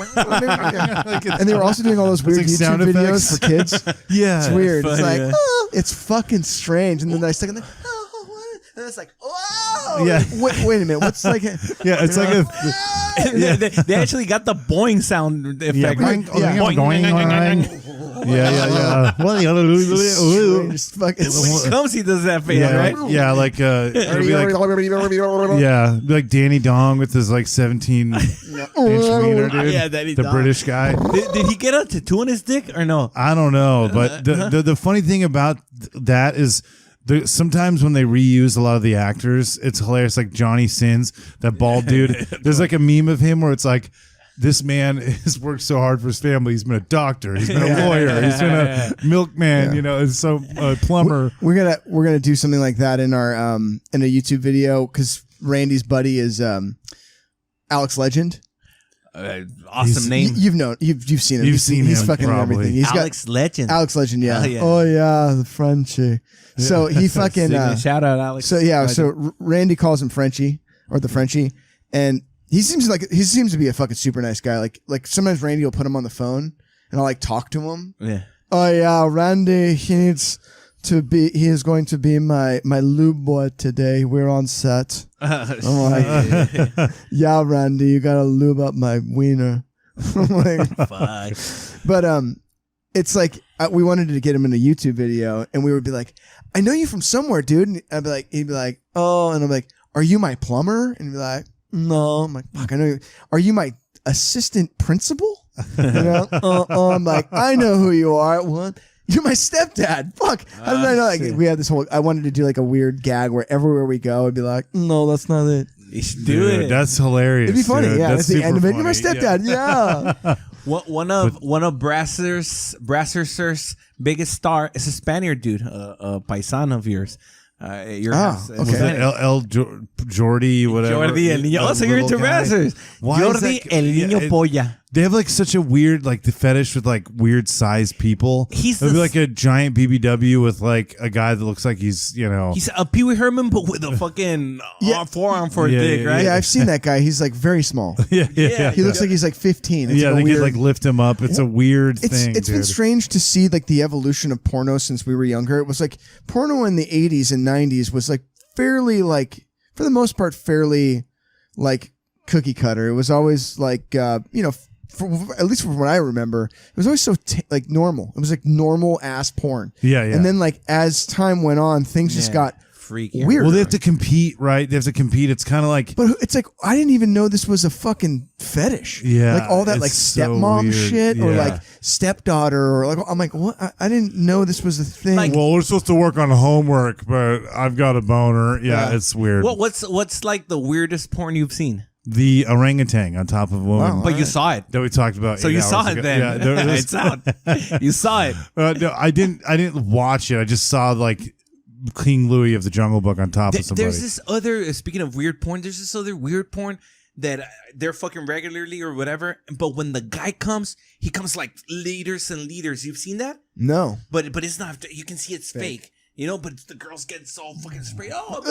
and they were also doing all those weird like YouTube sound videos effects. for kids. Yeah, It's weird. It's funny, like, yeah. oh, it's fucking strange. And then I stuck in there, oh, what? And it's like, oh, Yeah. Wait a minute. What's like? Yeah, it's like a. They actually got the boing sound effect. Yeah, right? Yeah. Just fucking. When he comes, he does that face, Yeah, right? yeah, like it'll be like yeah, like Danny Dong with his like 17-inch wiener, dude. Yeah, Danny the Dong. British guy. Did he get a tattoo on his dick or no? I don't know, but the funny thing about that is Sometimes when they reuse a lot of the actors, it's hilarious. Like Johnny Sins, that bald dude. There's like a meme of him where it's like, this man has worked so hard for his family. He's been a doctor. He's been a lawyer. He's been a milkman. You know, and so a plumber. We're gonna do something like that in our in a YouTube video because Randy's buddy is Alex Legend. Awesome name. You've seen him. You've seen he's him, fucking probably. everything. He's Alex Legend. Alex Legend, yeah. Yeah. Oh yeah, the Frenchie. So he fucking shout out Alex. So yeah, so Randy calls him Frenchie or the Frenchie, and he seems to be a fucking super nice guy. Like sometimes Randy will put him on the phone and I'll like talk to him. Yeah. Oh yeah, Randy, he is going to be my lube boy today. We're on set. I'm like, yeah, Randy, you gotta lube up my wiener. I'm like, Fuck. but it's like we wanted to get him in a YouTube video, and we would be like, I know you from somewhere, dude. And he'd be like, oh, and I'm like, are you my plumber? And he'd be like, no. I'm like, fuck, I know you. Are you my assistant principal? You know? I'm like, I know who you are. What? You're my stepdad. Fuck. How did I know? Like, we had this whole. I wanted to do like a weird gag where everywhere we go, I'd be like, no, that's not it. You should do it. That's hilarious. It'd be funny, dude. yeah. That's At the end of it, super you're my funny. stepdad. Yeah. One of Brasser's biggest star is a Spaniard dude, a paisan of yours. Your house. okay. Was it El Jordi, whatever? Jordi el niño. Also, you're into Brassers. Why is Jordi that- el niño polla. They have like such a weird, like the fetish with like weird sized people. He's It'd be the- like a giant BBW with like a guy that looks like he's, you know. He's a Pee Wee Herman, but with a fucking forearm for a Yeah, dick, yeah, right? Yeah, I've seen that guy. He's like very small. Yeah. He looks like he's like 15. It's yeah, like they a could weird, like lift him up. It's a weird thing. It's been dude. strange to see like the evolution of porno since we were younger. It was like porno in the 80s and 90s was like fairly like for the most part fairly like cookie cutter. It was always like at least from what I remember, it was always so like normal. It was like normal ass porn. Yeah. And then like as time went on, things just got freaky. weird. Well, they have to compete, right? They have to compete. It's kind of like. But it's like I didn't even know this was a fucking fetish. Yeah, like all that it's like so stepmom weird. shit or Yeah. like stepdaughter or like I'm like what I didn't know this was a thing. Like- Well, we're supposed to work on homework, but I've got a boner. Yeah, it's weird. What's like the weirdest porn you've seen? The orangutan on top of a woman. Wow. But you saw it. That we talked about. So 8 you saw hours it ago. then. Yeah, there is- It's out. You saw it. No, I didn't watch it. I just saw like King Louis of the Jungle Book on top of somebody. There's this other, speaking of weird porn, there's this other weird porn that they're fucking regularly or whatever. But when the guy comes, he comes like liters and liters. You've seen that? No. But it's not, you can see it's fake. You know, but the girls get so fucking sprayed. Oh,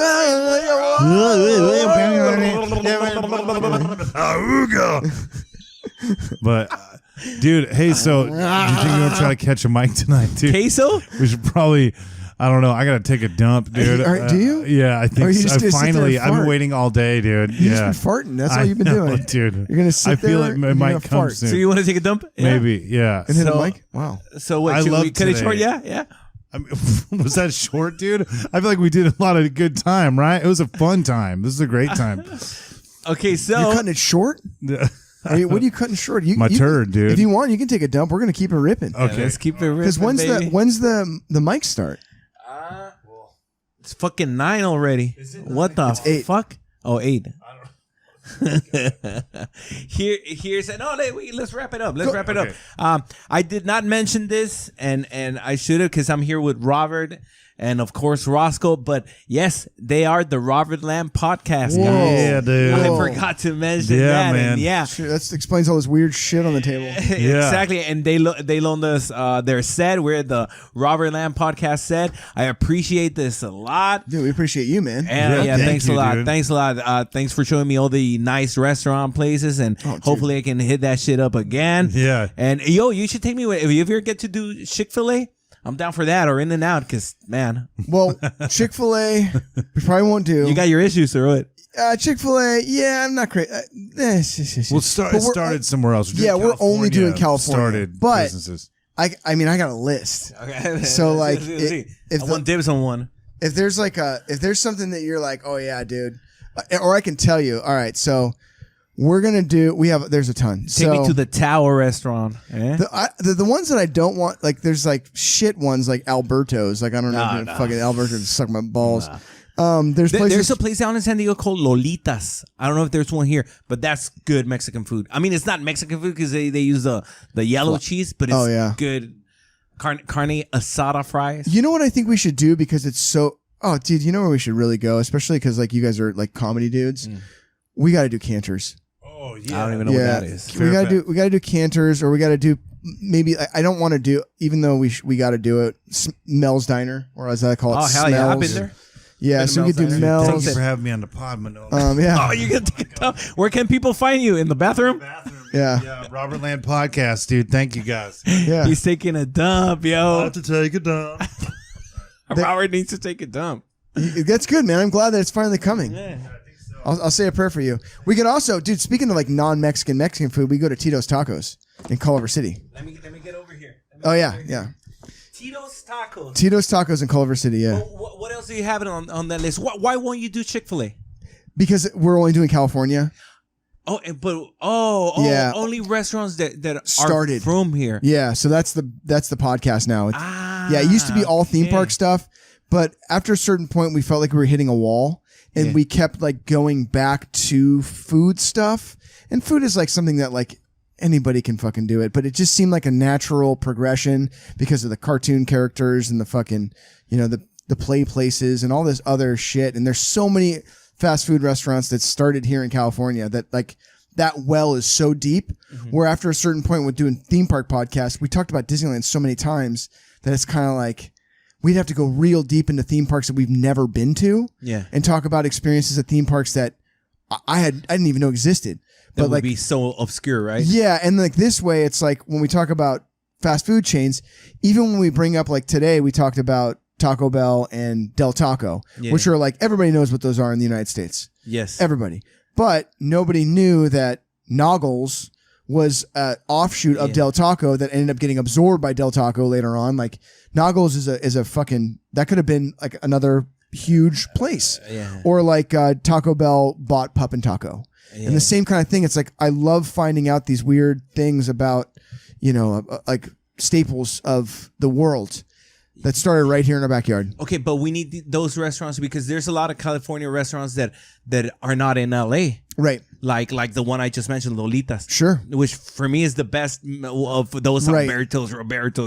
But, dude, hey, so do you think you want to try to catch a mic tonight, dude? queso? We should probably. I don't know. I gotta take a dump, dude. Do you? Yeah, I think Or you so. just gonna sit there Finally. and I've been fart? waiting all day, dude. You've Yeah, just been farting. That's all you've been I know, doing. dude. You're gonna sit I feel there like and it you're might gonna come fart. soon. So you want to take a dump? Yeah. Maybe, yeah. And hit So- a mic? Wow. So what? I Should we love cut it today. short? Yeah. I mean, was that short, dude? I feel like we did a lot of good time, right? It was a fun time. This is a great time. Okay, so You're cutting it short? What are you cutting short? My turd, dude. If you want, you can take a dump. We're gonna keep it ripping. Okay. let's keep it Because ripping, when's baby. the mic start? It's fucking 9 already. What the 8. fuck? Oh, 8. Here's let's wrap it up. Let's wrap it Okay. up. I did not mention this, and I should have because I'm here with Robert and of course Rossco. But yes, they are the Robertland Podcast, Whoa. guys. Yeah, dude. I Whoa. forgot to mention Yeah, that. man. And yeah. Sure, that explains all this weird shit on the table. Exactly, and they loaned us their set. We're at the Robertland Podcast set. I appreciate this a lot. Dude, we appreciate you, man. And Yeah, thank thanks a you, lot. dude. Thanks a lot. Thanks for showing me all the nice restaurant places, and dude. hopefully I can hit that shit up again. Yeah. And yo, you should take me. If you ever get to do Chick-fil-A, I'm down for that, or In-N-Out, because man, Well, Chick-fil-A, we probably won't do. you got your issues, or what? Chick-fil-A, yeah, I'm not crazy. Well, it started somewhere else. Yeah, we're only doing California. Started But- businesses. I mean, I got a list. Okay. So, like, if if I the- want dibs on one. If there's something that you're like, oh yeah, dude, or I can tell you, all right, so We're gonna do. There's a ton. Take me to the Tower restaurant. Eh? The ones that I don't want, like there's like shit ones like Alberto's. Like I don't know if fucking Alberto to suck my balls. There's a place down in San Diego called Lolitas. I don't know if there's one here, but that's good Mexican food. I mean, it's not Mexican food because they use the yellow cheese, but it's good carne asada fries. You know what I think we should do because it's so. Oh, dude, you know where we should really go, especially because like you guys are like comedy dudes. We got to do Cantors. Oh yeah, I don't even know what that is. We got to do Cantors, or we got to do maybe. I don't want to do, even though we got to do it. Mel's Diner, or as I call it. Oh hell yeah, I've been there. Yeah, so we could do Mel's. Thank you for having me on the pod, Manolo. Yeah. Oh, you get to where can people find you? In the bathroom? Yeah. Robertland Podcast, dude. Thank you guys. Yeah. He's taking a dump, yo. I have to take a dump. Robert needs to take a dump. That's good, man. I'm glad that it's finally coming. Yeah. I'll say a prayer for you. We can also, dude, speaking of like non-Mexican Mexican food, we go to Tito's Tacos in Culver City. Let me get over here. Yeah. Tito's Tacos. Tito's Tacos in Culver City, yeah. What else do you have on that list? Why won't you do Chick-fil-A? Because we're only doing California. Yeah. Only restaurants that started from here. Yeah, so that's the podcast now. It used to be all theme park stuff, but after a certain point, we felt like we were hitting a wall, and we kept like going back to food stuff. And food is like something that like anybody can fucking do it, but it just seemed like a natural progression because of the cartoon characters and the fucking, the play places and all this other shit. And there's so many fast food restaurants that started here in California that like that well is so deep where after a certain point with doing theme park podcasts, we talked about Disneyland so many times that it's kind of like we'd have to go real deep into theme parks that we've never been to and talk about experiences at theme parks that I didn't even know existed. That but would like, be so obscure, right? Yeah, and like this way, it's like when we talk about fast food chains, even when we bring up like today, we talked about Taco Bell and Del Taco, which are like everybody knows what those are in the United States. Yes, everybody, but nobody knew that Noggles was an offshoot of Del Taco that ended up getting absorbed by Del Taco later on. Like Noggles is a fucking that could have been like another huge place, or like Taco Bell bought Pup and Taco. And the same kind of thing. It's like, I love finding out these weird things about, like staples of the world that started right here in our backyard. Okay, but we need those restaurants because there's a lot of California restaurants that are not in LA. Right. Like the one I just mentioned, Lolitas. Sure. Which for me is the best of those Roberto's,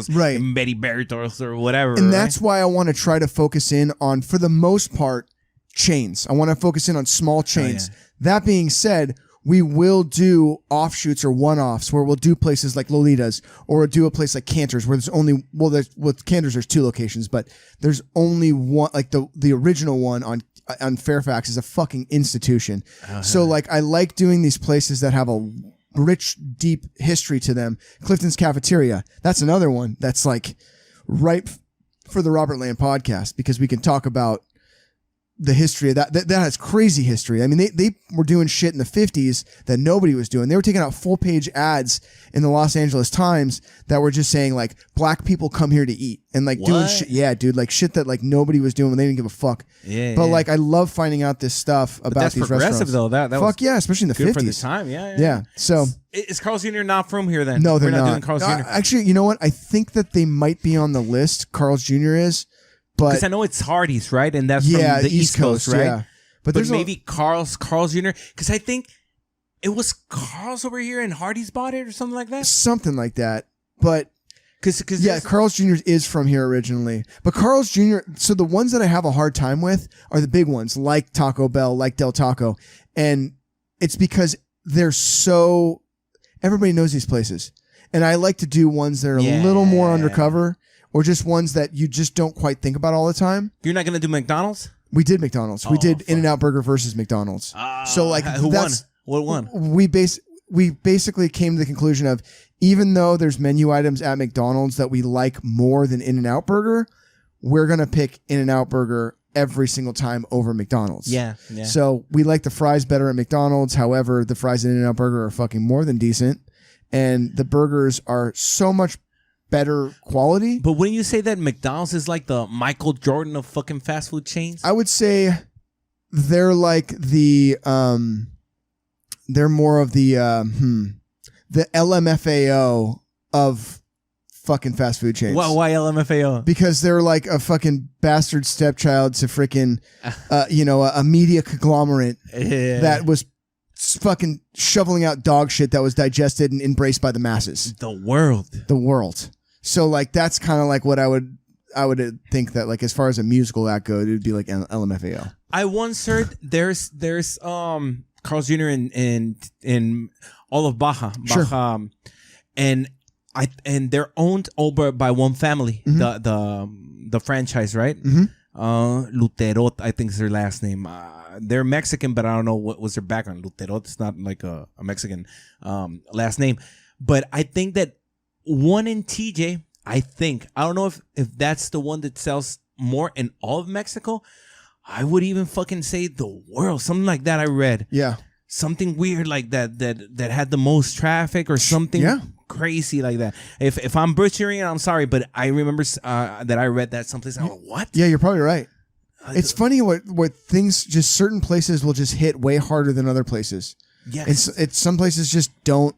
and Betty Barritos or whatever. And that's why I want to try to focus in on, for the most part, chains. I want to focus in on small chains. That being said, we will do offshoots or one-offs where we'll do places like Lolitas, or we'll do a place like Cantor's where with Cantor's there's two locations, but there's only one, like the original one on Fairfax is a fucking institution. So like I like doing these places that have a rich, deep history to them. Clifton's Cafeteria, that's another one that's like ripe for the Robertland podcast because we can talk about the history of that has crazy history. I mean, they were doing shit in the 50s that nobody was doing. They were taking out full page ads in the Los Angeles Times that were just saying like black people come here to eat and like doing shit. Yeah, dude, like shit that like nobody was doing when they didn't give a fuck. Yeah. But like I love finding out this stuff about these restaurants. That's progressive though. That fuck was yeah, especially in the 50s. Good for the time. Yeah. So is Carl's Jr. not from here then? No, they're not doing Carl's Jr. Actually, you know what? I think that they might be on the list. Carl's Jr. is. Because I know it's Hardee's, right? And that's from the East Coast, right? Yeah. But maybe Carl's Jr. Because I think it was Carl's over here and Hardee's bought it or something like that. Something like that. But because Carl's Jr. is from here originally. But Carl's Jr. So the ones that I have a hard time with are the big ones, like Taco Bell, like Del Taco, and it's because they're so everybody knows these places, and I like to do ones that are a little more undercover. Or just ones that you just don't quite think about all the time. You're not going to do McDonald's? We did McDonald's. We did In-N-Out Burger versus McDonald's. So like, who won? What won? We basically came to the conclusion of, even though there's menu items at McDonald's that we like more than In-N-Out Burger, we're going to pick In-N-Out Burger every single time over McDonald's. Yeah. So we like the fries better at McDonald's. However, the fries at In-N-Out Burger are fucking more than decent. And the burgers are so much better quality. But wouldn't you say that McDonald's is like the Michael Jordan of fucking fast food chains? I would say they're like the they're more of the LMFAO of fucking fast food chains. Why LMFAO? Because they're like a fucking bastard stepchild to freaking, a media conglomerate that was fucking shoveling out dog shit that was digested and embraced by the masses. The world. So like that's kind of like what I would think that like as far as a musical act goes, it would be like LMFAO. I once heard there's Carl's Jr. in all of Baja, and they're owned over by one family. The franchise, right? Luterot, I think is their last name. They're Mexican, but I don't know what was their background. Luterot, it's not like a Mexican last name, but I think that one in TJ. I don't know if that's the one that sells more in all of Mexico. I would even fucking say the world, something like that. I read, something weird like that had the most traffic or something crazy like that. If I'm butchering it, I'm sorry, but I remember that I read that someplace. I went, what? Yeah, you're probably right. It's funny what things, just certain places will just hit way harder than other places. Yeah, it's some places just don't.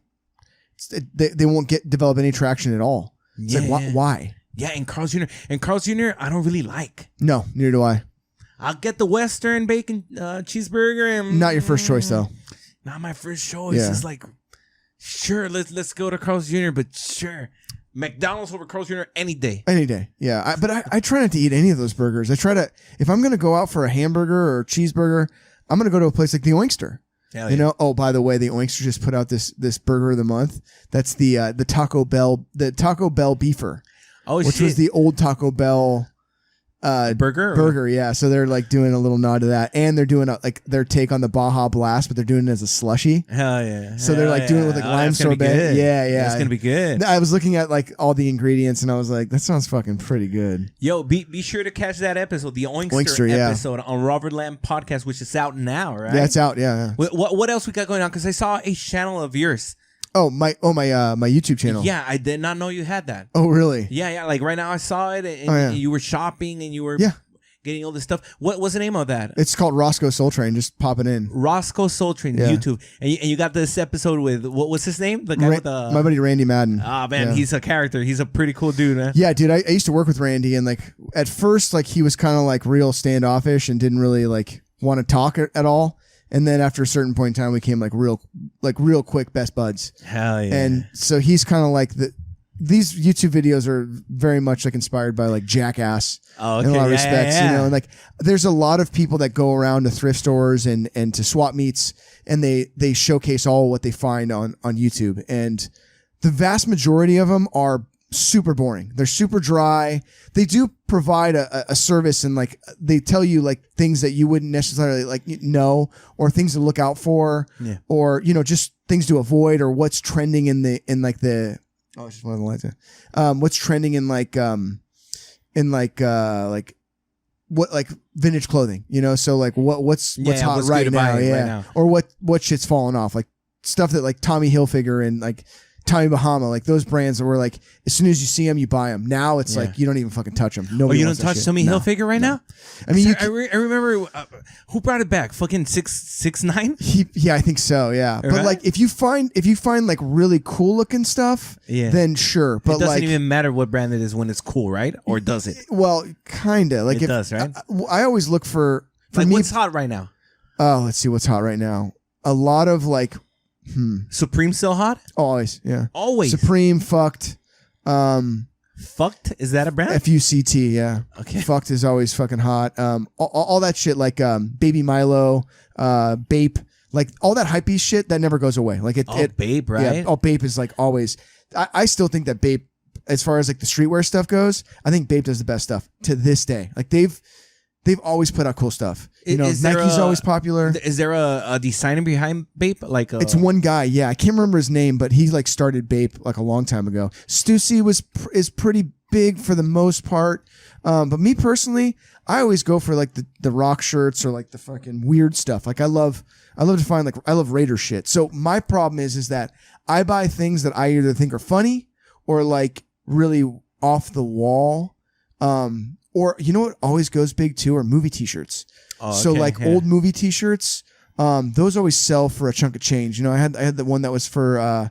They won't develop any traction at all. It's like why? Yeah, and Carl's Jr. I don't really like. No, neither do I. I'll get the Western bacon cheeseburger. And not your first choice, though. Not my first choice. Yeah. It's like, sure, let's go to Carl's Jr., but sure. McDonald's over Carl's Jr. any day. Any day, yeah. But I try not to eat any of those burgers. I try to, if I'm going to go out for a hamburger or a cheeseburger, I'm going to go to a place like the Oinkster. You know, oh, by the way, the Oinkster just put out this burger of the month. That's the Taco Bell beefer. Oh, which was the old Taco Bell burger, yeah. So they're like doing a little nod to that, and they're doing like their take on the Baja Blast, but they're doing it as a slushy. Hell yeah! So they're like doing it with like lime sorbet. Yeah. It's gonna be good. I was looking at like all the ingredients, and I was like, that sounds fucking pretty good. Yo, be sure to catch that episode, the Oinkster episode on Robertland Podcast, which is out now, right? Yeah, it's out. Yeah. What else we got going on? Because I saw a channel of yours. My YouTube channel. Yeah, I did not know you had that. Oh, really? Yeah. Like right now, I saw it, and you were shopping, and you were getting all this stuff. What was the name of that? It's called Rossco Soletrain. Just pop it in. Rossco Soletrain, YouTube, and you got this episode with what was his name? The guy with the my buddy Randy Madden. Ah man, he's a character. He's a pretty cool dude, man. Yeah, dude. I used to work with Randy, and like at first, like he was kind of like real standoffish and didn't really like want to talk at all. And then after a certain point in time, we became like real quick best buds. Hell yeah! And so he's kind of like these YouTube videos are very much like inspired by like Jackass in a lot of respects, you know. And like there's a lot of people that go around to thrift stores and to swap meets, and they showcase all what they find on YouTube. And the vast majority of them are super boring. They're super dry. They do provide a service, and like they tell you like things that you wouldn't necessarily like know, or things to look out for, or you know, just things to avoid, or what's trending it's just one of the lights. What's trending in like vintage clothing, you know? So like what's hot right now, or what shit's falling off, like stuff that like Tommy Hilfiger and like Tommy Bahama, like those brands that were like, as soon as you see them, you buy them. Now it's like you don't even fucking touch them. Nobody you don't touch Tommy Hilfiger right now? I mean, I remember who brought it back? Fucking 6ix9ine? Yeah, I think so. Yeah, right? But like if you find like really cool looking stuff, then sure. But it doesn't like, even matter what brand it is when it's cool, right? Or does it? Well, kinda. Like it does, right? I always look for like me, what's hot right now. Oh, let's see what's hot right now. A lot of like. Supreme still hot? Always, yeah. Always. Supreme, Fucked. Fucked? Is that a brand? FUCT, yeah. Okay. Fucked is always fucking hot. All that shit like Baby Milo, Bape, like all that hypey shit that never goes away. Like Bape, right? Yeah, Bape is like always. I still think that Bape, as far as like the streetwear stuff goes, I think Bape does the best stuff to this day. Like they've always put out cool stuff. You know, Nike's always popular. Is there a designer behind Bape? Like it's one guy. Yeah, I can't remember his name, but he like started Bape like a long time ago. Stussy is pretty big for the most part. But me personally, I always go for like the rock shirts or like the fucking weird stuff. Like I love to find like I love Raider shit. So my problem is that I buy things that I either think are funny or like really off the wall. Or you know what always goes big too are movie t-shirts. So like old movie t-shirts, those always sell for a chunk of change. You know, I had the one that was for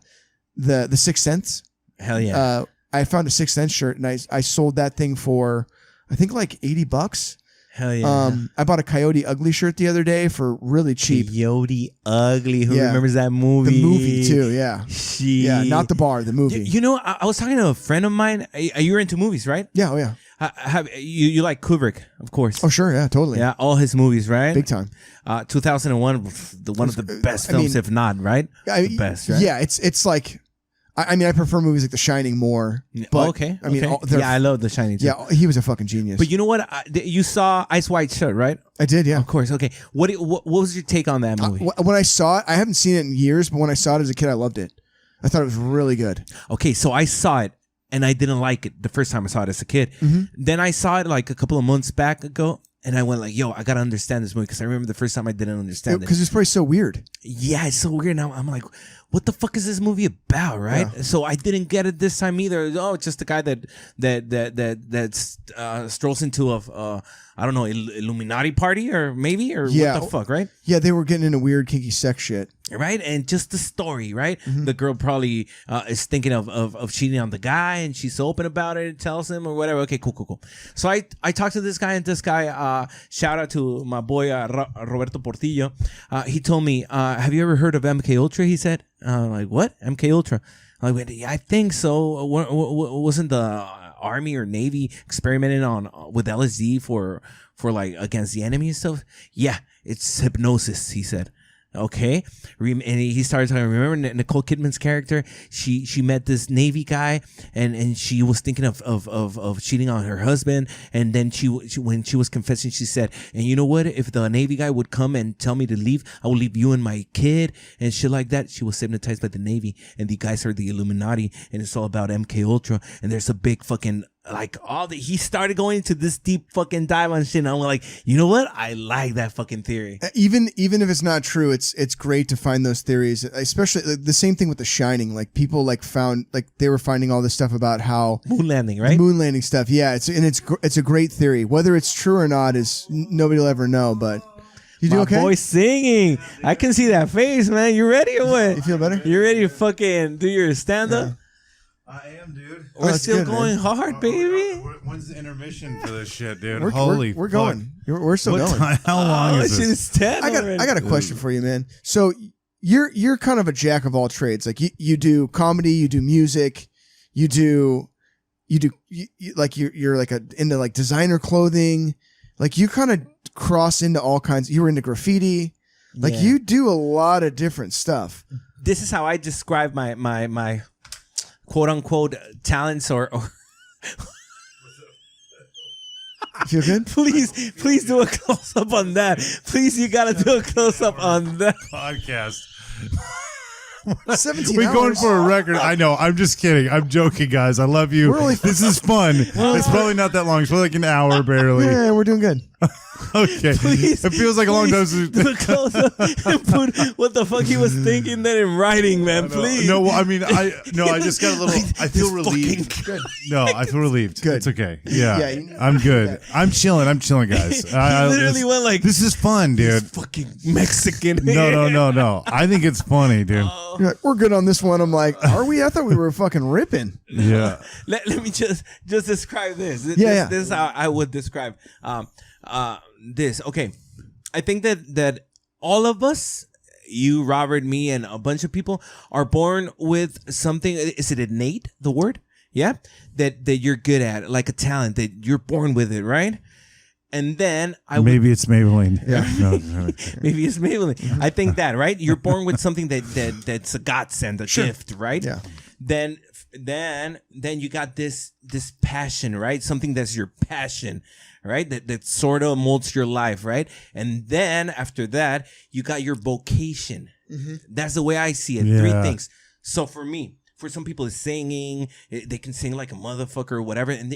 the 6 cents. Hell yeah. I found a 6 cent shirt and I sold that thing for I think like $80. Hell yeah. I bought a Coyote Ugly shirt the other day for really cheap. Coyote Ugly. Who Yeah. remembers that movie? The movie too, yeah. Shit. Yeah, not the bar, the movie. You know, I was talking to a friend of mine. You were into movies, right? Yeah, oh yeah. You like Kubrick, of course. Oh sure, yeah, totally. Yeah, all his movies, right? Big time. 2001, one of the best films, if not, right? The best, right? Yeah, it's like I mean, I prefer movies like The Shining more. But, okay. I mean, yeah, I love The Shining too. Yeah, he was a fucking genius. But you know what? You saw Ice White Shut, right? I did, yeah. Of course. Okay. What was your take on that movie? When I saw it, I haven't seen it in years, but when I saw it as a kid, I loved it. I thought it was really good. Okay, so I saw it and I didn't like it the first time I saw it as a kid. Mm-hmm. Then I saw it like a couple of months back ago. And I went like, yo, I got to understand this movie because I remember the first time I didn't understand it. Because it's probably so weird. Yeah, it's so weird. Now I'm like, what the fuck is this movie about, right? Yeah. So I didn't get it this time either. Oh, it's just a guy that strolls into a I don't know, Illuminati party or maybe or what the fuck, right? Yeah, they were getting into weird kinky sex shit. Right, and just the story, right? Mm-hmm. The girl probably is thinking of cheating on the guy, and she's so open about it, tells him or whatever. Okay, cool. So I talked to this guy, and this guy, shout out to my boy Roberto Portillo. He told me, "Have you ever heard of MK Ultra?" He said, "Like what? MK Ultra?" I'm like, yeah, I think so. Wasn't the Army or Navy experimenting on with LSD for like against the enemy and stuff? Yeah, it's hypnosis," he said. Okay, and he started talking. Remember Nicole Kidman's character? She met this Navy guy, and she was thinking of cheating on her husband. And then she when she was confessing, she said, "And you know what? If the Navy guy would come and tell me to leave, I will leave you and my kid and shit like that." She was hypnotized by the Navy, and the guys are the Illuminati, and it's all about MK Ultra. And there's a big fucking like he started going into this deep fucking dive on shit. And I'm like, you know what? I like that fucking theory. Even if it's not true, it's great to find those theories. Especially like, the same thing with The Shining. Like people found they were finding all this stuff about how moon landing, right? Moon landing stuff. Yeah, it's a great theory. Whether it's true or not is nobody will ever know. But you do My okay? boy singing. I can see that face, man. You ready or what? You feel better? You ready to fucking do your stand up? Yeah. I am, dude. We're that's still good, going man. hard, baby. When's the intermission for this shit, dude? We're fuck. going. We're still What going. time? How long is Shit this? is 10 I got a question for you, man. So you're kind of a jack of all trades. Like you do comedy, you do music, you're like into like designer clothing. Like you kind of cross into all kinds. You were into graffiti. Like Yeah. you do a lot of different stuff. This is how I describe my quote unquote talents or You feel good? please do a close up on that. Please, you gotta do a close up on that. Podcast. 17 We're going hours. for a record. I know. I'm just kidding. I'm joking, guys. I love you. We're only- This is fun. It's probably not that long. It's probably like an hour barely. Yeah, we're doing good. Okay. Please, It feels like a long time since. do a close up and put what the fuck he was thinking then in writing, man. Please. No, I mean, I just got a little. I feel relieved. Good. No, I feel relieved. Good. It's okay. Yeah, Yeah, you- I'm good. I'm chilling, guys. He literally went like, This is fun, dude. fucking Mexican. No. I think it's funny, dude. You're like, we're good on this one. I'm like, are we? I thought we were fucking ripping. Yeah. Let me just describe this. Yeah. This is how I would describe this. Okay, I think that all of us, you, Robert, me, and a bunch of people, are born with something. Is it innate? The word, yeah, that you're good at, like a talent that you're born with it, right? And then Maybe it's Maybelline. Yeah. maybe it's Maybelline. I think that, right? You're born with something that's a godsend, a gift, right? Yeah. Then you got this passion, right? Something that's your passion, right? That sort of molds your life, right? And then after that, you got your vocation. Mm-hmm. That's the way I see it. Yeah. 3 things. So for me, for some people it's singing. They can sing like a motherfucker or whatever, and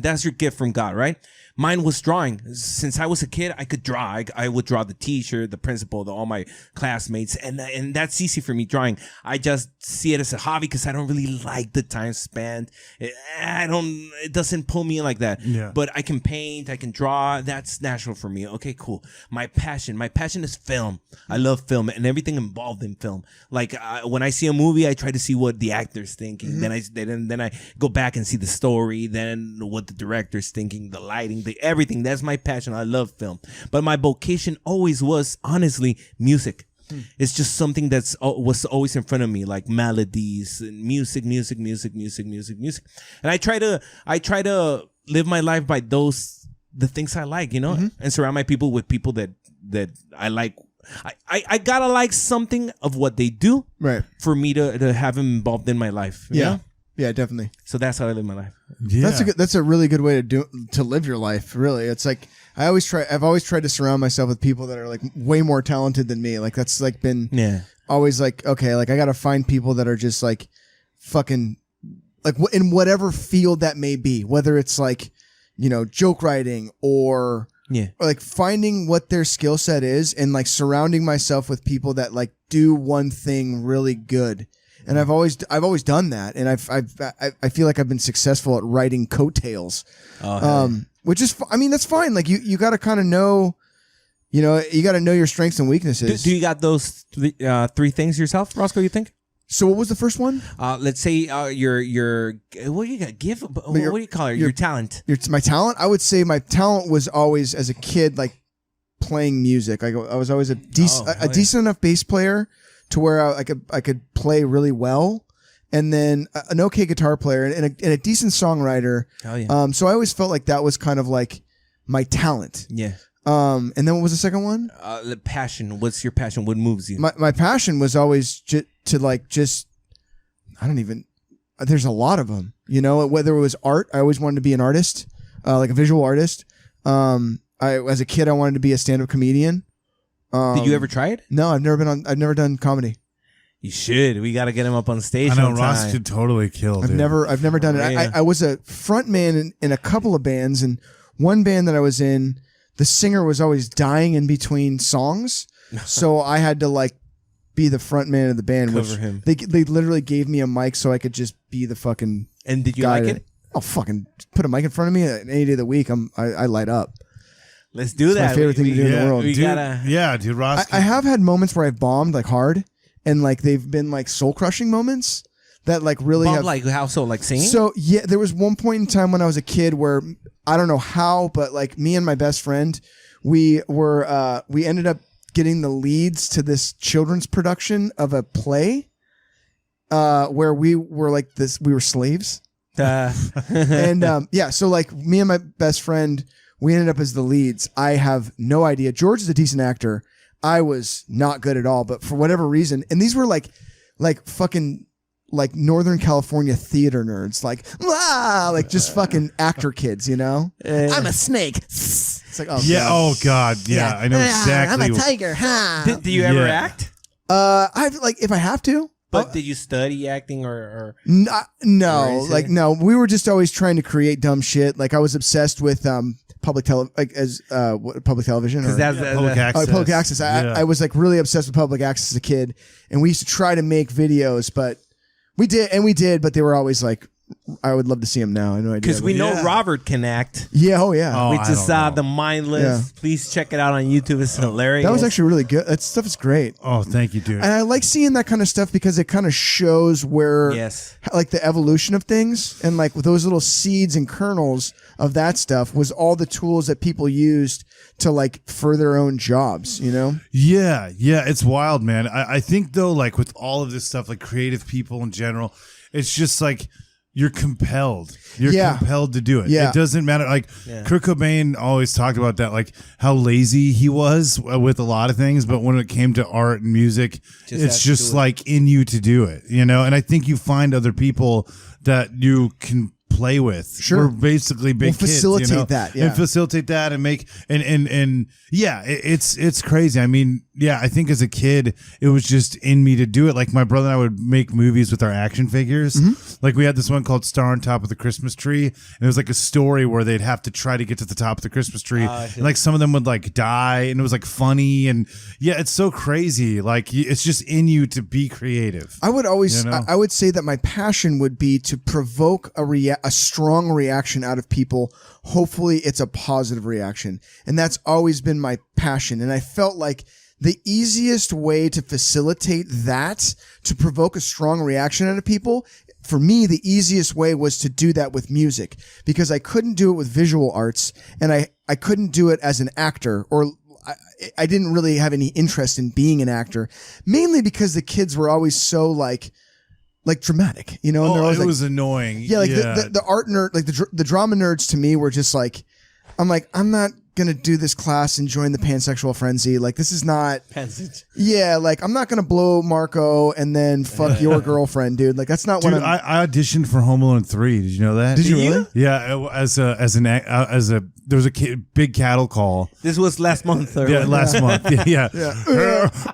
that's your gift from God, right? Mine was drawing. Since I was a kid, I could draw. I would draw the teacher, the principal, all my classmates, and that's easy for me, drawing. I just see it as a hobby because I don't really like the time spent. It doesn't pull me in like that. Yeah. But I can paint, I can draw. That's natural for me. Okay, cool. My passion is film. I love film and everything involved in film. Like when I see a movie, I try to see what the actor's thinking. Then I go back and see the story. Then what the director's thinking, the lighting, everything. That's my passion. I love film. But my vocation always was, honestly, music. It's just something was always in front of me, like melodies and music. And I try to live my life by the things I like, and surround my people with people that I like. I gotta like something of what they do, right, for me to have them involved in my life. You know? Yeah, definitely. So that's how I live my life. Yeah. That's a really good way to live your life. Really, it's like I've always tried to surround myself with people that are like way more talented than me. Like that's like been always like, okay, like I gotta find people that are just like fucking like in whatever field that may be, whether it's like joke writing or like finding what their skill set is and like surrounding myself with people that like do one thing really good. And I've always done that, and I feel like I've been successful at writing coattails, which is that's fine. Like you got to kind of know, you got to know your strengths and weaknesses. Do you got those three things yourself, Rossco? You think? So what was the first one? Let's say your what do you got? What do you call it? Your talent. My talent. I would say my talent was always as a kid like playing music. I was always a decent enough bass player to where I could play really well, and then an okay guitar player and a decent songwriter. Oh yeah. So I always felt like that was kind of like my talent. Yeah. And then what was the second one? The passion. What's your passion? What moves you? My passion was always there's a lot of them. Whether it was art, I always wanted to be an artist, like a visual artist. As a kid, I wanted to be a stand-up comedian. Did you ever try it? No, I've never done comedy. You should. We got to get him up on stage. I know Ross could totally kill. I've never done it. I was a front man in a couple of bands, and one band that I was in, the singer was always dying in between songs, so I had to like be the front man of the band. Cover him. They literally gave me a mic so I could just be the fucking. And did you like it? Oh, fucking put a mic in front of me any day of the week. I light up. Let's do that. My favorite thing to do in the world. Dude, Ross. I have had moments where I've bombed like hard, and like they've been like soul crushing moments that like really have. Like how so? Like singing? So yeah, there was one point in time when I was a kid where I don't know how, but like me and my best friend, we ended up getting the leads to this children's production of a play, where we were slaves. And so like me and my best friend, we ended up as the leads. I have no idea. George is a decent actor. I was not good at all, but for whatever reason, and these were like fucking like Northern California theater nerds, like just fucking actor kids, I'm a snake. It's like, oh yeah, God. oh God, yeah, I know exactly. I'm a tiger. Did you ever act? I've if I have to. But did you study acting or? No, no. We were just always trying to create dumb shit. Like I was obsessed with public television. Because that's public access. Public access. I was like really obsessed with public access as a kid, and we used to try to make videos, but we did, but they were always like, I would love to see him now. I have no idea. Because we know Robert can act. Yeah, oh yeah. We just saw The Mindless. Yeah. Please check it out on YouTube. It's hilarious. That was actually really good. That stuff is great. Oh, thank you, dude. And I like seeing that kind of stuff because it kind of shows where, like the evolution of things, and like with those little seeds and kernels of that stuff was all the tools that people used to like further their own jobs, Yeah, it's wild, man. I think though, like with all of this stuff, like creative people in general, it's just like, you're compelled. You're compelled to do it. Yeah. It doesn't matter. Like Kurt Cobain always talked about that, like how lazy he was with a lot of things, but when it came to art and music, it's just like in you to do it, And I think you find other people that you can play with. Sure. We're basically big kids. Facilitate that, yeah. And facilitate that and make and yeah, it's crazy. I mean, yeah, I think as a kid it was just in me to do it. Like my brother and I would make movies with our action figures. Mm-hmm. Like we had this one called Star on Top of the Christmas Tree, and it was like a story where they'd have to try to get to the top of the Christmas tree. And like some of them would like die, and it was like funny, and yeah, it's so crazy. Like it's just in you to be creative. I would always, You know? I would say that my passion would be to provoke a strong reaction out of people. Hopefully it's a positive reaction. And that's always been my passion. And I felt like the easiest way to facilitate that, to provoke a strong reaction out of people, for me, the easiest way was to do that with music, because I couldn't do it with visual arts, and I couldn't do it as an actor, or I didn't really have any interest in being an actor, mainly because the kids were always so like dramatic, you know. And Oh, always it was annoying. yeah, like the art nerd, like the drama nerds to me were just like, I'm not gonna do this class and join the pansexual frenzy. Like this is not. Yeah, like I'm not gonna blow Marco and then fuck your girlfriend, dude. Like that's not Dude, what I'm. I auditioned for Home Alone 3. Did you know that? Did you really? Yeah, as a there was a big cattle call. This was last month. Or Yeah, last month. Yeah.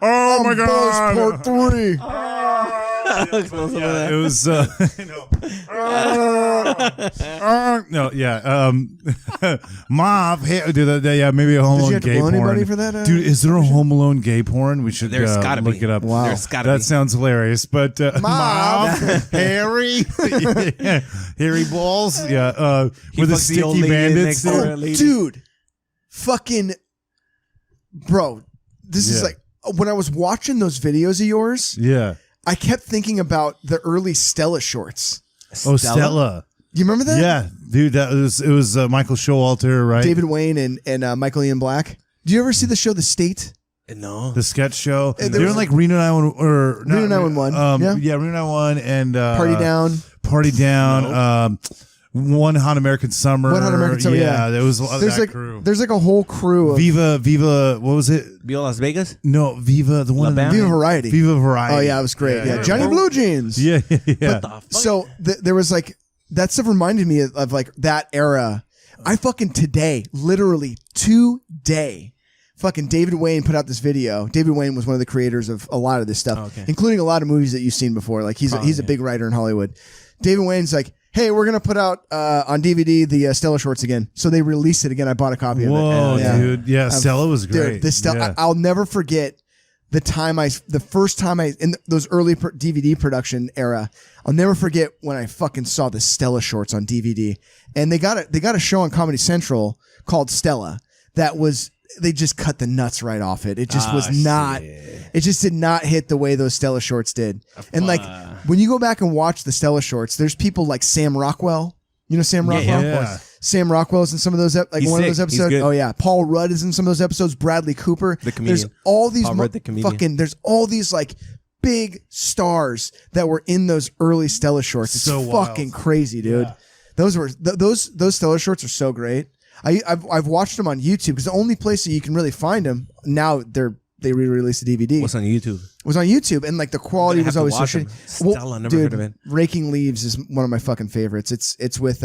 Oh my god! Part 3. Yeah, it was no, yeah. Mom, hey, dude, yeah, maybe a Home Did you Alone have to gay blow anybody porn. for that? Dude, is there a Home Alone gay porn? We should There's gotta look be. it up. Wow. There's gotta That be. sounds hilarious. But Mom, Harry, Harry balls, yeah. With the fucks the old sticky lady bandits. next door. Oh, lady. dude, fucking, bro, this is Yeah. like when I was watching those videos of yours, Yeah. I kept thinking about the early Stella shorts. Oh, Stella. You remember that? Yeah, dude, it was Michael Showalter, right? David Wayne and Michael Ian Black. Do you ever see the show The State? No. The sketch show. there They're was- in like Reno 911 or Reno 911, yeah. Reno 911 and Party Down. Party Down. One Hot American Summer. One Hot American Summer, yeah. There was a lot of There's that like crew. there's like a whole crew of Viva. What was it? Viva Las Vegas? No, Viva. The one. La Bam? Viva Variety. Viva Variety. Oh yeah, it was great. Yeah, Johnny Blue Jeans. Yeah. What the fuck? So there was like that stuff reminded me of like that era. I fucking literally today, fucking David Wayne put out this video. David Wayne was one of the creators of a lot of this stuff, including a lot of movies that you've seen before. Like he's a big writer in Hollywood. David Wayne's like, hey, we're gonna put out on DVD the Stella shorts again. So they released it again. I bought a copy of it. Whoa, dude. Yeah, Stella was great. Dude, this Stella, Yeah. I'll never forget the first time in those early DVD production era. I'll never forget when I fucking saw the Stella shorts on DVD, and they got a show on Comedy Central called Stella that was. They just cut the nuts right off it. It just was not. It just did not hit the way those Stella shorts did. And like when you go back and watch the Stella shorts, there's people like Sam Rockwell. You know Sam Rockwell? Yeah. Sam Rockwell's in some of those He's one of those sick. He's episodes. good. Oh yeah, Paul Rudd is in some of those episodes. Bradley Cooper. The comedian. There's all these Paul Rudd, the comedian. fucking. There's all these like big stars that were in those early Stella shorts. It's So wild. fucking crazy, dude. Those were those Stella shorts are so great. I've watched them on YouTube because the only place that you can really find them now they re-released the DVD. What's on YouTube? Was on YouTube, and like the quality I'm was gonna have always so to shitty. watch them. Stella, never dude, heard of it. Raking Leaves is one of my fucking favorites. It's with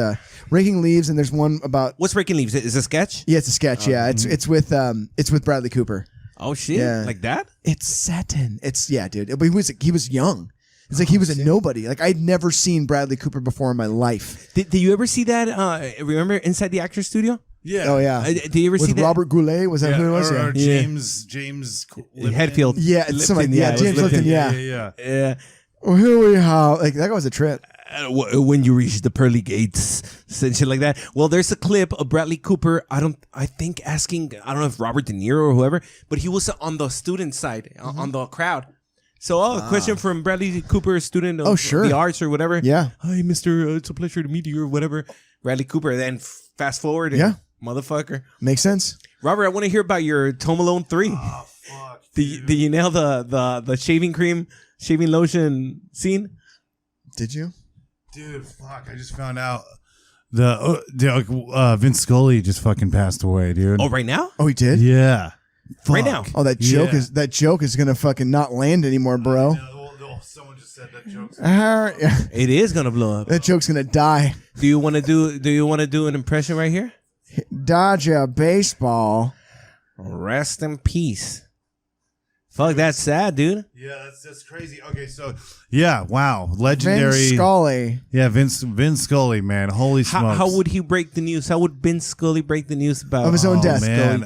Raking Leaves, and there's one about What's Raking Leaves? Is it a sketch? it's a sketch. Yeah, it's with Bradley Cooper. Oh shit! Yeah. Like that? It's satin. It's dude. But he was young. It's like he was a nobody. Like I'd never seen Bradley Cooper before in my life. Did you ever see that? Remember Inside the Actors Studio? Yeah. Oh yeah. Did you ever see With that? Robert Goulet, was that who it was? Or Yeah. James Lipton. Headfield. Yeah, it's something. Lipton, Yeah, it was James Lipton. Yeah. Yeah. Well, here we have like that guy was a trip. When you reach the pearly gates and shit like that. Well, there's a clip of Bradley Cooper. I think asking, I don't know if Robert De Niro or whoever, but he was on the student side, on the crowd. So, a question from Bradley Cooper, student of sure. the arts or whatever. Yeah. Hi, mister. It's a pleasure to meet you or whatever. Bradley Cooper. Then fast forward. And, Yeah. Motherfucker. Makes sense. Robert, I want to hear about your Home Alone 3. Oh, fuck. Did you nail the shaving cream, shaving lotion scene? Did you? Dude, fuck! I just found out Vince Scully just fucking passed away, dude. Oh, right now? Oh, he did. Yeah, Right Fuck. now? Oh, that joke is gonna fucking not land anymore, bro. Someone just said It is gonna blow up. That joke's gonna die. Do you want to do an impression right here? Dodger baseball. Rest in peace. Fuck, that's sad, dude. Yeah, that's crazy. Okay, so yeah, wow, legendary. Vince Scully. Yeah, Vince Scully, man, holy smokes. How would he break the news? How would Vince Scully break the news about of his own death? Man,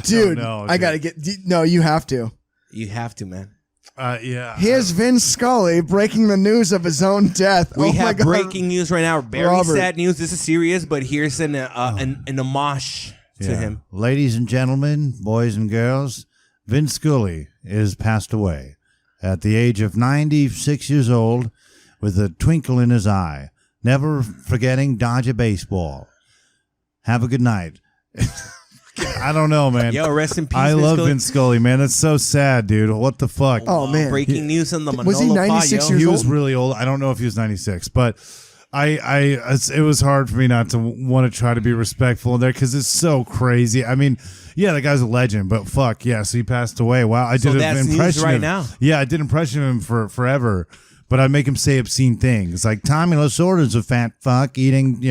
Dude, I gotta get. No, you have to. You have to, man. Yeah. Here's Vince Scully breaking the news of his own death. We have breaking news right now. Very Robert. sad news. This is serious, but here's an homage to him. Ladies and gentlemen, boys and girls, Vince Scully is passed away at the age of 96 years old with a twinkle in his eye, never forgetting Dodger baseball. Have a good night. I don't know, man. Yo, rest in peace. I Vince love Scully. Vince Scully, man. That's so sad, dude. What the fuck? Oh, man. Breaking news on the Manolo Was he 96 Pod, years He old? was really old. I don't know if he was 96, but it was hard for me not to want to try to be respectful in there because it's so crazy. I mean, yeah, the guy's a legend, but fuck, yeah, so he passed away. Wow, I did that's an news impression right of, now. Yeah, I did an impression of him for forever. But I make him say obscene things like Tommy Lasorda's a fat fuck eating,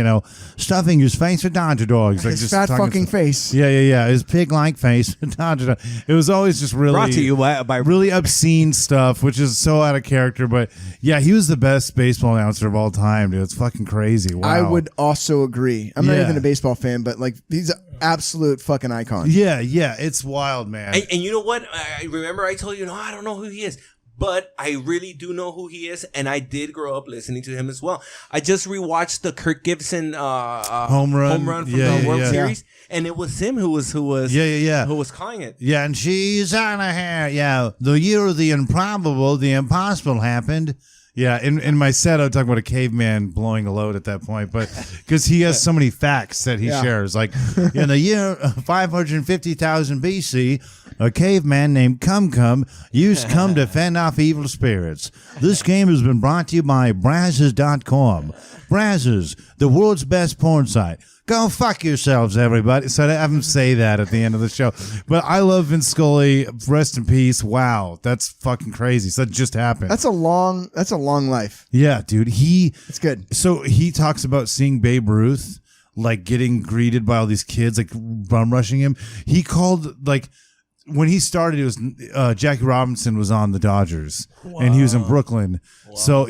stuffing his face with Dodger dogs. Like His just fat talking fucking stuff. face. Yeah. His pig-like face with Dodger dog. It was always just really Brought to you by really obscene stuff, which is so out of character. But yeah, he was the best baseball announcer of all time, dude. It's fucking crazy. Wow. I would also agree. I'm not Yeah. even a baseball fan, but like he's an absolute fucking icon. Yeah, it's wild, man. And you know what? I remember I told you, no, I don't know who he is. But I really do know who he is, and I did grow up listening to him as well. I just rewatched the Kirk Gibson home run from the World Series, and it was him who was who was calling it. Yeah, and she's on her hair. Yeah, the year of the improbable, the impossible happened. Yeah, in my set, I was talking about a caveman blowing a load at that point, but because he has so many facts that he shares. Like, in the year 550,000 BC, a caveman named Cum used cum to fend off evil spirits. This game has been brought to you by Brazzers.com. Brazzers, the world's best porn site. Go fuck yourselves, everybody. So I have him say that at the end of the show. But I love Vince Scully. Rest in peace. Wow, that's fucking crazy. So that just happened. That's a long life. Yeah, dude. It's good. So he talks about seeing Babe Ruth, like getting greeted by all these kids, like bum rushing him. He called, like, when he started, it was Jackie Robinson was on the Dodgers, and he was in Brooklyn. Wow. So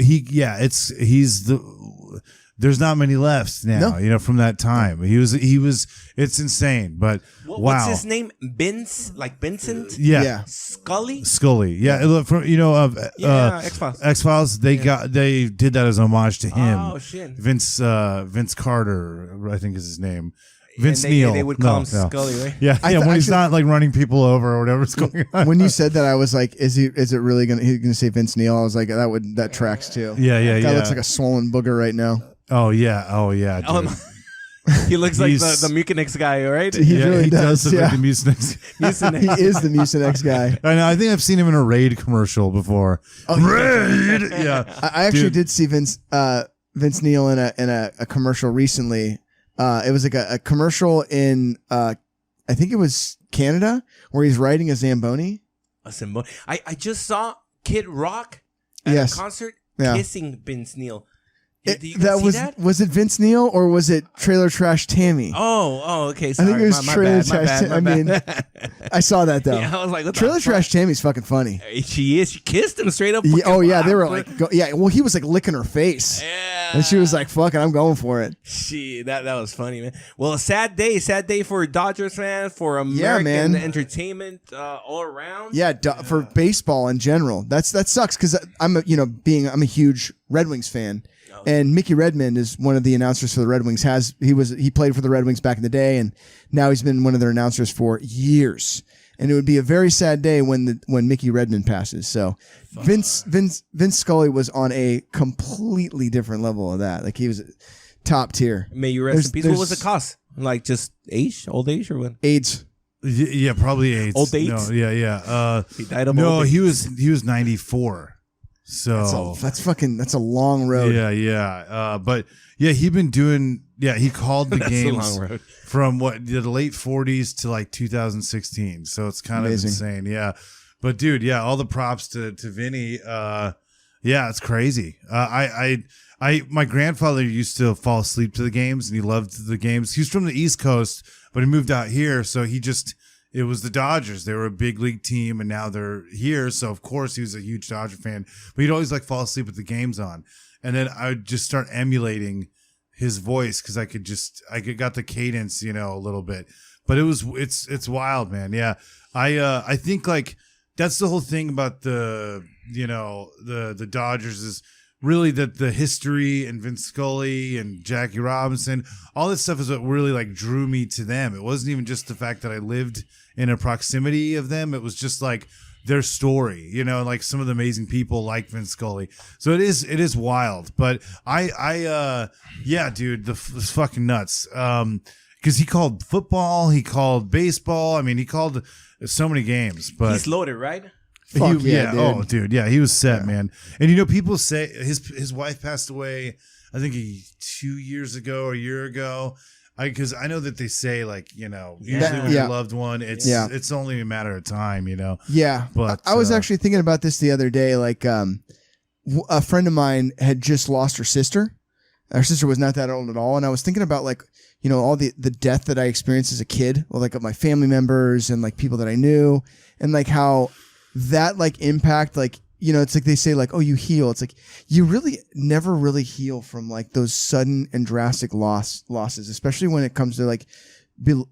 there's not many left now, from that time. He was, it's insane, but wow. What's his name? Vince? Like Vincent? Yeah. Scully? Yeah. From, X-Files. X-Files, they did that as an homage to him. Oh, shit. Vince Carter, I think is his name. Vince and Neil. They would call him Scully, right? Yeah, when he's not like running people over or whatever's going on. When you said that, I was like, is it really he's gonna say Vince Neil? I was like, that tracks too. Yeah. Guy looks like a swollen booger right now. Oh yeah, dude. He looks like the Mucinex guy, right? He really does. Look like the Mucinex. He is the Mucinex guy. I know. I think I've seen him in a Raid commercial before. Oh, Raid. Yeah. I actually did see Vince Neil in a commercial recently. It was like a commercial in I think it was Canada where he's riding a Zamboni. A Zamboni. I just saw Kid Rock at a concert kissing Vince Neil. Did you guys see that? Was it Vince Neil or was it Trailer Trash Tammy? Oh, okay. Sorry. I think it was Trailer Trash Tammy. I mean, I saw that though. Yeah, I was like, what Trailer Trash Tammy's fucking funny. She is. She kissed him straight up. Yeah, they were like, well, he was like licking her face. Yeah. And she was like, fuck it, I'm going for it. That was funny, man. Well, a sad day for Dodgers fans, for American entertainment all around. Yeah, for baseball in general. That sucks because I'm a huge Red Wings fan. And Mickey Redmond is one of the announcers for the Red Wings. He played for the Red Wings back in the day, and now he's been one of their announcers for years. And it would be a very sad day when Mickey Redmond passes. So Vince Scully was on a completely different level of that. Like he was top tier. May you rest in peace. What was the cause? Like just old age, or what? AIDS. Yeah, probably AIDS. Old AIDS. No, yeah. He died of old age. he was 94. So that's a long road. Yeah. But yeah, he called the games from the late 40s to like 2016. So it's kind of insane. Yeah. But dude, all the props to Vinny. Yeah, it's crazy. My grandfather used to fall asleep to the games, and he loved the games. He's from the East Coast, but he moved out here, so it was the Dodgers. They were a big league team, and now they're here. So of course he was a huge Dodger fan, but he'd always like fall asleep with the games on, and then I would just start emulating his voice because I got the cadence, a little bit. But it's wild, man. Yeah, I think like that's the whole thing about the Dodgers is really that the history and Vince Scully and Jackie Robinson, all this stuff is what really like drew me to them. It wasn't even just the fact that I lived in a proximity of them. It was just like their story, like some of the amazing people like Vince Scully. So it is wild. But yeah, dude, it's fucking nuts. Because he called football, he called baseball. I mean, he called so many games. But he's loaded, right? Fuck yeah, dude. Oh, dude, yeah, he was set, man. And people say his wife passed away, I think 2 years ago or a year ago. Because I know that they say like usually with your loved one, it's only a matter of time, Yeah, but I was actually thinking about this the other day. Like, a friend of mine had just lost her sister. Her sister was not that old at all, and I was thinking about like all the death that I experienced as a kid, or like of my family members and like people that I knew, and like how that like impact like. It's like they say like, oh, you heal. It's like you really never really heal from like those sudden and drastic losses, especially when it comes to like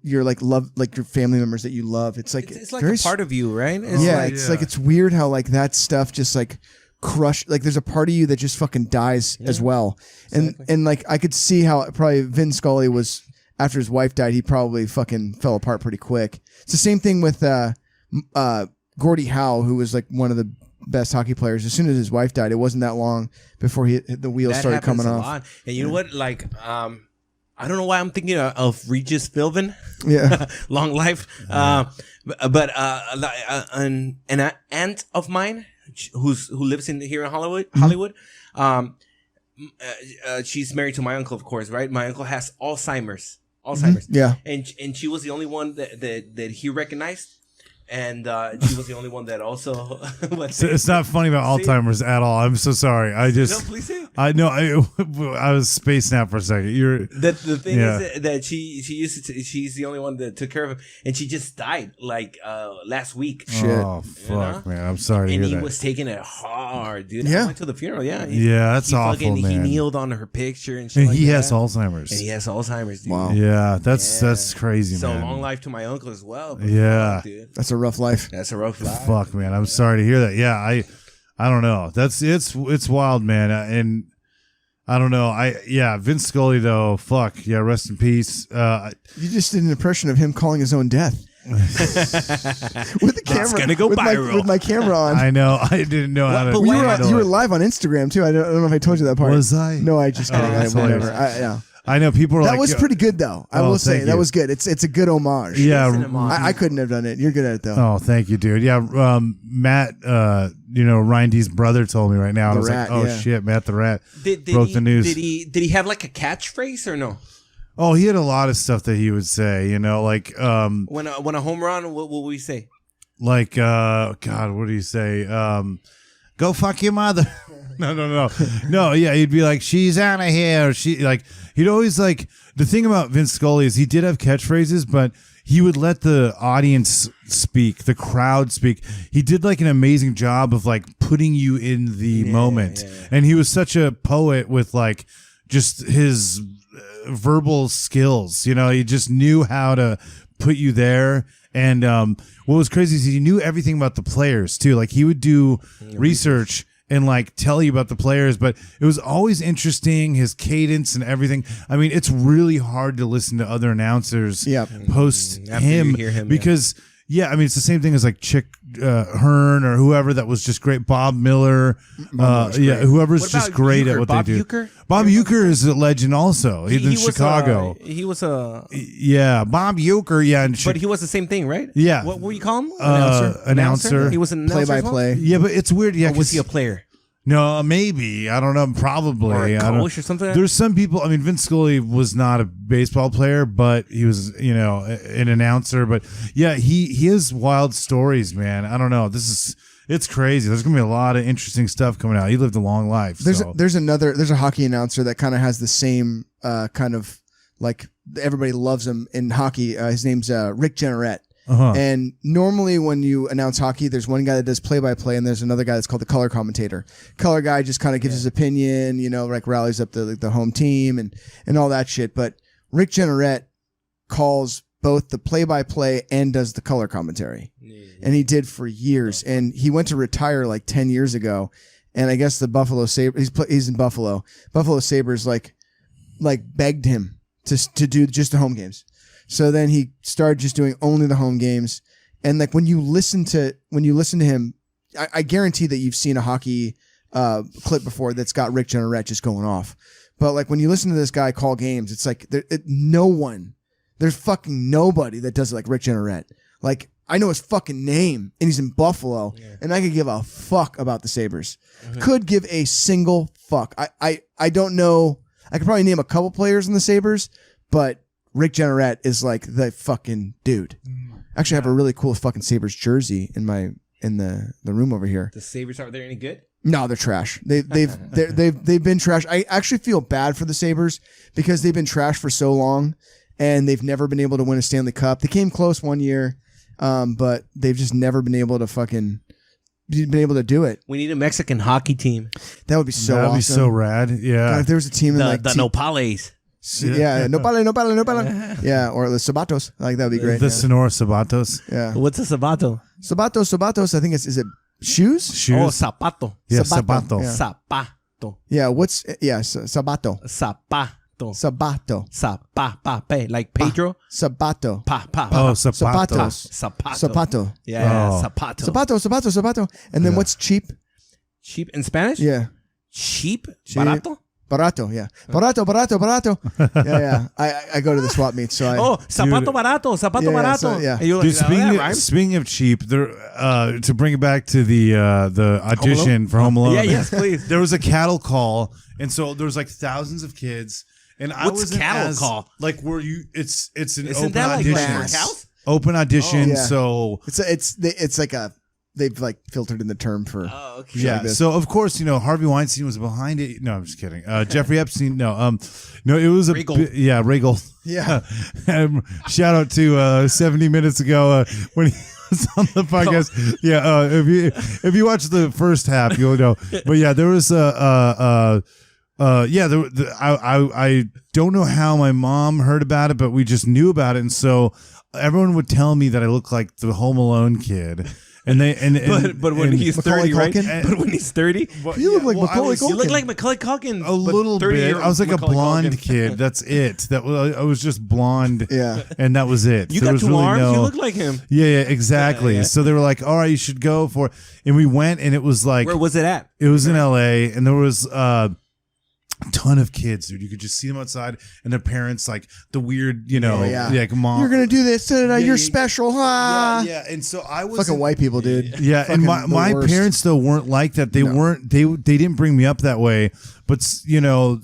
your like love, like your family members that you love. It's like very, a part of you, right? It's like it's weird how like that stuff just like crush. Like there's a part of you that just fucking dies as well. Exactly. And like I could see how probably Vin Scully was after his wife died. He probably fucking fell apart pretty quick. It's the same thing with Gordie Howe, who was like one of the best hockey players. As soon as his wife died, it wasn't that long before the wheels started coming off. Lot. And you know what? Like, I don't know why I'm thinking of Regis Philbin. Yeah, long life. But an aunt of mine who lives here in Hollywood. She's married to my uncle, of course, right? My uncle has Alzheimer's. Yeah, and she was the only one that he recognized. And she was the only one that also. It's not funny about Alzheimer's at all. I'm so sorry. Please say. I was spaced out for a second. The thing is that she's the only one that took care of him, and she just died like last week. Shit. Oh fuck, man! I'm sorry to hear that. And he was taking it hard, dude. Yeah. I went to the funeral. Yeah. That's awful, man. He kneeled on her picture and shit. And like he that. has Alzheimer's. And he has Alzheimer's. Dude. Wow. Yeah, that's crazy, so man. So long life to my uncle as well. But yeah, dude. That's a rough life. That's a rough life. Fuck, man. I'm sorry to hear that. Yeah, I don't know. It's wild, man. And I don't know. Vince Scully though. Fuck yeah. Rest in peace. You just did an impression of him calling his own death. With the camera, that's gonna go viral. With my camera on. I know. I didn't know how to. You were live on Instagram too. I don't know if I told you that part. Was I? No, I just kidding. Whatever. I know people are that like... That was pretty good, though. I will say. That was good. It's a good homage. Yeah. I couldn't have done it. You're good at it, though. Oh, thank you, dude. Yeah, Matt, Ryan D's brother told me right now. I was like, oh, shit, Matt the Rat broke the news. Did he have like a catchphrase or no? Oh, he had a lot of stuff that he would say, like... when a home run, what would we say? Like, God, what do you say? Go fuck your mother. No, yeah, he'd be like, she's out of here. He'd always like, the thing about Vince Scully is he did have catchphrases, but he would let the audience speak, the crowd speak. He did like an amazing job of like putting you in the moment. Yeah. And he was such a poet with like just his verbal skills. He just knew how to put you there. And what was crazy is he knew everything about the players too. Like he would do research and like tell you about the players, but it was always interesting, his cadence and everything. I mean, it's really hard to listen to other announcers post him because I mean, it's the same thing as like Chick Hearn or whoever that was just great. Bob Miller, whoever's just great at what Bob they do. Uecker? Bob Uecker is a legend also. He's in Chicago. He was a Bob Uecker. Yeah, but he was the same thing, right? Yeah. What will you call him? Announcer. He was an announcer. Play-by-play. Yeah, but it's weird. Yeah, or was he a player? No, maybe. I don't know. Probably. Or a coach or something? There's some people. I mean, Vince Scully was not a baseball player, but he was, an announcer. But yeah, he has wild stories, man. I don't know. This It's crazy. There's gonna be a lot of interesting stuff coming out. He lived a long life. There's a hockey announcer that kind of has the same kind of like everybody loves him in hockey. His name's Rick Jenneret. And normally when you announce hockey, there's one guy that does play-by-play and there's another guy that's called the color commentator. Color guy just kind of gives his opinion, like rallies up the home team and all that shit. But Rick Jenneret calls both the play-by-play and does the color commentary. And he did for years. And he went to retire like 10 years ago. And I guess the Buffalo Sabres, he's in Buffalo. Buffalo Sabres like begged him to do just the home games. So then he started just doing only the home games. And like when you listen to him, I guarantee that you've seen a hockey clip before that's got Rick Jenneret just going off. But like when you listen to this guy call games, it's like there's fucking nobody that does it like Rick Jenneret. Like I know his fucking name and he's in Buffalo and I could give a fuck about the Sabres. Could give a single fuck. I don't know. I could probably name a couple players in the Sabres, but Rick Jenneret is like the fucking dude. Actually, I have a really cool fucking Sabres jersey in the room over here. The Sabres, are they any good? No, they're trash. They've been trash. I actually feel bad for the Sabres because they've been trash for so long and they've never been able to win a Stanley Cup. They came close one year, but they've just never been able to do it. We need a Mexican hocky team. That would be so awesome. That'd be so rad. Yeah. God, if there was a team in the Nopales. Yeah, nopale. Yeah, or the Sabatos. Like that would be great. The Sonora Sabatos. Yeah. What's a Sabato? Sabatos. I think is it shoes? Oh, Zapato. Yeah, Sabato. Sabato. Yeah. Sabato? Sabato. Like Pedro. Sabato. Oh, Sapato. Yeah. Sapato. And then what's cheap? Cheap in Spanish? Yeah. Cheap? Barato? Barato, yeah. Barato. Yeah. I go to the swap meet, so zapato barato. So, yeah. And you're like, speaking of cheap, there to bring it back to the audition for Home Alone. Yeah, yes, please. There was a cattle call, and so there was like thousands of kids. And I was cattle call? Like where you it's an Isn't open that like audition. house? Open audition, yeah. so it's like they've like filtered in the term for yeah. Like so of course Harvey Weinstein was behind it. No, I'm just kidding. Jeffrey Epstein. No, it was Regal. Regal. Yeah. Shout out to 70 minutes ago when he was on the podcast. If you watch the first half, you'll know. But yeah, there was I don't know how my mom heard about it, but we just knew about it, and so everyone would tell me that I look like the Home Alone kid. But when he's 30, right? Culkin? But when he's 30, you look like Macaulay Culkin. You look like Macaulay Culkin. A little bit. I was like Macaulay a blonde Culkin. kid. That's it. I was just blonde. Yeah. And that was it. You There got was two really arms. no- You look like him. Yeah, exactly. Yeah. So they were like, all right, you should go for it. And we went, and it was like, Where was it at? it was in LA, and there was a ton of kids, dude. You could just see them outside, and their parents, like the weird, like mom. You're gonna do this tonight. You're special, huh? Yeah. And so I was Fucking white people, dude. Yeah, and my parents though weren't like that. They weren't. They didn't bring me up that way. But they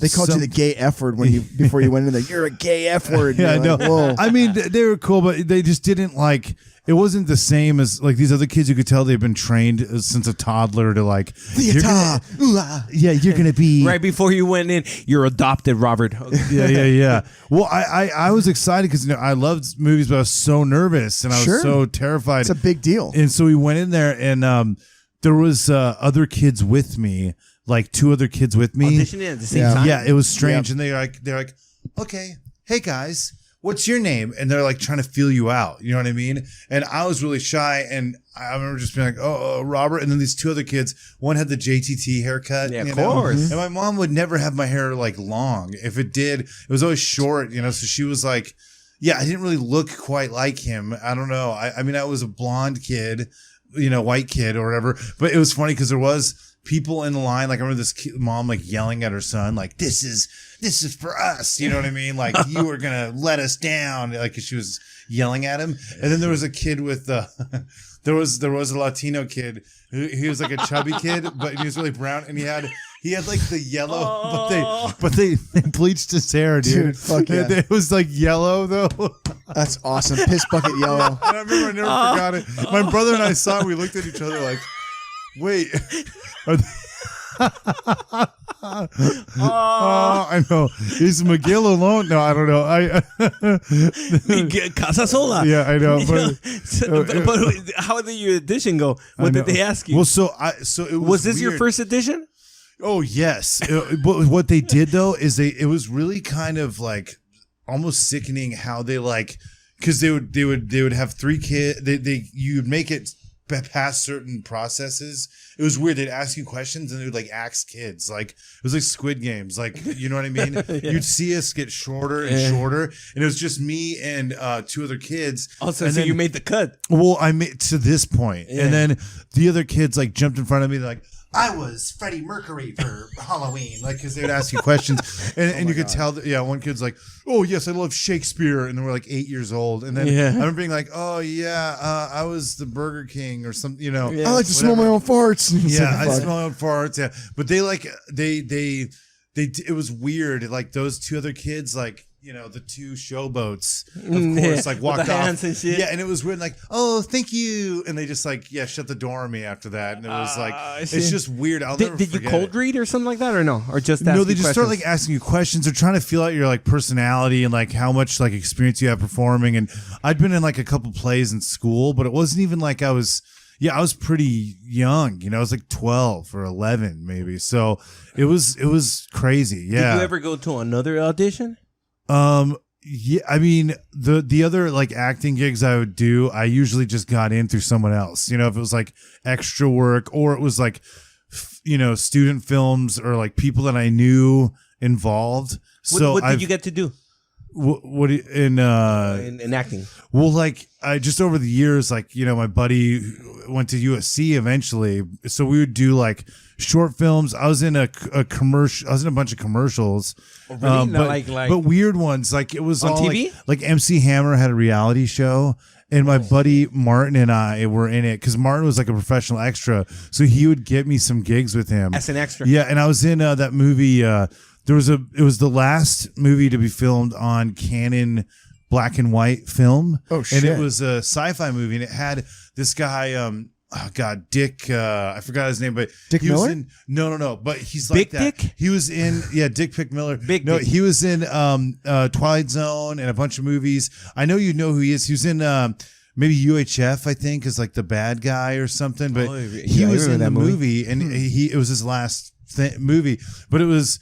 called you the gay F word before you went in there. You're a gay F word. Yeah, no. Like, whoa. I mean, they were cool, but they just didn't like. It wasn't the same as like these other kids. You could tell they've been trained since a toddler to like. You're gonna be Right before you went in, you're adopted, Robert. Yeah. Well, I was excited because I loved movies, but I was so nervous and I was so terrified. It's a big deal. And so we went in there, and there was other kids with me, like two other kids with me. Auditioning at the same time. Yeah, it was strange, and they're like, okay, hey guys, what's your name? And they're like trying to feel you out. You know what I mean? And I was really shy, and I remember just being like, oh, Robert. And then these two other kids, one had the JTT haircut. Yeah, of course. And my mom would never have my hair like long. If it did, it was always short, So she was like, yeah, I didn't really look quite like him. I don't know. I mean, I was a blonde kid, white kid or whatever. But it was funny because there was people in the line. Like I remember this mom like yelling at her son, like, this is for us. You know what I mean? Like you were going to let us down. Like she was yelling at him. And then there was a kid with there was a Latino kid he was like a chubby kid, but he was really brown, and he had like the yellow, but they bleached his hair, dude. Fuck yeah. It was like yellow though. That's awesome. Piss bucket yellow. And I remember I never forgot it. My brother and I saw it. We looked at each other like, Wait. I know. Is Miguel alone? No, I don't know. Casa Sola. Yeah, I know. But how did your audition go? What did they ask you? Well, so it was this weird. your first audition? Oh yes. But what they did though is it was really kind of like almost sickening how they like, because they would have 3 kids. You'd make it past certain processes. It was weird. They'd ask you questions and they would like ask kids. Like it was like Squid Games. Like, you know what I mean? Yeah. You'd see us get shorter and shorter, and it was just me and 2 other kids. Also, and so then, you made the cut. well, I made to this point, and then the other kids like jumped in front of me. They're like, I was Freddie Mercury for Halloween, like, because they would ask you questions, and you could tell that, one kid's like, oh yes, I love Shakespeare, and they were like 8 years old, and then I remember being like, oh yeah, I was the Burger King or something, you know. I like to smell my own farts. I smell my own farts. Yeah, but they like they it was weird. Like those 2 other kids, like, you know, the 2 showboats, of course, like walked off. And shit. Yeah, and it was weird, like, oh, thank you, and they just like, shut the door on me after that, and it was like, it's just weird. I'll never Did you forget cold read or something like that, or no, or just no? They just start like asking you questions. They're trying to feel out your like personality and like how much like experience you have performing. And I'd been in like a couple plays in school, but it wasn't even like I was pretty young, you know. I was like 12 or 11 maybe. So it was crazy. Yeah. Did you ever go to another audition? Yeah, I mean the other like acting gigs I would do, I usually just got in through someone else. You know, if it was like extra work or it was like student films or like people that I knew involved. What did you get to do? What in acting? Well, like I just over the years, like, you know, my buddy went to USC eventually, so we would do like short films. I was in a commercial. I was in a bunch of commercials, really? No, but weird ones. Like it was on all TV. Like MC Hammer had a reality show, and my buddy Martin and I were in it because Martin was like a professional extra, so he would get me some gigs with him as an extra. Yeah, and I was in that movie. It was the last movie to be filmed on Canon black and white film. Oh shit! And it was a sci-fi movie, and it had this guy. Dick. I forgot his name, but Dick he Miller. Was in, no, but he's Big like that. Dick? He was in Dick Pick Miller. Dick. He was in Twilight Zone and a bunch of movies. I know you know who he is. He was in maybe UHF, I think, is like the bad guy or something. But he was in the movie, and it was his last movie, but it was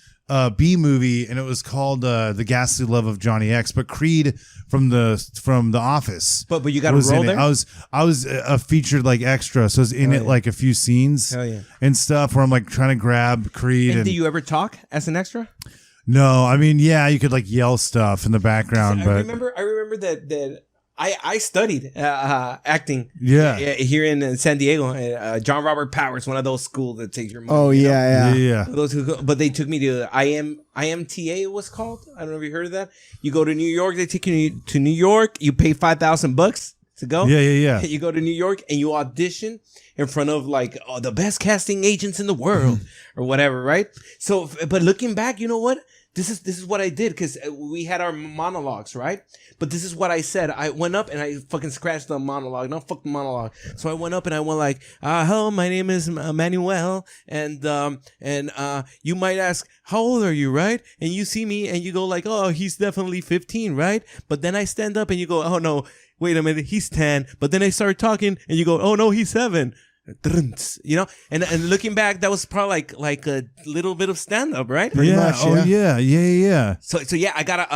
B movie, and it was called The Ghastly Love of Johnny X. But Creed from the Office. But you got a role there. I was a featured like extra, so I was in it like a few scenes and stuff where I'm like trying to grab Creed. And do you ever talk as an extra? No, I mean, you could like yell stuff in the background. I remember that. I studied acting here in San Diego. John Robert Powers, one of those schools that takes your money. Oh, yeah. But they took me to IMTA, it was called. I don't know if you heard of that. You go to New York, they take you to New York, you pay $5,000 to go. Yeah. You go to New York and you audition in front of like the best casting agents in the world or whatever, right? So, but looking back, you know what? This is what I did because we had our monologues, right? But this is what I said. I went up and I fucking scratched the monologue. No, fuck the monologue. So I went up and I went like, hello, my name is Manuel. And you might ask, how old are you, right? And you see me and you go like, oh, he's definitely 15, right? But then I stand up and you go, oh, no, wait a minute, he's 10. But then I start talking and you go, oh, no, he's 7. You know, and looking back, that was probably like a little bit of stand up, right? Pretty much, yeah. So yeah, I got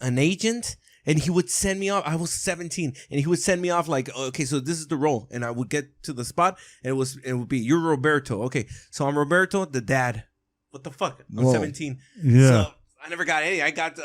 an agent, and he would send me off. I was 17, and he would send me off like, okay, so this is the role, and I would get to the spot, and it would be, you're Roberto. Okay, so I'm Roberto, the dad. What the fuck? I'm 17. Yeah. So I never got any. I got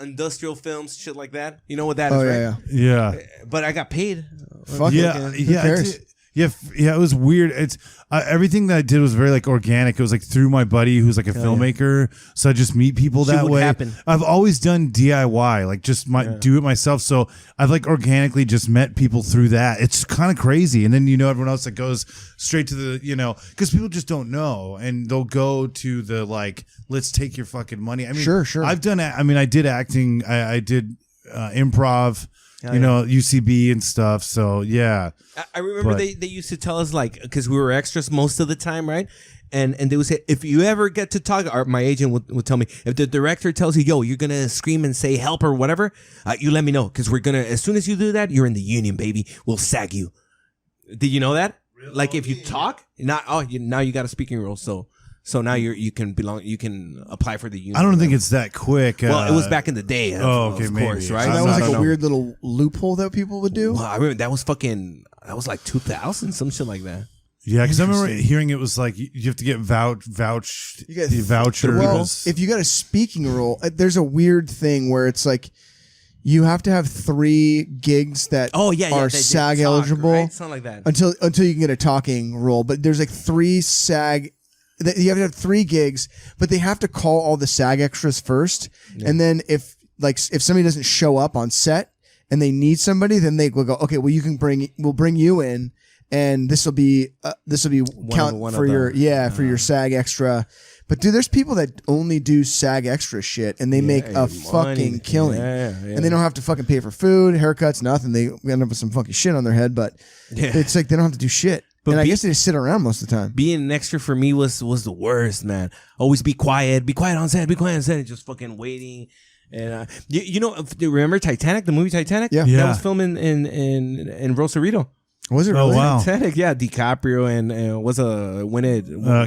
industrial films, shit like that. You know what that is, right? Yeah. But I got paid. Fuck yeah. Who cares? Yeah, it was weird. It's everything that I did was very like organic. It was like through my buddy who's like a filmmaker, so I just meet people that way. Happen. I've always done DIY, like just do it myself. So I've like organically just met people through that. It's kind of crazy, and then everyone else that goes straight to the because people just don't know, and they'll go to the like, let's take your fucking money. I mean, sure. I've done. I mean, I did acting. I did improv, UCB and stuff. So yeah, I remember they used to tell us, like, because we were extras most of the time, right? And they would say, if you ever get to talk, or my agent would tell me, if the director tells you, yo, you're going to scream and say help or whatever, you let me know. Because we're going to, as soon as you do that, you're in the union, baby. We'll sag you. Did you know that? Really? Like if you talk, now you got a speaking role. So now you can apply for the union. I don't think it's that quick. Well, it was back in the day. Of course, right? So that was like a weird little loophole that people would do. Well, I remember that was like 2000, some shit like that. Yeah, because I remember hearing it was like you have to get vouched. You get the voucher. Well, if you got a speaking role, there's a weird thing where it's like you have to have 3 gigs that are SAG eligible, right? Something like that. Until you can get a talking role. But there's like 3 SAG. You have to have 3 gigs, but they have to call all the SAG extras first, and then if somebody doesn't show up on set and they need somebody, then they will go, okay, well we'll bring you in. And this will be count for your SAG extra. But dude, there's people that only do SAG extra shit and they make a fucking killing. And they don't have to fucking pay for food, haircuts, nothing. They end up with some fucking shit on their head, but it's like they don't have to do shit. But I guess they just sit around most of the time. Being an extra for me was the worst, man. Always be quiet on set, just fucking waiting. And remember Titanic, the movie Titanic? Yeah. That was filmed in Rosarito. Was it really? Oh, wow. Titanic, yeah. DiCaprio and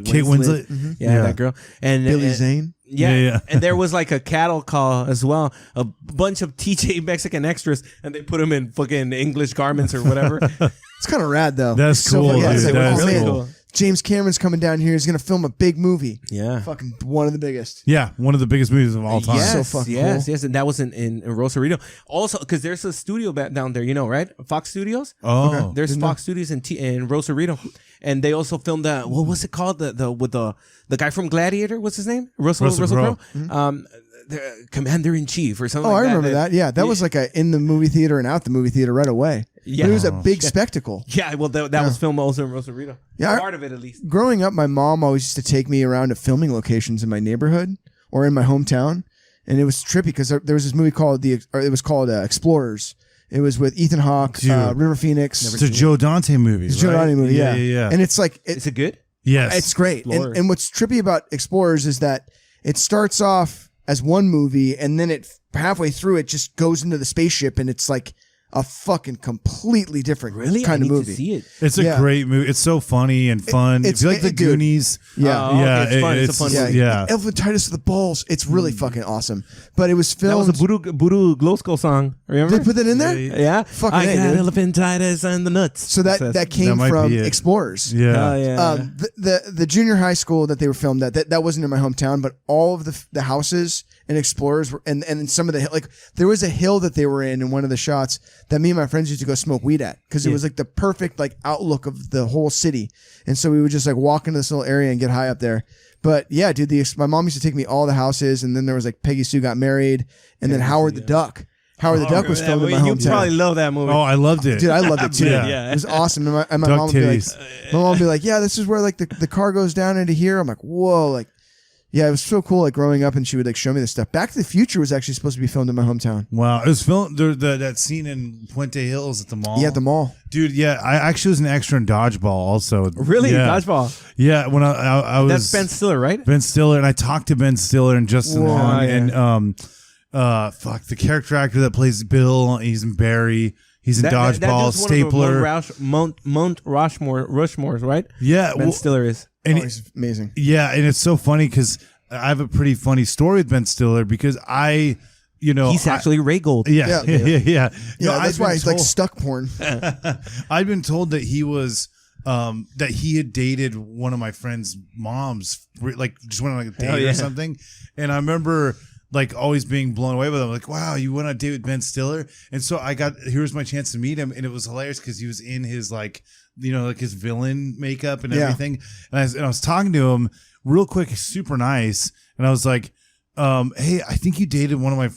Kate Winslet. Mm-hmm. Yeah, that girl. And Billy Zane. Yeah. And there was like a cattle call as well. A bunch of TJ Mexican extras, and they put them in fucking English garments or whatever. It's kind of rad, though. That's cool, dude. That's really cool. James Cameron's coming down here. He's going to film a big movie. Yeah. Fucking one of the biggest. Yeah, one of the biggest movies of all time. Yes, so fucking cool. Yes. And that was in Rosarito. Also, because there's a studio down there, right? Fox Studios. Oh. Okay. There's Fox Studios in Rosarito. And they also filmed what was it called? With the guy from Gladiator, what's his name? Russell Crowe. Mm-hmm. The Commander-in-Chief or something. Oh, I remember that. Yeah, that was like in the movie theater and out the movie theater right away. Yeah, but it was a big spectacle. Yeah, well, that was filmed also in Rosarito. Yeah, part of it at least. Growing up, my mom always used to take me around to filming locations in my neighborhood or in my hometown, and it was trippy because there was this movie called Explorers. It was with Ethan Hawke, River Phoenix. It's a Joe Dante movie. It's a Joe Dante movie. Yeah. And it's like, is it good? Yes, it's great. And what's trippy about Explorers is that it starts off as one movie, and then halfway through it just goes into the spaceship, and it's like a fucking completely different kind of movie. To see it. It's a great movie. It's so funny and fun. If you like the Goonies, it's fun. It's a fun movie. Yeah. Elephantitis of the balls. It's really fucking awesome. But it was filmed. That was a Voodoo Glow Skull song. Remember? They put that in there? Yeah. Fucking I got elephantitis and the nuts. So that came from Explorers. Yeah. The junior high school that they were filmed at, that wasn't in my hometown, but all of the houses and Explorers were, and some of the, like, there was a hill that they were in one of the shots that me and my friends used to go smoke weed at because it was like the perfect like outlook of the whole city. And so we would just like walk into this little area and get high up there. But yeah, dude, my mom used to take me all the houses, and then there was like Peggy Sue Got Married, and then Howard the Duck. Howard the Duck was filmed in my hometown. You probably love that movie. Oh, I loved it. Dude, I loved it too. Yeah. It was awesome. And my mom would be like, yeah, this is where like the car goes down into here. I'm like, whoa, like, yeah, it was so cool, like, growing up, and she would, like, show me this stuff. Back to the Future was actually supposed to be filmed in my hometown. Wow. It was filmed, that scene in Puente Hills at the mall. Yeah, at the mall. Dude, yeah, I actually was an extra in Dodgeball also. Really? Yeah. Dodgeball? Yeah, when I was... That's Ben Stiller, right? Ben Stiller, and I talked to Ben Stiller and Justin Long, and, the character actor that plays Bill, he's in Barry... He's in Dodgeball, Stapler. Mount Rushmore's, right? Yeah. Ben Stiller is. And he's amazing. Yeah, and it's so funny because I have a pretty funny story with Ben Stiller because he's actually Ray Gold. Yeah. That's why he's like stuck porn. I'd been told that he was that he had dated one of my friend's moms, like just went on like a date or something. And I remember like always being blown away with him. Like, wow, you went on a date with Ben Stiller. And so here's my chance to meet him. And it was hilarious because he was in his like, like his villain makeup and everything. And I was talking to him real quick, super nice. And I was like, hey, I think you dated one of my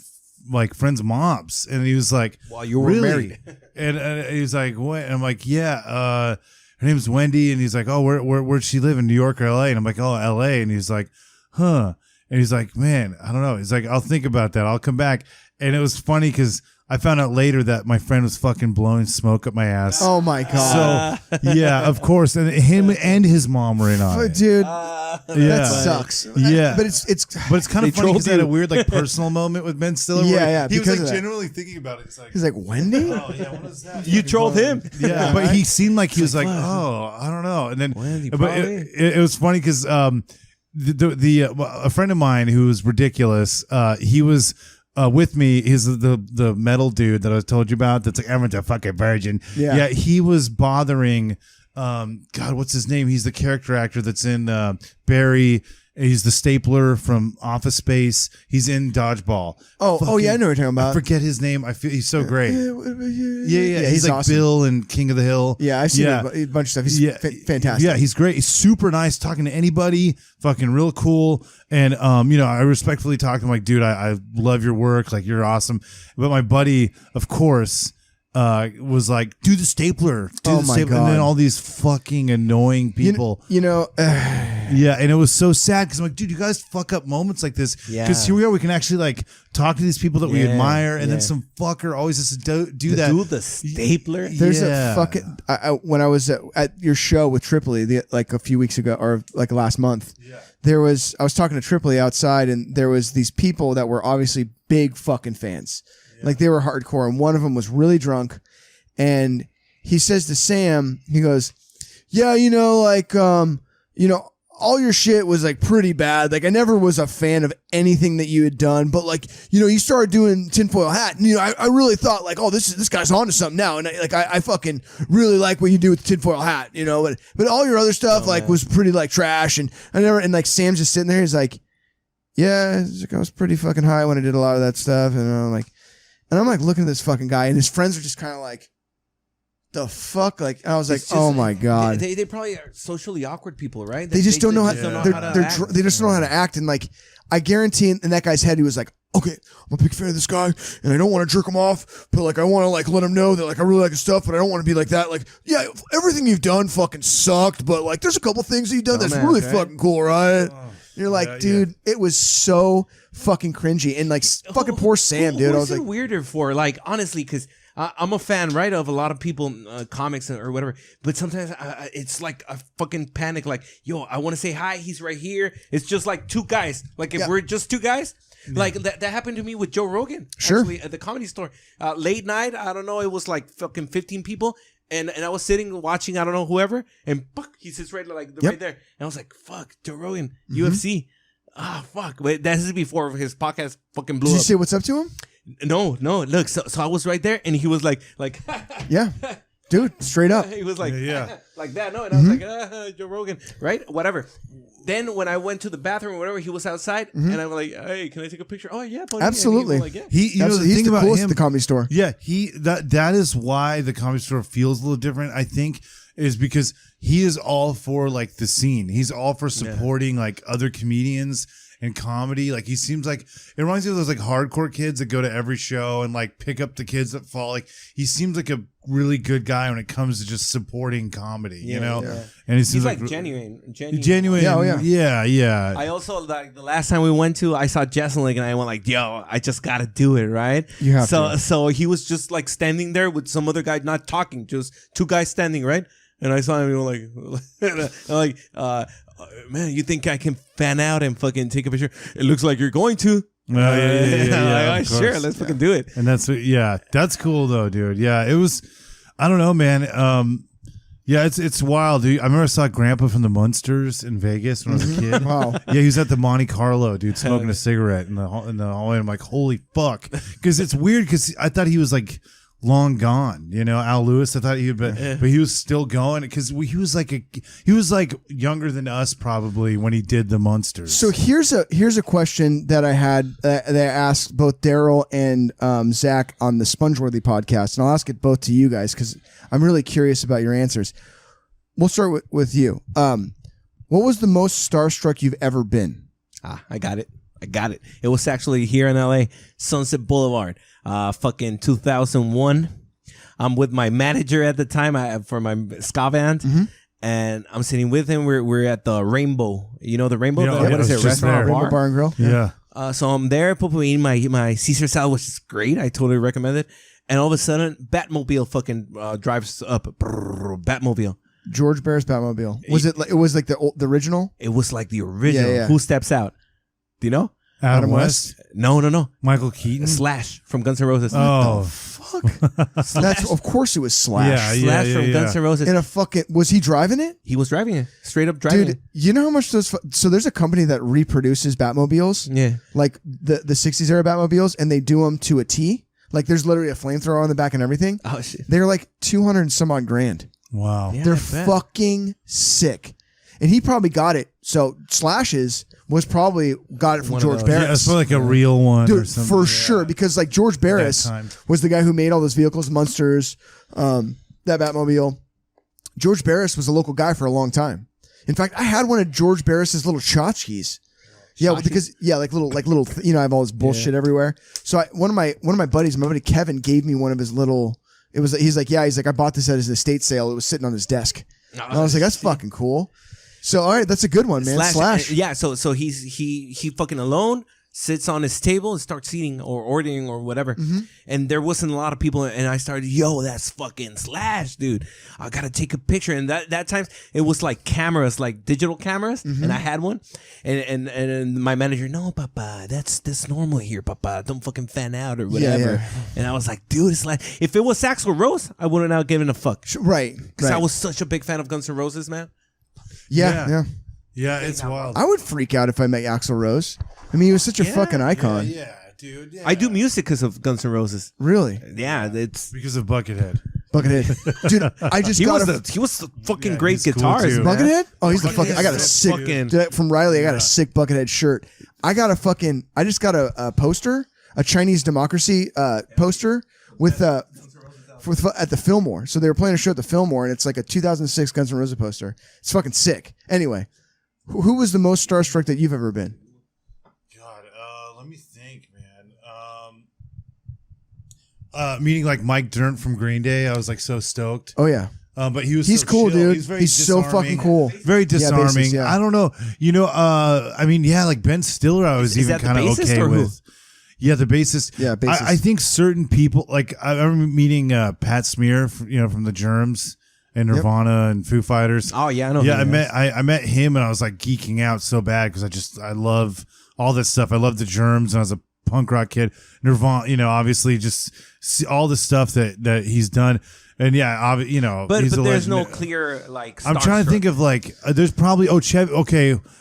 like friend's moms. And he was like, while you were married. And he was like, what? And I'm like, yeah, her name's Wendy. And he's like, oh, where'd she live, in New York or LA? And I'm like, oh, LA. And he's like, huh. And he's like, man, I don't know. He's like, I'll think about that. I'll come back. And it was funny because I found out later that my friend was fucking blowing smoke up my ass. Oh my god! So yeah, of course, and him and his mom were in on it. Dude, Yeah. that sucks. Yeah. but it's kind of funny because he had a weird like personal moment with Ben Stiller. Yeah, where yeah, He was because like of that. genuinely thinking about it. he's like, Wendy. Oh yeah, what is that? You trolled him. Yeah, but he seemed like he was like, oh, I don't know. And then, Wendy, but probably. it was funny because a friend of mine who was ridiculous, he was with me. He's the metal dude that I told you about. That's like, I'm a fucking virgin. Yeah. He was bothering. God, what's his name? He's the character actor that's in Barry. He's the stapler from Office Space. He's in Dodgeball. Oh yeah, I know what you're talking about. I forget his name. I feel he's so great. Yeah. He's like awesome. Bill and King of the Hill. Yeah, I've seen a bunch of stuff. He's fantastic. Yeah, he's great. He's super nice, talking to anybody, fucking real cool. And I respectfully talked to him like, dude, I love your work, like you're awesome. But my buddy, of course, was like, do the stapler. Oh my God. And then all these fucking annoying people. Yeah, and it was so sad because I'm like, dude, you guys fuck up moments like this. Yeah. Because here we are, we can actually like talk to these people that we Yeah, admire, and yeah. then some fucker always has to do that. Do the stapler. There's Yeah. a fucking. When I was at your show with Tripoli, like a few weeks ago, or like last month, I was talking to Tripoli outside, and there was these people that were obviously big fucking fans, like they were hardcore, and one of them was really drunk, and he says to Sam, he goes, "Yeah, all your shit was like pretty bad. Like I never was a fan of anything that you had done, but like, you started doing tinfoil hat, and I really thought like, oh, this guy's onto something now, and I fucking really like what you do with the tinfoil hat, but all your other stuff was pretty like trash, and like Sam's just sitting there, he's like, yeah, I was pretty fucking high when I did a lot of that stuff, and I'm like looking at this fucking guy, and his friends are just kind of like, the fuck, like I was like, oh my god, they probably are socially awkward people, right? They just don't know how. act. They just don't know how to act, and like I guarantee, in that guy's head, he was like, okay, I'm a big fan of this guy, and I don't want to jerk him off, but like I want to like let him know that like I really like his stuff, but I don't want to be like that. Like, yeah, everything you've done fucking sucked, but like there's a couple things that you've done that's really fucking cool, right? You're like, dude, it was so fucking cringy, and like fucking poor Sam, dude. I was like, weirder for like honestly, because. I'm a fan, right, of a lot of people, comics or whatever. But sometimes it's like a fucking panic. Like, yo, I want to say hi. He's right here. It's just like two guys. Like if we're just two guys, like that happened to me with Joe Rogan. Sure. Actually, at the Comedy Store, late night. I don't know. It was like fucking 15 people, and I was sitting watching. I don't know whoever, and he sits right right there. And I was like, fuck, Joe Rogan, UFC. Fuck. Wait, that is before his podcast fucking blew up. did you say what's up to him? No. Look, so I was right there, and he was like, Yeah, dude, straight up. he was like, Yeah. like that. No, and I was like, Joe Rogan, right? Whatever. Then when I went to the bathroom or whatever, he was outside, and I'm like, hey, can I take a picture? Oh yeah, buddy. Absolutely. And he was like, yeah. The He's thing the about coolest him, at the Comedy Store. Yeah, that is why the Comedy Store feels a little different, I think, is because he is all for like the scene. He's all for supporting like other comedians and comedy. Like he seems like, it reminds me of those like hardcore kids that go to every show and like pick up the kids that fall. Like he seems like a really good guy when it comes to just supporting comedy, you know? Yeah. And he seems He's like genuine. Yeah. I also like the last time we went to, I saw Jesselyn and I went like, yo, I just gotta do it, right? You have to. So he was just like standing there with some other guy not talking, just two guys standing, right? And I saw him and like, man, you think I can fan out and fucking take a picture? It looks like you're going to. Yeah, sure, let's fucking do it. And that's cool though, dude. Yeah, it was, I don't know, man. Yeah, it's wild, dude. I remember I saw Grandpa from the Munsters in Vegas when I was a kid. Wow. Yeah, he was at the Monte Carlo, dude, smoking a cigarette in the hallway. I'm like, holy fuck, because it's weird because I thought he was like long gone, Al Lewis. I thought but he was still going because he was like younger than us probably when he did the Munsters. So here's a question that I had that I asked both Daryl and Zach on the Spongeworthy podcast, and I'll ask it both to you guys because I'm really curious about your answers. We'll start with you. What was the most starstruck you've ever been? I got it. It was actually here in LA, Sunset Boulevard. Fucking 2001. I'm with my manager at the time for my ska band, and I'm sitting with him. We're at the Rainbow. You know the Rainbow? Yeah, What is it? just Restaurant there. or Rainbow Bar and Grill? Yeah. So I'm there, eating my Caesar salad, which is great. I totally recommend it. And all of a sudden, Batmobile fucking drives up. Batmobile. George Barris Batmobile. Was it? It was like the original. It was like the original. Yeah. Who steps out? Do you know? Adam West. No. Michael Keaton. Slash from Guns N' Roses. Oh, Fuck. That's of course it was Slash. Slash from Guns N' Roses. In a fucking. Was he driving it? He was driving it. Straight up driving Dude, it. you know how much those? So there's a company that reproduces Batmobiles. Yeah. Like the 60s era Batmobiles, and they do them to a T. Like there's literally a flamethrower on the back and everything. Oh shit. They're like 200 and some odd grand. wow. Yeah, They're I bet. fucking sick. And he probably got it. So Slash's was probably got it from One of George those. Barris. Yeah, it's probably like a real one or Dude, something. for Yeah. sure. Because like George Barris time. was the guy who made all those vehicles, Munsters, that Batmobile. George Barris was a local guy for a long time. In fact, I had one of George Barris's little tchotchkes. Yeah, because like little I have all this bullshit everywhere. So one of my buddies, my buddy Kevin, gave me one of his little. He's like I bought this at his estate sale. It was sitting on his desk. And I was like, that's fucking cool. So all right, that's a good one, man. Slash. Yeah, so he fucking alone sits on his table and starts eating or ordering or whatever. Mm-hmm. And there wasn't a lot of people, and I started, that's fucking Slash, dude. I gotta take a picture. And that time it was like cameras, like digital cameras, Mm-hmm. and I had one. And my manager, no, Papa, that's normal here, Papa. Don't fucking fan out or whatever. Yeah. And I was like, dude, it's like if it was Axl Rose, I wouldn't have given a fuck. Right. Because I was such a big fan of Guns N' Roses, man. Yeah. Yeah, it's wild. I would freak out if I met Axl Rose. I mean, he was such a fucking icon. Yeah, dude. Yeah. I do music because of Guns N' Roses. Really? Yeah, it's because of Buckethead. Buckethead. Dude, I just he got was the fucking Yeah, great he's cool guitarist. too. man. Buckethead? Oh, he's the Buckethead fucking. I got a is sick fucking- dude, from Riley. I got a sick Buckethead shirt. I just got a poster, a Chinese Democracy poster with at the Fillmore. So they were playing a show at the Fillmore, and it's like a 2006 Guns N' Roses poster. It's fucking sick. Anyway, who was the most starstruck that you've ever been? God, let me think, man. Meeting like Mike Dirnt from Green Day, I was like so stoked. Oh yeah, But he's he's so cool, chill. dude. He's very He's so disarming. fucking cool. Very disarming. bassist, yeah. I don't know. I mean, yeah, like Ben Stiller, I was Is even that the kind of bassist okay or who? with. Yeah, the bassist. Yeah, bassist. I think certain people, like I remember meeting Pat Smear, from the Germs and Nirvana and Foo Fighters. Oh yeah, I know. Yeah, who he is. I met him and I was like geeking out so bad because I love all this stuff. I love the Germs and I was a punk rock kid. Nirvana, obviously just see all the stuff that he's done. And yeah, But he's a there's legend. no clear like. I'm trying to think of like there's probably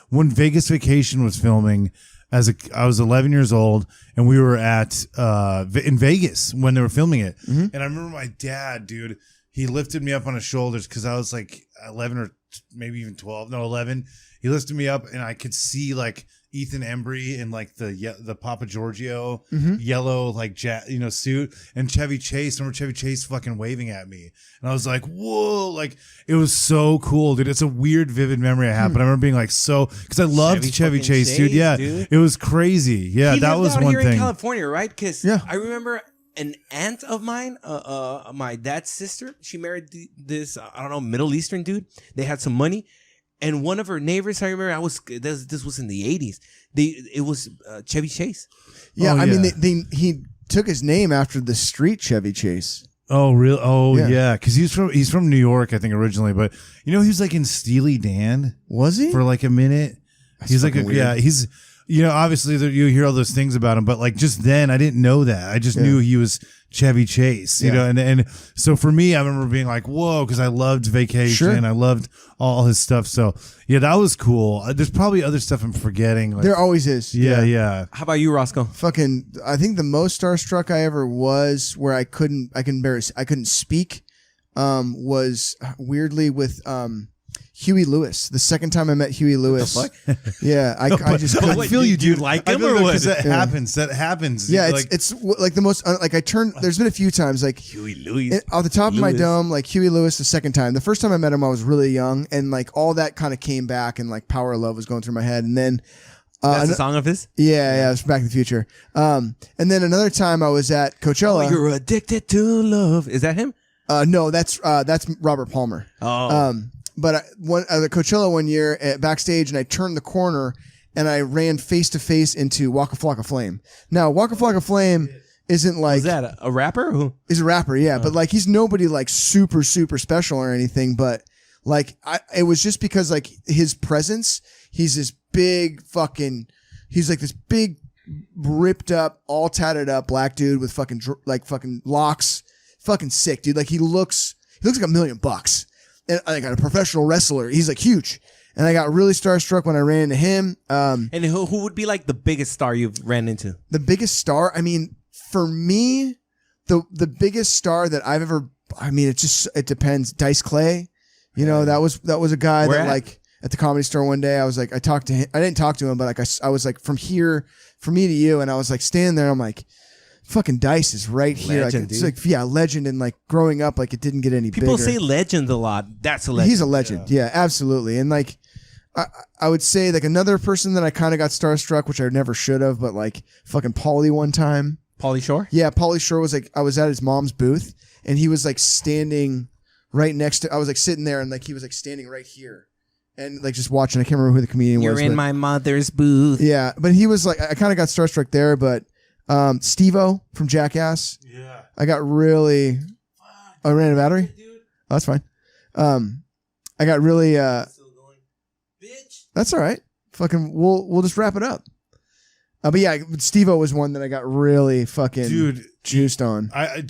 when Vegas Vacation was filming. I was 11 years old, and we were in Vegas when they were filming it. Mm-hmm. And I remember my dad, dude, he lifted me up on his shoulders because I was like 11 or maybe even 12. No, 11. He lifted me up, and I could see like Ethan Embry in like the Papa Giorgio yellow like suit, and Chevy Chase. Remember Chevy Chase fucking waving at me, and I was like, whoa, like it was so cool, dude. It's a weird, vivid memory I have, but I remember being like because I loved Chevy fucking Chase, dude. Chase, Yeah, dude. it was crazy. Yeah, He that lived was out one here in thing. California, right? Because Yeah. I remember an aunt of mine, my dad's sister. She married this Middle Eastern dude. They had some money. And one of her neighbors, I remember, this was in the 80s. It was Chevy Chase. Yeah, Oh, I yeah. mean, he took his name after the street Chevy Chase. Oh, real? Oh, Yeah. yeah. Because he's from New York, I think, originally. But he was like in Steely Dan Was he? for like a minute. He's like fucking weird. he's obviously you hear all those things about him, but like just then I didn't know that. I just knew he was Chevy Chase, you know, and so for me, I remember being like, whoa, because I loved Vacation, Sure. I loved all his stuff. So yeah, that was cool. There's probably other stuff I'm forgetting. Like, There always is. yeah. How about you, Rossco? Fucking, I think the most starstruck I ever was where I couldn't speak, was weirdly with, Huey Lewis. The second time I met Huey Lewis. Yeah, I just couldn't. I feel you, do you dude. like I him feel or like, what? 'cause that happens. That happens. Yeah, Like, it's like the most like I turned. There's been a few times like Huey Lewis. off the top of my Lewis. dome, like Huey Lewis the second time. The first time I met him, I was really young, and like all that kind of came back, and like Power of Love was going through my head, and then That's a song of his? yeah, it's Back to the Future. And then another time I was at Coachella. You're addicted to love. Is that him? No, that's Robert Palmer. Oh. But at Coachella one year backstage, and I turned the corner, and I ran face to face into Waka Flocka Flame. Now, Waka Flocka Flame isn't like... Is that a rapper? Who? He's a rapper, yeah. But like he's nobody like super, super special or anything. But like it was just because like his presence, he's this big fucking... He's like this big, ripped up, all tatted up black dude with fucking locks. Fucking sick, dude. Like he looks like $1 million. And I got a professional wrestler. He's like huge. And I got really starstruck when I ran into him. And who would be like the biggest star you've ran into? The biggest star? I mean, for me, the biggest star that I've ever... I mean, it depends. Dice Clay. You know, that was a guy Where that at? like... At the Comedy Store one day, I was like, I talked to him. I didn't talk to him, but like I was like, from here, from me to you, and I was like standing there. I'm like, fucking Dice is right here. Legend, like, it's dude. like, yeah, legend. And like growing up, like it didn't get any People bigger. say legend a lot. That's a legend. He's a legend. Yeah, absolutely. And like, I would say like another person that I kind of got starstruck, which I never should have, but like fucking Paulie one time. Pauly Shore? Yeah, Pauly Shore was like, I was at his mom's booth, and he was like standing right next to. I was like sitting there, and like he was like standing right here. And like just watching, I can't remember who the comedian was. You're in my mother's booth. Yeah, but he was like, I kind of got starstruck there. But Steve-O from Jackass. Yeah. I got really. Oh, I ran out of battery. Oh, that's fine. I got really. Bitch. That's all right. Fucking, we'll just wrap it up. But yeah, Steve-O was one that I got really fucking juiced on. I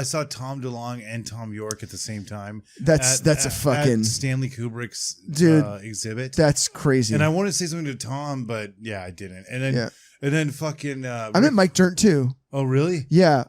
saw Tom DeLonge and Tom York at the same time. That's a fucking at Stanley Kubrick's exhibit. That's crazy. And I want to say something to Tom, but yeah, I didn't. And then fucking. I met Mike Dirnt too. Oh really? Yeah,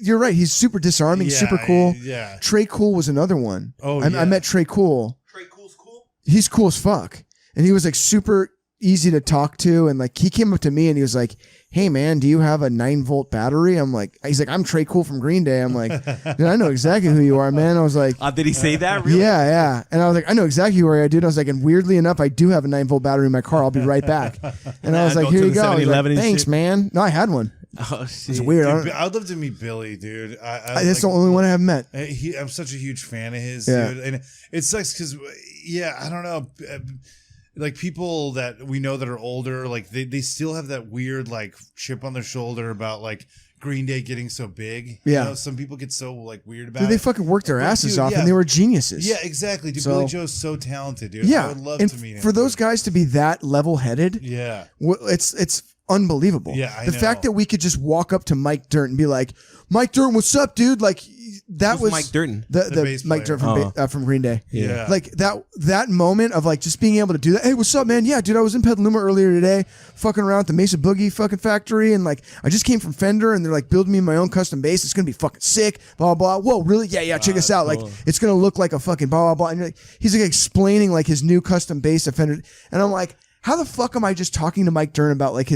you're right. He's super disarming, super cool. Yeah. Trey Cool was another one. Oh, I met Trey Cool. Trey Cool's cool? He's cool as fuck, and he was like super easy to talk to, and like he came up to me and he was like, "Hey man, do you have a 9-volt battery?" I'm like, he's like, "I'm Trey Cool from Green Day." I'm like, "Dude, I know exactly who you are, man." I was like, Did he say that? Really? Yeah. And I was like, "I know exactly who you are, dude." I was like, and weirdly enough, I do have a 9-volt battery in my car. I'll be right back. And I was like, Go "Here to you the go." I was 7-Eleven like, and "Thanks, shit. man." No, I had one. Oh shit. It's weird. Dude, I'd love to meet Billy, dude. That's the only one I have met. I'm such a huge fan of his, Yeah. dude. And it sucks because, I don't know. Like people that we know that are older, like they still have that weird like chip on their shoulder about like Green Day getting so big. Yeah. You know, some people get so like weird about Dude, they it. fucking worked their But, asses dude, off, yeah. and they were geniuses. Yeah, exactly. Dude, So- Billy Joe's so talented, dude. Yeah, I would love and to meet him. for those dude. guys to be that level-headed, Yeah. it's unbelievable. Yeah, I the know. fact that we could just walk up to Mike Dirnt and be like, "Mike Dirnt, what's up, dude?" Like that Who's was Mike Dirnt? the bass Mike player. Dirnt from Green Day. Yeah. Like that moment of like just being able to do that. "Hey, what's up, man? Yeah, dude, I was in Petaluma earlier today, fucking around at the Mesa Boogie fucking factory, and like I just came from Fender, and they're like building me my own custom bass. It's gonna be fucking sick. Blah blah blah. Whoa, really? Yeah. Check this out. cool. Like it's gonna look like a fucking blah blah blah." And you're like, he's like explaining like his new custom bass at Fender, and I'm like, how the fuck am I just talking to Mike Dirnt about like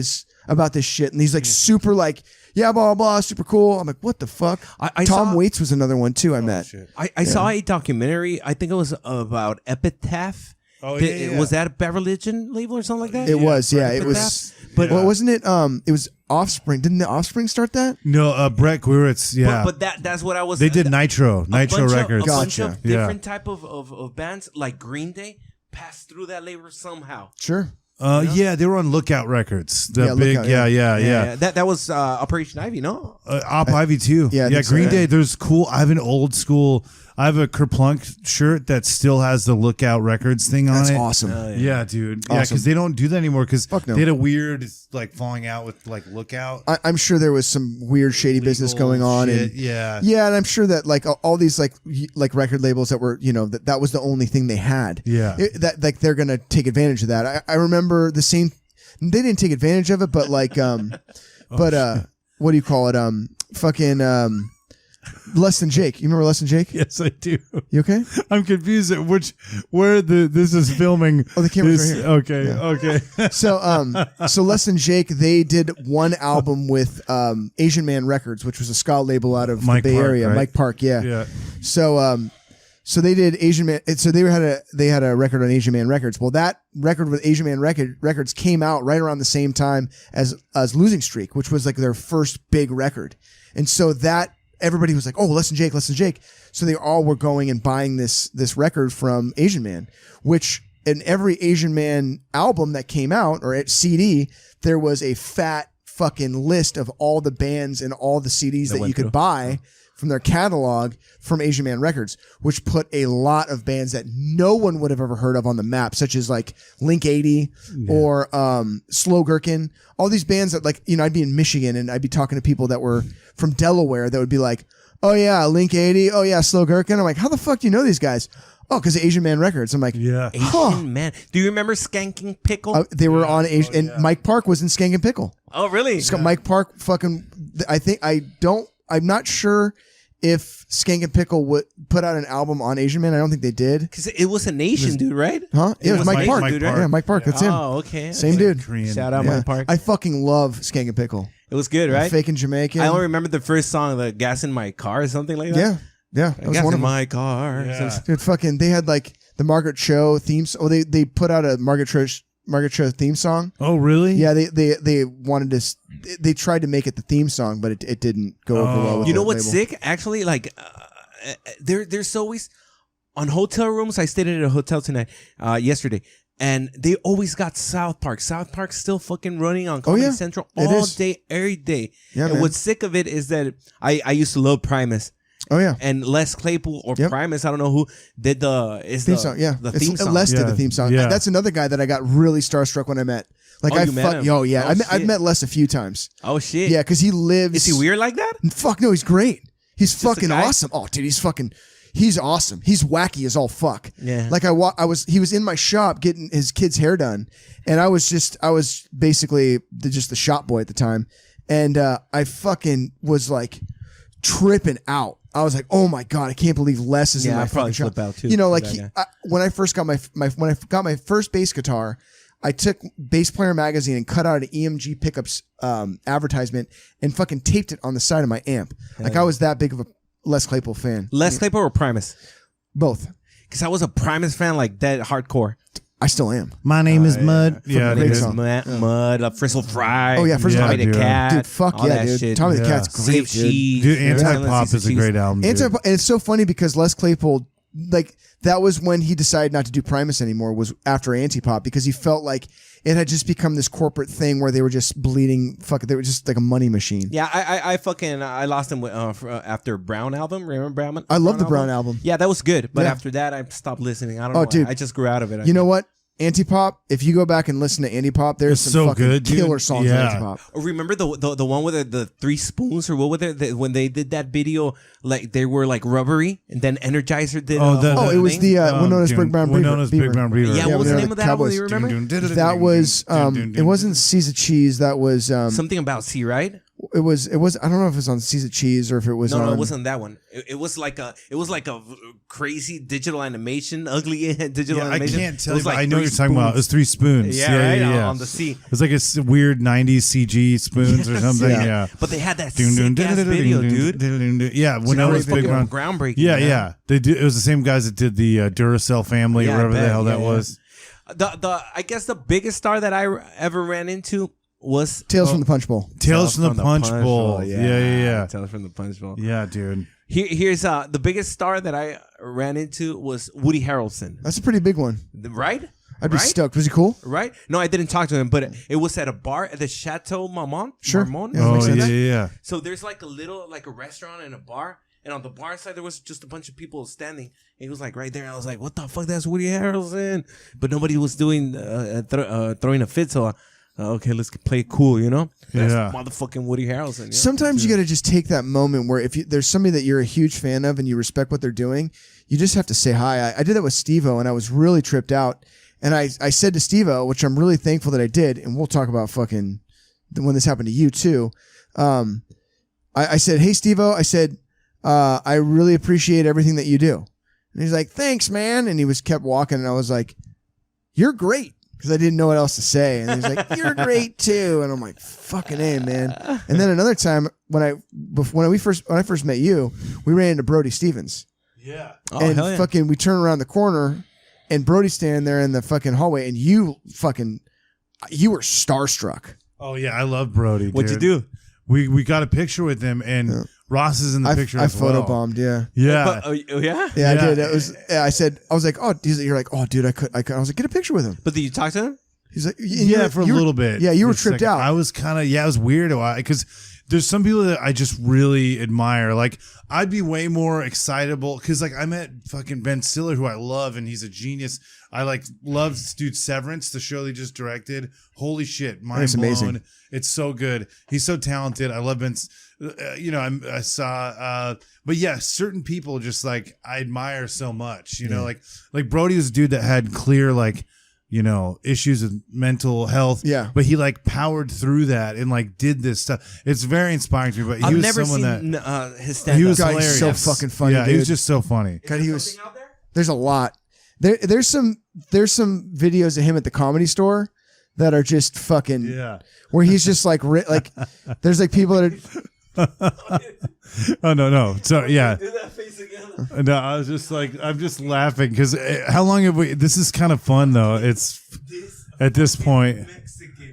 about this shit? And he's like super like, yeah, blah, blah, blah, super cool. I'm like, what the fuck? I Tom saw- Waits was another one too I met. Shit. I saw a documentary. I think it was about Epitaph. Oh, yeah. Was that a Beverly Legend label or something like that? It was, yeah. Epitaph? It was, But well, wasn't it? It was Offspring. Didn't the Offspring start that? No, Brett Gwiritz, yeah. But that's what I was. they did Nitro a bunch Records. Of, a bunch Gotcha. of different type of bands like Green Day passed through that label somehow. Sure. Yeah, they were on Lookout Records. The Yeah, big, Lookout, yeah. That was Operation Ivy, no? Op Ivy too. Yeah, I think so, Green yeah. Day. There's cool. I have an old school. I have a Kerplunk shirt that still has the Lookout Records thing on That's it. awesome. Yeah, dude. Yeah, Awesome. because they don't do that anymore. Because Fuck no. they had a weird like falling out with like Lookout. I'm sure there was some weird shady business Legal going on, shit, and yeah. and I'm sure that like all these like record labels that were that was the only thing they had. Yeah. That like they're gonna take advantage of that. I remember the same. They didn't take advantage of it, but like what do you call it? Fucking Less Than Jake. You remember Less Than Jake? Yes, I do. You okay? I'm confused at where this is filming. Oh, the camera's right here. Okay. So Less Than Jake, they did one album with Asian Man Records, which was a ska label out of Mike the Bay Park, Area. right? Mike Park, yeah. Yeah. So they did Asian Man. So they had a record on Asian Man Records. Well, that record with Asian Man Records came out right around the same time as Losing Streak, which was like their first big record. And so that everybody was like, "Oh, Less Than Jake." So they all were going and buying this record from Asian Man, which in every Asian Man album that came out or at CD, there was a fat fucking list of all the bands and all the CDs that you could buy from their catalog from Asian Man Records, which put a lot of bands that no one would have ever heard of on the map, such as like Link 80 or Slow Gherkin. All these bands that, like, you know, I'd be in Michigan and I'd be talking to people that were from Delaware that would be like, oh yeah, Link 80, oh yeah, Slow Gherkin. I'm like, how the fuck do you know these guys? Oh, because of Asian Man Records. I'm like, Asian Man. Do you remember Skanking Pickle? They were on Asian, and Mike Park was in Skanking Pickle. Oh, really? Mike Park fucking, I'm not sure if Skanking Pickle would put out an album on Asian Man. I don't think they did. Because it was an Asian dude, right? Huh? It was Mike Park. Dude, right? Yeah, Mike Park. That's him. Oh, okay. Same dude. Shout out Mike Park. I fucking love Skanking Pickle. It was good, right? Fake and Jamaican. I only remember the first song, the Gas in My Car or something like that. Yeah. That was Gas one in of them. My Car. Yeah. Dude, fucking, they had like the Margaret Cho themes. Oh, they put out a Margaret Cho theme song. Oh, really? Yeah, they wanted to. They tried to make it the theme song, but it didn't go over well. With You know the what's label. sick? Actually, like, there's always on hotel rooms. I stayed at a hotel tonight, yesterday, and they always got South Park. South Park's still fucking running on Comedy Central all day, every day. Yeah, and man. what's sick of it is that I used to love Primus. Oh yeah, And Les Claypool or Primus, I don't know who did the theme song. Yeah, the theme song. Les did the theme song. Yeah. That's another guy that I got really starstruck when I met. Like Oh, you met him? I've met Les a few times. Oh shit! Yeah, because he lives. Is he weird like that? Fuck no, he's great. He's a fucking guy? awesome. Oh, dude, he's awesome. He's wacky as all fuck. Yeah. Like he was in my shop getting his kid's hair done, and I was basically just the shop boy at the time, and I fucking was like tripping out. I was like, oh my god, I can't believe Les is in my I'd probably fucking shop. flip out too. You know, like for that guy. when I first got when I got my first bass guitar, I took Bass Player magazine and cut out an EMG pickups advertisement and fucking taped it on the side of my amp. Like I was that big of a Les Claypool fan. Les Claypool or Primus? Both. Because I was a Primus fan, like that hardcore. I still am. My name is Mud. Yeah, Great dude. song. Mud, Frizzle Fry. Oh, yeah, Frizzle Tommy Fry. the Cat. Dude, fuck all yeah, that dude. shit. Tommy the Yeah. Cat's great, Save dude. Cheese. Dude, Anti-Pop is a great album. Dude. And it's so funny because Les Claypool, like, that was when he decided not to do Primus anymore, was after Anti-Pop, because he felt like it had just become this corporate thing where they were just bleeding, they were just like a money machine. Yeah, I lost him after Brown album. Remember Brown? I love the Brown album. Yeah, that was good. But Yeah. after that, I stopped listening. I don't know. Dude. I just grew out of it. You know what? Anti-Pop, if you go back and listen to Anti-Pop, there's It's some so fucking good, dude. killer songs Yeah. on Anti-Pop. Remember the one with the three spoons or what was it? When they did that video, like they were like rubbery, and then Energizer did. It was the Winona's Big Brown Beaver. Winona's Big Brown Beaver. Yeah, what was the they're name the of that album? Cowboys. Do you remember? That was it wasn't Seas of Cheese. That was Something about C, right? it was I don't know if it was on Seas of Cheese or if it was No, on. it wasn't that one. It was like a crazy digital animation, ugly digital I animation. can't tell It you, was but like I know what you're three talking about. It was 3 spoons. Yeah, right? Yeah. On the C. It was like a weird 90s CG spoons or something. Yeah. But they had that sick ass video, dude. Yeah, when I was big fucking around. groundbreaking. Yeah. They do. It was the same guys that did the Duracell family, Yeah, or whatever I the bet. hell that Yeah. was. I guess the biggest star that I ever ran into was Tales from the Punch Bowl. Tales from the Punch Bowl. Yeah. Tales from the Punch Bowl. Yeah, dude. Here's the biggest star that I ran into was Woody Harrelson. That's a pretty big one. Right? I'd be Right? stoked. Was he cool? Right? No, I didn't talk to him, but it was at a bar at the Chateau Marmont. Sure. Marmont? Yeah, Oh, makes sense. yeah. So there's like a restaurant and a bar, and on the bar side there was just a bunch of people standing. And he was like right there. I was like, "What the fuck? That's Woody Harrelson!" But nobody was doing throwing a fit. So, okay, let's play it cool, you know? That's Yeah. motherfucking Woody Harrelson. Yeah? Sometimes you got to just take that moment where if there's somebody that you're a huge fan of and you respect what they're doing, you just have to say hi. I did that with Steve-O, and I was really tripped out. And I said to Steve-O, which I'm really thankful that I did, and we'll talk about fucking when this happened to you too. I said, hey, Steve-O, I said, I really appreciate everything that you do. And he's like, thanks, man. And he kept walking, and I was like, you're great. Because I didn't know what else to say. And he's like, you're great too. And I'm like, fucking A, man. And then another time when I first met you, we ran into Brody Stevens. Yeah. Oh, And hell yeah. fucking we turn around the corner and Brody's standing there in the fucking hallway, and you were starstruck. Oh, yeah. I love Brody. What'd you dude. do? We got a picture with him, and Ross is in the picture as well. I photobombed, yeah. Yeah. Yeah? Yeah, I did. It was. Yeah, I was like, oh, you're like, oh, dude, I could. I was like, get a picture with him. But did you talk to him? He's like, for a little bit. Yeah, you were tripped out. I was kind of, it was weird because there's some people that I just really admire. Like, I'd be way more excitable because, like, I met fucking Ben Stiller, who I love, and he's a genius. I love this dude Severance, the show they just directed. Holy shit, mind blown. Amazing. It's so good. He's so talented. I love Ben. I saw, but yeah, certain people just like I admire so much. You know, like Brody was a dude that had clear issues with mental health. Yeah. But he powered through that and did this stuff. It's very inspiring to me. But he was never someone seen his stand-up. He was God, hilarious. He's so fucking funny. Yeah, dude. he was just so funny. God, he was. There's a lot. There's some videos of him at the Comedy Store that are just fucking where he's just there's people that are. Oh no! So yeah. Do that face again. No, I was just I'm just laughing because how long have we? This is kind of fun though. It's at this point.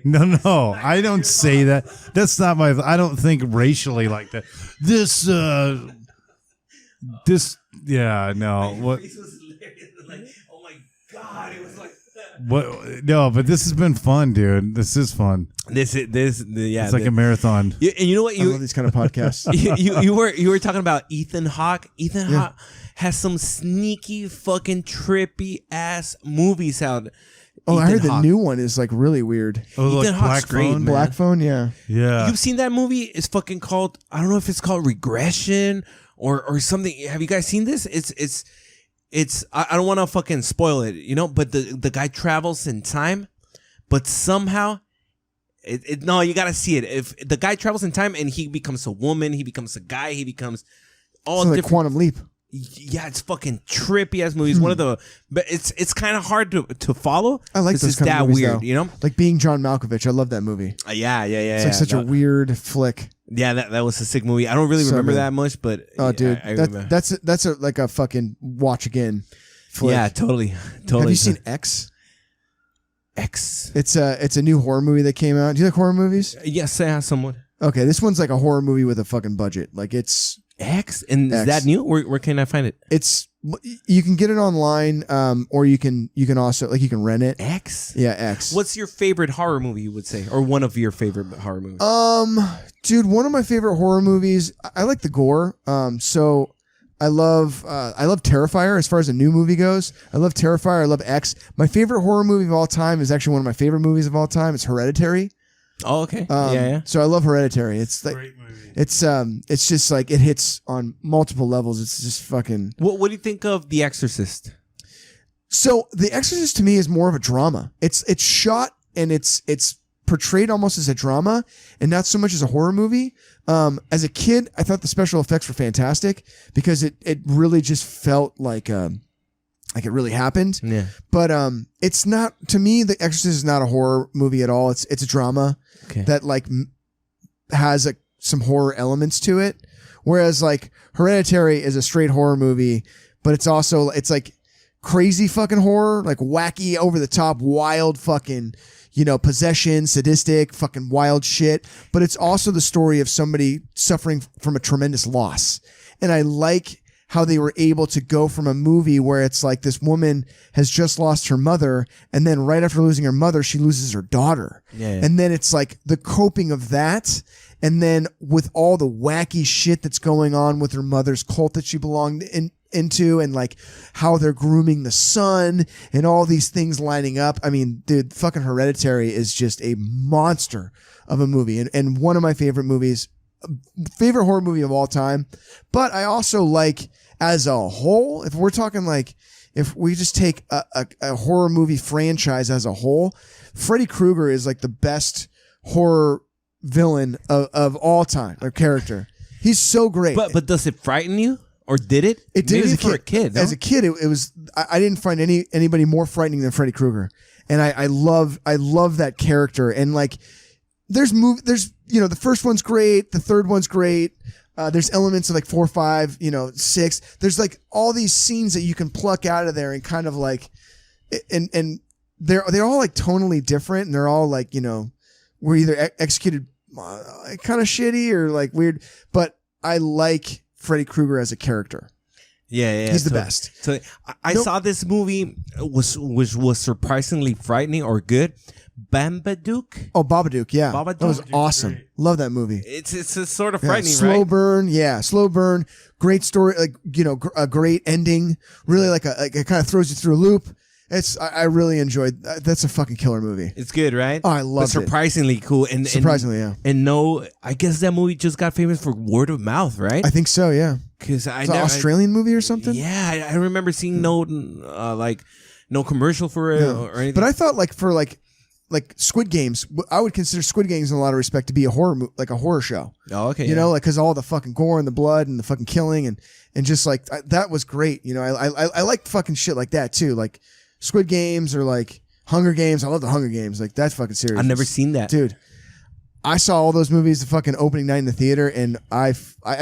No, I don't say that. That's not my. I don't think racially like that. This. Yeah. No. What? Oh my God! It was like. What? No, but this has been fun, dude. This is fun. It's like a marathon. And you know what? I love these kind of podcasts. you were talking about Ethan Hawke. Ethan Hawke has some sneaky fucking trippy ass movies out. Oh, I heard the new one is really weird. Oh, Ethan Hawke's great, man. Black Phone, yeah. You've seen that movie? It's fucking called. I don't know if it's called Regression or something. Have you guys seen this? It's I don't want to fucking spoil it, but the guy travels in time, but somehow no, you got to see it. If the guy travels in time and he becomes a woman, he becomes a guy, he becomes all different. Quantum Leap. Yeah, it's fucking trippy ass movies. But it's kind of hard to follow. I like those kind of movies, weird, though. Like Being John Malkovich. I love that movie. Yeah. It's such a weird flick. Yeah, that was a sick movie. I don't really remember that much, but dude, I that's a fucking watch again flick. Yeah, totally. Have you seen X? X. It's a new horror movie that came out. Do you like horror movies? Yes, I have somewhat. Okay, this one's like a horror movie with a fucking budget. It's X, and is that new? Where can I find it? You can get it online, or you can also you can rent it. X. Yeah, X. What's your favorite horror movie? You would say, or one of your favorite horror movies? Dude, one of my favorite horror movies. I like the gore. So I love Terrifier as far as a new movie goes. I love Terrifier. I love X. My favorite horror movie of all time is actually one of my favorite movies of all time. It's Hereditary. Oh, okay. Yeah. So I love Hereditary. It's great movie. It's just it hits on multiple levels. It's just fucking. What do you think of The Exorcist? So The Exorcist to me is more of a drama. It's shot and it's portrayed almost as a drama and not so much as a horror movie. As a kid, I thought the special effects were fantastic because it really just felt like it really happened. Yeah. But it's not, to me, The Exorcist is not a horror movie at all. It's a drama that has some horror elements to it. Whereas Hereditary is a straight horror movie, but it's also crazy fucking horror, wacky, over the top, wild fucking, possession, sadistic, fucking wild shit. But it's also the story of somebody suffering from a tremendous loss. And I like how they were able to go from a movie where it's this woman has just lost her mother, and then right after losing her mother, she loses her daughter. Yeah. And then it's the coping of that, and then with all the wacky shit that's going on with her mother's cult that she belonged into, and how they're grooming the son, and all these things lining up. I mean, dude, fucking Hereditary is just a monster of a movie, and one of my favorite favorite horror movie of all time. But I also as a whole, if we're talking if we just take a horror movie franchise as a whole, Freddy Krueger is the best horror villain of all time, or character. He's so great. But does it frighten you? Or did it? It did. Maybe as for a kid. No? As a kid, it was. I didn't find anybody more frightening than Freddy Krueger, and I love that character. And there's the first one's great, the third one's great. There's elements of 4, 5, 6. There's all these scenes that you can pluck out of there and kind of and they're all tonally different, and they're all were either executed kind of shitty or weird, but I like Freddy Krueger as a character. Yeah. He's the best. So I saw this movie which was surprisingly frightening or good. Babadook. Oh, Babadook, yeah. Babadook. That was awesome. Love that movie. It's a sort of frightening, slow right? burn, slow burn. Great story, like a great ending. Really, like it kind of throws you through a loop. I really enjoyed. That's a fucking killer movie. It's good, right? Oh, I loved it. Surprisingly cool, and yeah. And no, I guess that movie just got famous for word of mouth, right? I think so, yeah. Because it's an Australian movie or something. Yeah, I remember seeing no commercial for it or anything. But I thought like Squid Games, I would consider Squid Games in a lot of respect to be a horror show. Oh, okay. You know, like because all the fucking gore and the blood and the fucking killing and just like that was great. You know, I like fucking shit like that too, like Squid Games or like Hunger Games. I love the Hunger Games, like that fucking series. I've never seen that, dude. I saw all those movies the fucking opening night in the theater, and I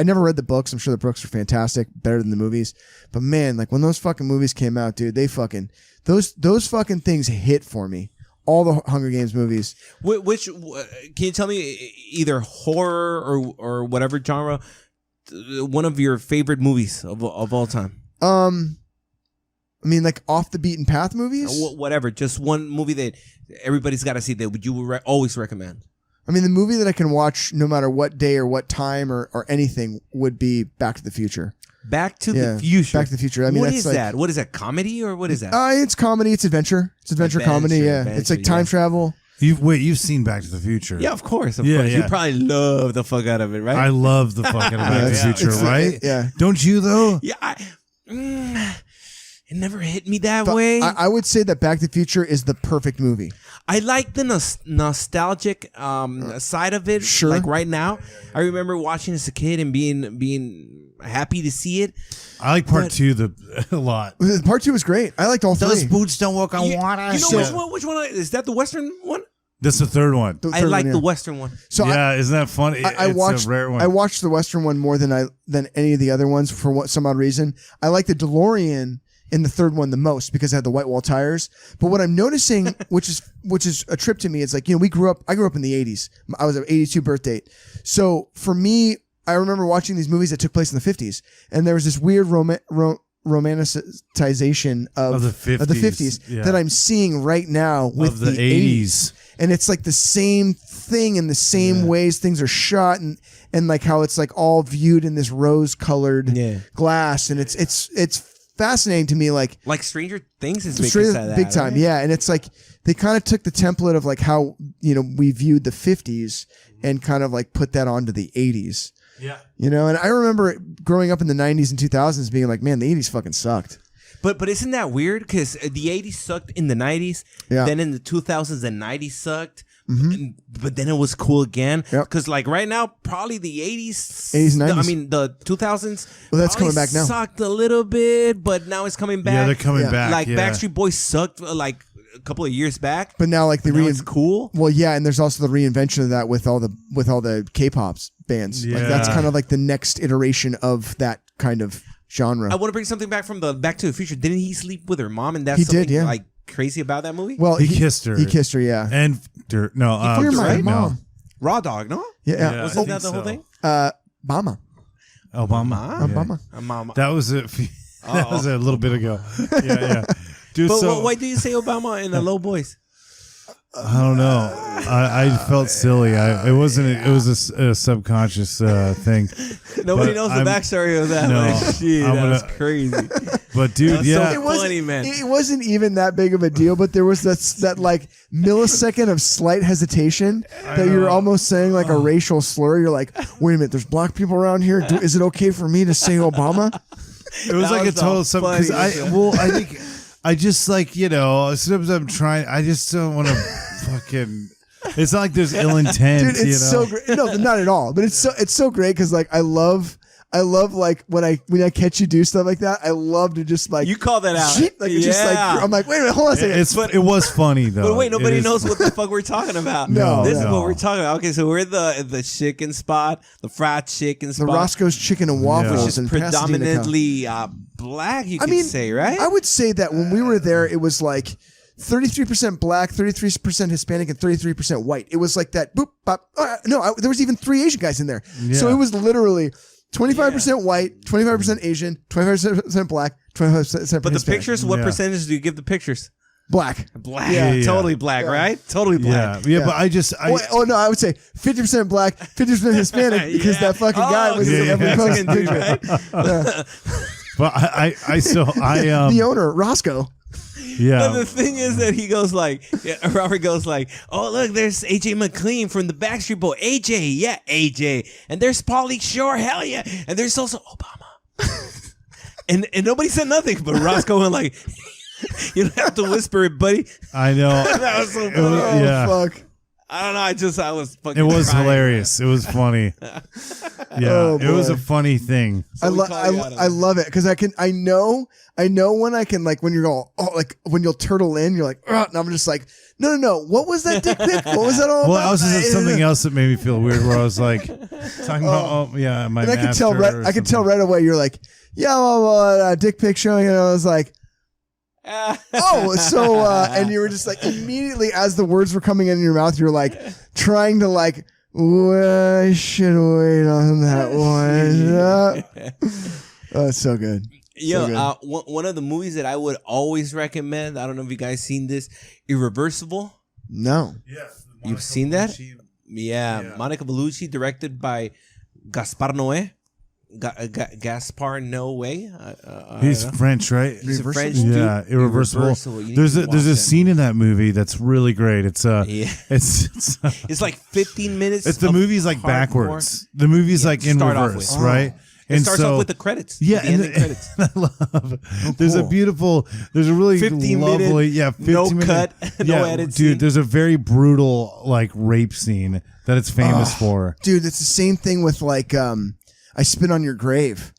never read the books. I'm sure the books are fantastic, better than the movies. But man, like when those fucking movies came out, dude, they fucking those fucking things hit for me. All the Hunger Games movies. Which can you tell me either horror or whatever genre, one of your favorite movies of all time? I mean, like off the beaten path movies. Whatever, just one movie that everybody's got to see that you would always recommend. I mean, the movie that I can watch no matter what day or what time or anything would be Back to the Future. Back to the Future. Back to the Future. I mean, what is that? What is that? Comedy or what is that? It's comedy. It's adventure. It's adventure comedy. Yeah, it's like time travel. You've seen Back to the Future? Yeah, of course. Of course. You probably love the fuck out of it, right? I love the fuck out of Back to the Future, right? Yeah. Don't you though? Yeah. It never hit me that way. I would say that Back to the Future is the perfect movie. I like the nostalgic side of it. Sure. Like right now, I remember watching as a kid and being happy to see it. I like part 2 a lot. Part 2 was great. I liked all 3. Those boots don't work on water. You know which one is that? The Western one? That's the third one. I like the Western one. So isn't that funny? It's a rare one. I watched the Western one more than any of the other ones for some odd reason. I like the DeLorean in the third one the most because it had the white wall tires. But what I'm noticing, which is a trip to me, is like, I grew up in the 80s. I was an 82 birth date. So for me, I remember watching these movies that took place in the 50s, and there was this weird romanticization of the 50s that I'm seeing right now with the 80s. And it's like the same thing in the same ways things are shot and like how it's like all viewed in this rose colored glass. And it's fascinating to me, like Stranger Things is big time, yeah. And it's like they kind of took the template of like how we viewed the 50s and kind of like put that onto the 80s. Yeah, and I remember growing up in the 90s and 2000s being like, man, the 80s fucking sucked. But isn't that weird? Because the 80s sucked in the 90s. Yeah. Then in the 2000s, the 90s sucked. Mm-hmm. But then it was cool again. Because like right now, probably the 80s and 90s. I mean, the 2000s. Well, that's coming back now. Sucked a little bit, but now it's coming back. Yeah, they're coming back. Like Backstreet Boys sucked like a couple of years back. But now like it's cool. Well, yeah, and there's also the reinvention of that with all the K-pop bands. Yeah. Like that's kind of like the next iteration of that kind of genre. I want to bring something back from the Back to the Future. Didn't he sleep with her mom? And that's he something did, yeah. like crazy about that movie? Well, he kissed her. He kissed her, yeah. And you're my mom. Raw Dog, no? Yeah. Wasn't that the whole thing? Obama. Obama. That was a little bit ago. Yeah. Dude, but why do you say Obama in a low voice? I don't know. I felt silly. It was a subconscious thing. Nobody knows the backstory of that. No, Shit, that's crazy. But dude, that's so funny, man. It wasn't even that big of a deal, but there was that like millisecond of slight hesitation that you're almost saying like a racial slur. You're like, wait a minute, there's black people around here. Is it okay for me to say Obama? It was like a total because I think. I just like, sometimes I'm trying, I just don't want to fucking, it's not like there's ill intent, dude, it's so great. No, not at all. But it's so great because like I love like when I catch you do stuff like that. I love to just like you call that out. Like it's just like I'm like, wait a minute, hold on a second. It was funny though. But wait, nobody knows what the fuck we're talking about. No, this is what we're talking about. Okay, so we're the chicken spot, the fried chicken spot, the Roscoe's Chicken and Waffles, which is and predominantly black. You could say, right? I would say that when we were there, it was like 33% black, 33% Hispanic, and 33% white. It was like that. Boop, bop. There was even 3 Asian guys in there. Yeah. So it was literally 25% white, 25% Asian, 25% black, 25% But the Hispanic. pictures, what Yeah. percentage do you give the pictures? Black. Black. Yeah. Totally black, right? Totally black. Yeah, but I No, I would say 50% black, 50% Hispanic because Yeah. that fucking guy was in every Mexican post dude, right? but the owner, Rossco. But the thing is that he goes like, Robert goes like, oh, look, there's AJ McLean from the Backstreet Boy. AJ, yeah, AJ. And there's Pauly Shore, hell yeah. And there's also Obama. and nobody said nothing, but Rossco went like, you don't have to whisper it, buddy. I know. That was so funny. Fuck. I don't know. I was fucking It was crying. hilarious. It was funny. Yeah, it was a funny thing. I love it because I know when I can, like, when you're all, like when you'll turtle in, you're like, and I'm just like, no, what was that dick pic? What was that all about? Well, I was just something else that made me feel weird where I was like talking about my and I could tell master I could tell right away you're like, yeah, well, dick pic showing, and I was like, and you were just like immediately as the words were coming in your mouth, you're like trying to like, well, I should wait on that one. Oh, it's so good. Yo, So one of the movies that I would always recommend, I don't know if you guys seen this, Irreversible. No. Yes, You've seen that? Yeah, Monica Bellucci, directed by Gaspar Noé. Gaspar Noé. He's French, right? He's a French dude. Yeah, Irreversible. You There's need to a watch that scene in that movie that's really great. It's It's like 15 minutes. It's the movie's like hardcore. backwards. The movie's like in start off reverse, with. right? It starts off with the credits. Yeah, the ending credits. I love. There's a beautiful. There's a really 15 lovely. minute, 15 no minute, cut, no edit dude. scene. There's a very brutal like rape scene that it's famous for. Dude, it's the same thing with like I Spit on Your Grave.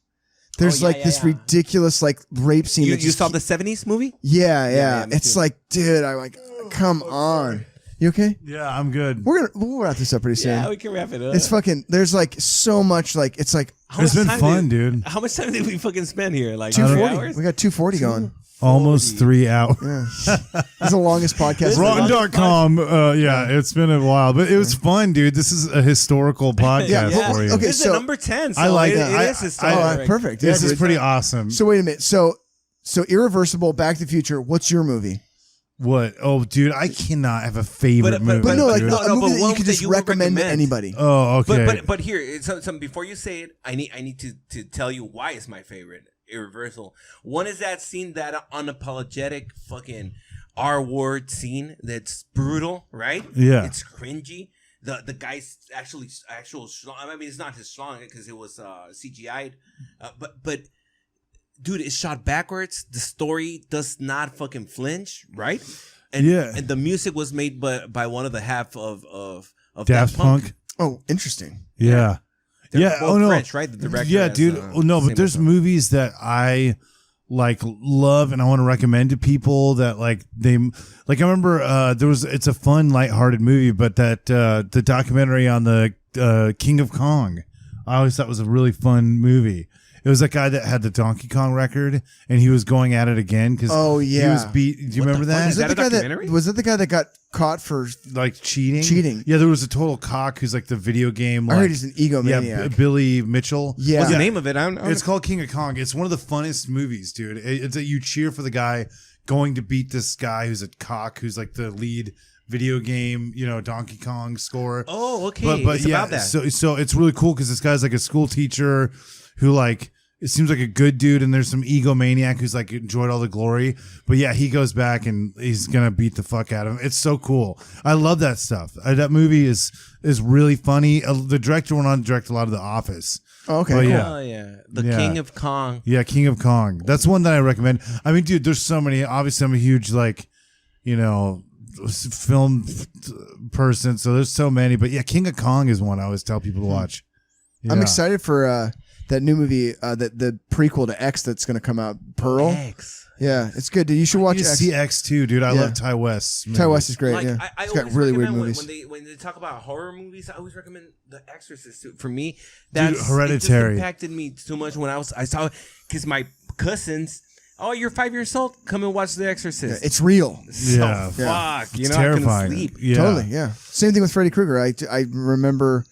There's this ridiculous like rape scene. You saw the 70s movie? Yeah. me It's too. like, dude, I'm like, come on. You okay? Yeah, I'm good. We'll wrap this up pretty soon. Yeah, we can wrap it up. It's fucking. There's like so much like it's like It's been fun, dude. How much time did we fucking spend here? Like 240. 3 hours? We got 240 going. Almost 3 hours. Yeah. It's the longest podcast. Rotten.com. It's been a while, but it was fun, dude. This is a historical podcast for you. Okay, This is so- number 10. So I like it, that. It is historic. Perfect. This Yeah, is dude. pretty awesome. So wait a minute. So Irreversible, Back to the Future. What's your movie? What? Oh, dude, I cannot have a favorite movie. But no, like dude. a movie that you one could that just you would recommend to recommend. anybody. Oh, okay. But here, so before you say it, I need to tell you why it's my favorite. Irreversible. One is that scene, that unapologetic fucking R-word scene that's brutal, right? Yeah. It's cringy. The guy's actual schlong. I mean, it's not his schlong because it was CGI'd. But dude, it's shot backwards. The story does not fucking flinch, right? And and the music was made by one of the half of Daft Punk. Oh, interesting. Yeah. They're both French, right? The director. Yeah, has, dude. No, but same there's as movies that I like love and I want to recommend to people that like they like. I remember it's a fun, lighthearted movie, but that the documentary on the King of Kong, I always thought was a really fun movie. It was that guy that had the Donkey Kong record, and he was going at it again because he was beat. Do you remember that? Is that a documentary? Was that the guy that got caught for like cheating? Cheating. Yeah, there was a total cock who's like the video game. I heard he's an egomaniac. Yeah, Billy Mitchell. Yeah. What's the name of it? It's called King of Kong. It's one of the funnest movies, dude. It's that you cheer for the guy going to beat this guy who's a cock, who's like the lead video game, Donkey Kong scorer. Oh, okay. But it's yeah, about that. so it's really cool because this guy's like a school teacher who like. It seems like a good dude, and there's some egomaniac who's like enjoyed all the glory. But yeah, he goes back and he's gonna beat the fuck out of him. It's so cool. I love that stuff. That movie is really funny. The director went on to direct a lot of The Office. Oh, okay. But Cool. yeah. Oh yeah, the King of Kong. Yeah, King of Kong. That's one that I recommend. I mean, dude, there's so many. Obviously, I'm a huge film person, so there's so many. But yeah, King of Kong is one I always tell people to watch. Yeah. I'm excited for that new movie, the prequel to X that's going to come out, Pearl. X. Yeah, it's good, dude. You should watch You X. see X too, dude. I Yeah. love Ty West. Ty West is great. Like, Yeah, I it's got always really weird recommend movies. when they talk about horror movies. I always recommend The Exorcist. For me, that's Hereditary. It just impacted me too much when I saw because my cousins. Oh, you're 5 years old. Come and watch The Exorcist. Yeah, it's real. so Yeah. fuck. It's I terrifying. couldn't sleep. Yeah. Totally. Yeah. Same thing with Freddy Krueger. I remember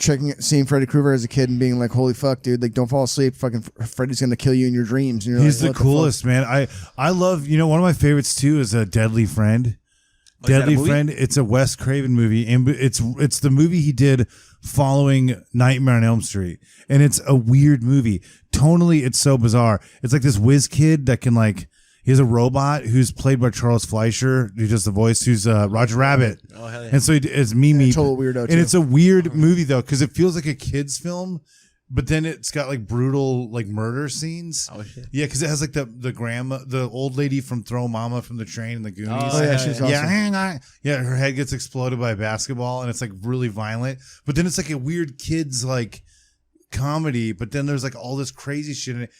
seeing Freddy Krueger as a kid and being like, holy fuck, dude, like don't fall asleep. Fucking Freddy's gonna kill you in your dreams. And you're He's like, the coolest, man. I love, one of my favorites too is a Deadly Friend. Deadly Friend. It's a Wes Craven movie, and it's the movie he did following Nightmare on Elm Street, and it's a weird movie. Tonally, it's so bizarre. It's like this whiz kid that can he has a robot who's played by Charles Fleischer, who does the voice, who's Roger Rabbit. Oh, hell yeah. And so it's Mimi. Total weirdo, too. And it's a weird movie, though, because it feels like a kid's film, but then it's got brutal murder scenes. Oh, shit. Yeah, because it has the grandma, the old lady from Throw Mama from the Train and the Goonies. Oh, yeah, she's awesome. Yeah, her head gets exploded by a basketball, and it's really violent. But then it's a weird kid's comedy, but then there's all this crazy shit in it.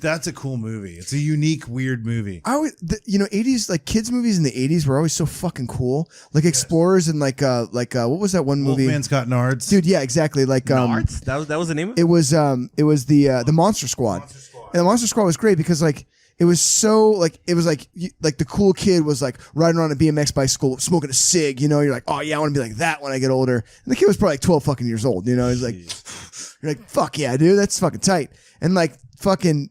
That's a cool movie. It's a unique, weird movie. 80s kids movies in the 80s were always so fucking cool. Explorers and what was that one movie? Wolfman's Got Nards. Dude, yeah, exactly. Nards? That was the name of it? It was the Monster Squad. And the Monster Squad was great because it was so it was the cool kid was riding around a BMX bicycle smoking a cig, you're like, oh yeah, I want to be like that when I get older. And the kid was probably 12 fucking years old, he's you're like, fuck yeah, dude, that's fucking tight. And fucking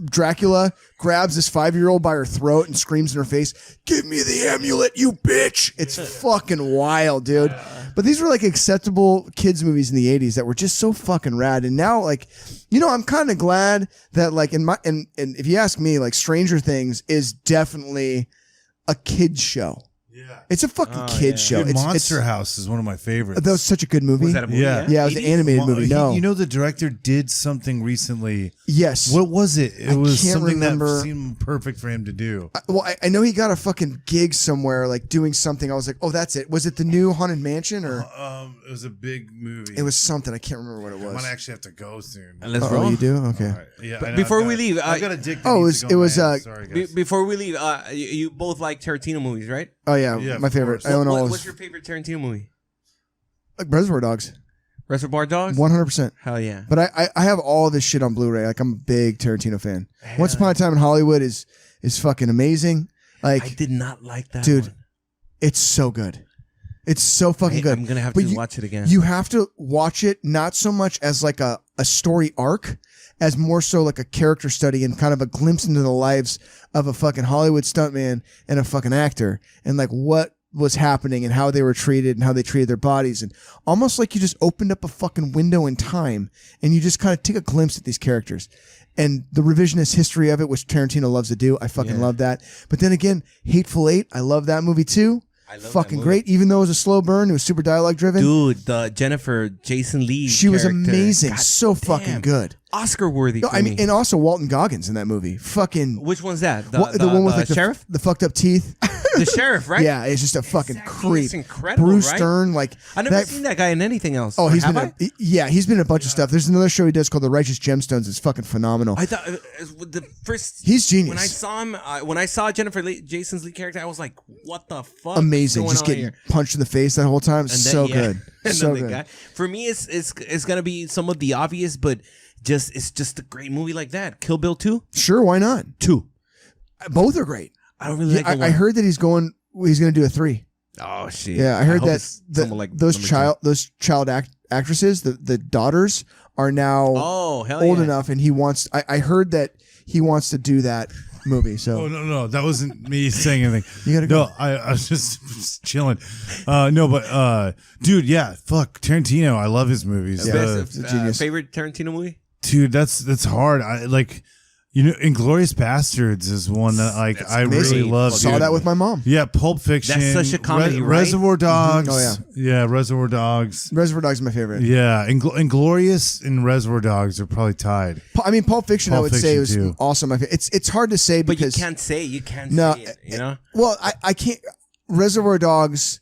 Dracula grabs this 5-year-old by her throat and screams in her face, give me the amulet, you bitch. It's fucking wild, dude. But these were acceptable kids movies in the 80s that were just so fucking rad. And now I'm kind of glad that and if you ask me, Stranger Things is definitely a kid's show. Yeah. It's a fucking kid's show. Dude, Monster House is one of my favorites. That was such a good movie. Was that a movie? Yeah. Yeah, it was an animated movie. No. The director did something recently. Yes. What was it? It was something remember. that seemed perfect for him to do. I know he got a fucking gig somewhere, doing something. I was like, oh, that's it. Was it the new Haunted Mansion or? It was a big movie. It was something. I can't remember what it was. I might actually have to go soon. Let's Oh, roll. you do? Okay. Right. Yeah. But before we leave, I got a dick. Oh, it was. Sorry, guys. Before we leave, you both like Tarantino movies, right? Oh yeah, Yeah, my of favorite. course. I own all. What's your favorite Tarantino movie? Reservoir Dogs. Reservoir Dogs? 100%. Hell yeah. But I have all this shit on Blu-ray. I'm a big Tarantino fan. Once Upon a Time in Hollywood is fucking amazing. I did not like that, dude. one. It's so good. It's so fucking good. I'm gonna have But to watch it again. You have to watch it not so much as a story arc, as more so a character study and kind of a glimpse into the lives of a fucking Hollywood stuntman and a fucking actor, and what was happening and how they were treated and how they treated their bodies, and almost you just opened up a fucking window in time and you just kind of take a glimpse at these characters. And the revisionist history of it, which Tarantino loves to do, I fucking love that. But then again, Hateful Eight, I love that movie too. Fucking great, even though it was a slow burn. It was super dialogue driven. Dude, the Jennifer Jason Leigh She was character. amazing. God so damn. fucking good. Oscar worthy. No, for me. and also Walton Goggins in that movie. Fucking. Which one's that? The one with the sheriff? the fucked up teeth. The sheriff, right? Yeah, it's just a fucking creep. It's incredible, Bruce right? Stern, I've never seen that guy in anything else. Oh, he's Have been he's been in a bunch of stuff. There's another show he does called The Righteous Gemstones. It's fucking phenomenal. I thought the first He's genius. when I saw him, when I saw Jason's lead character, I was like, "What the fuck?" Amazing, is going just on getting here? punched in the face that whole time. And then, So yeah. good, And so then the good. guy. For me, it's gonna be some of the obvious, but it's just a great movie like that. Kill Bill 2? Sure, why not? 2. Both are great. I don't really like the I one. heard that he's going to do a 3 Oh shit! Yeah, I heard hope that it's someone like those number 2. child actresses, the daughters are now Oh hell old yeah. enough, and he wants. I heard that he wants to do that movie. So Oh no, that wasn't me saying anything. You gotta go. No, I was just chilling. No, but dude, yeah, fuck Tarantino. I love his movies. Yeah. Best, It's a genius. favorite Tarantino movie? Dude, that's hard. I like, Inglourious Bastards is one that I amazing. really love. Saw dude. that with my mom. Yeah, Pulp Fiction. That's such a comedy, right? Reservoir Dogs. Oh, yeah, Reservoir Dogs. Reservoir Dogs is my favorite. Yeah, Inglourious and Reservoir Dogs are probably tied. Pulp Fiction, I Pulp would say Fiction, was too. awesome. It's hard to say But because you can't say No, say it, you know. Well, I can't. Reservoir Dogs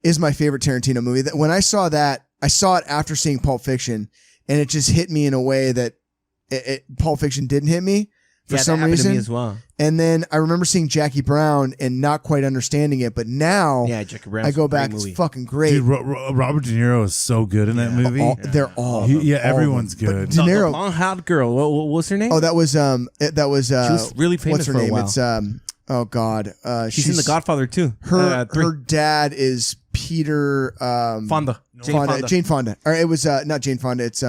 is my favorite Tarantino movie. That when I saw it after seeing Pulp Fiction, and it just hit me in a way that Pulp Fiction didn't hit me for some that happened to reason. me as well. And then I remember seeing Jackie Brown and not quite understanding it, but now Yeah, Jackie Brown's I go a great back. movie. It's fucking great. Dude, Robert De Niro is so good in that movie. They're all. of them. Yeah, All of everyone's them. But good. De Niro. The blonde-haired girl. What's her name? Oh, that was was really famous what's her for a name? while. It's oh god, she's in The Godfather too. Her 3. her dad is Peter Fonda. Jane Fonda. Or it was not Jane Fonda. It's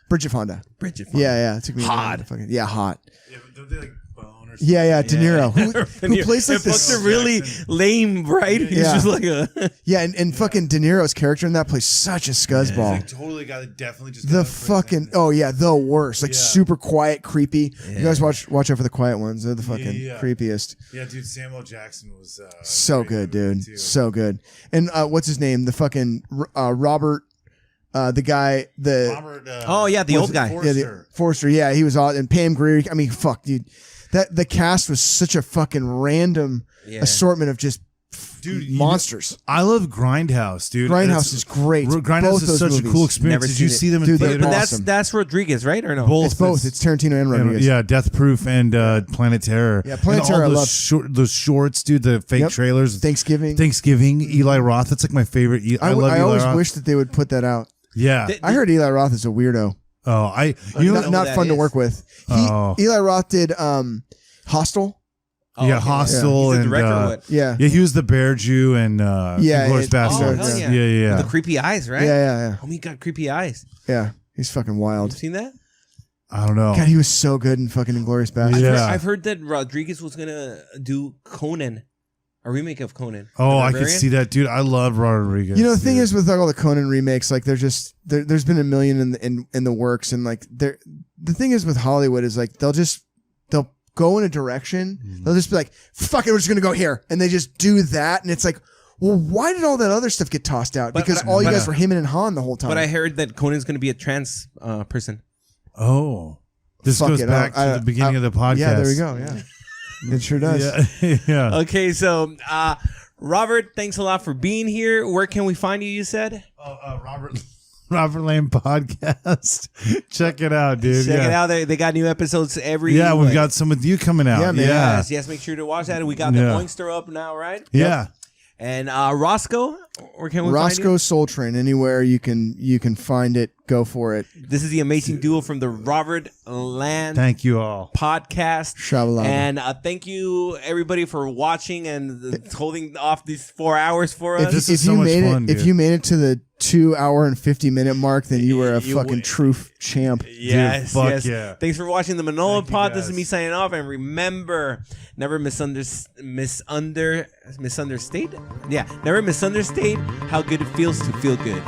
Bridget Fonda. Bridget Fonda. Yeah. It took me Hot. hot. Hot. Yeah, but don't they like bone or something? Yeah. De Niro, who plays like this. this. Really lame, right? He's just like a. Yeah, and fucking De Niro's character in that plays such a scuzzball. He's like totally got it. Definitely just The fucking the worst. Like super quiet, creepy. Yeah. You guys watch out for the quiet ones. They're the fucking creepiest. Yeah, dude. Samuel Jackson was so good, dude. So good. And what's his name? The fucking Robert. The guy, Robert, the old guy. Forster. Forster. Yeah, he was all, and Pam Grier. I mean, fuck, dude. The cast was such a fucking random assortment of just monsters. I love Grindhouse, dude. Grindhouse is great. Grindhouse is such a cool experience. Did you see them in theaters? But that's Rodriguez, right? Or no? Both. It's both. It's Tarantino and Rodriguez. Yeah, Death Proof and Planet Terror. Yeah, Planet Terror. I love those shorts, dude. The fake trailers. Thanksgiving. Eli Roth. That's like my favorite. I love. I always Roth. wish that they would put that out. Yeah, I heard Eli Roth is a weirdo. Oh, not fun to work with. Eli Roth did Hostel. Hostel and he was the Bear Jew and Inglourious Basterds. Yeah. With the creepy eyes, right? Yeah. Oh, he got creepy eyes. Yeah, he's fucking wild. You seen that? I don't know. God, he was so good in fucking Inglourious Basterds. Yeah. I've heard that Rodriguez was gonna do Conan, a remake of Conan. Oh, I could see that, dude. I love Rodriguez. You know, the thing is with all the Conan remakes, like they're just there's been a million in the works, and like the thing is with Hollywood is like they'll go in a direction. They'll just be like, fuck it, we're just going to go here. And they just do that. And it's like, well, why did all that other stuff get tossed out? Because all you guys were him and Han the whole time. But I heard that Conan's going to be a trans person. Oh. This goes back to the beginning of the podcast. Yeah, there we go. Yeah. It sure does. Yeah. Okay, so Robert, thanks a lot for being here. Where can we find you said? Robertland Podcast. Check it out, dude. Check it out. They got new episodes every week. We've got some with you coming out. Yeah, man. Yes, make sure to watch that. We got the Oyster up now, right? Yeah. And Rossco, where can we find you? Rossco Soletrain. Anywhere you can find it, go for it. This is the amazing duo from the Robertland Thank you all. Podcast. Shabba-labba. And thank you everybody for watching and holding off these 4 hours for us. This is so much fun, if you made it to the 2 hour and 50-minute mark, then you were a fucking true champ. Yes, dude, yes. Yeah. Thanks for watching the ManoloPod. This is me signing off. And remember, never misunderstate. Yeah, never misunderstate how good it feels to feel good.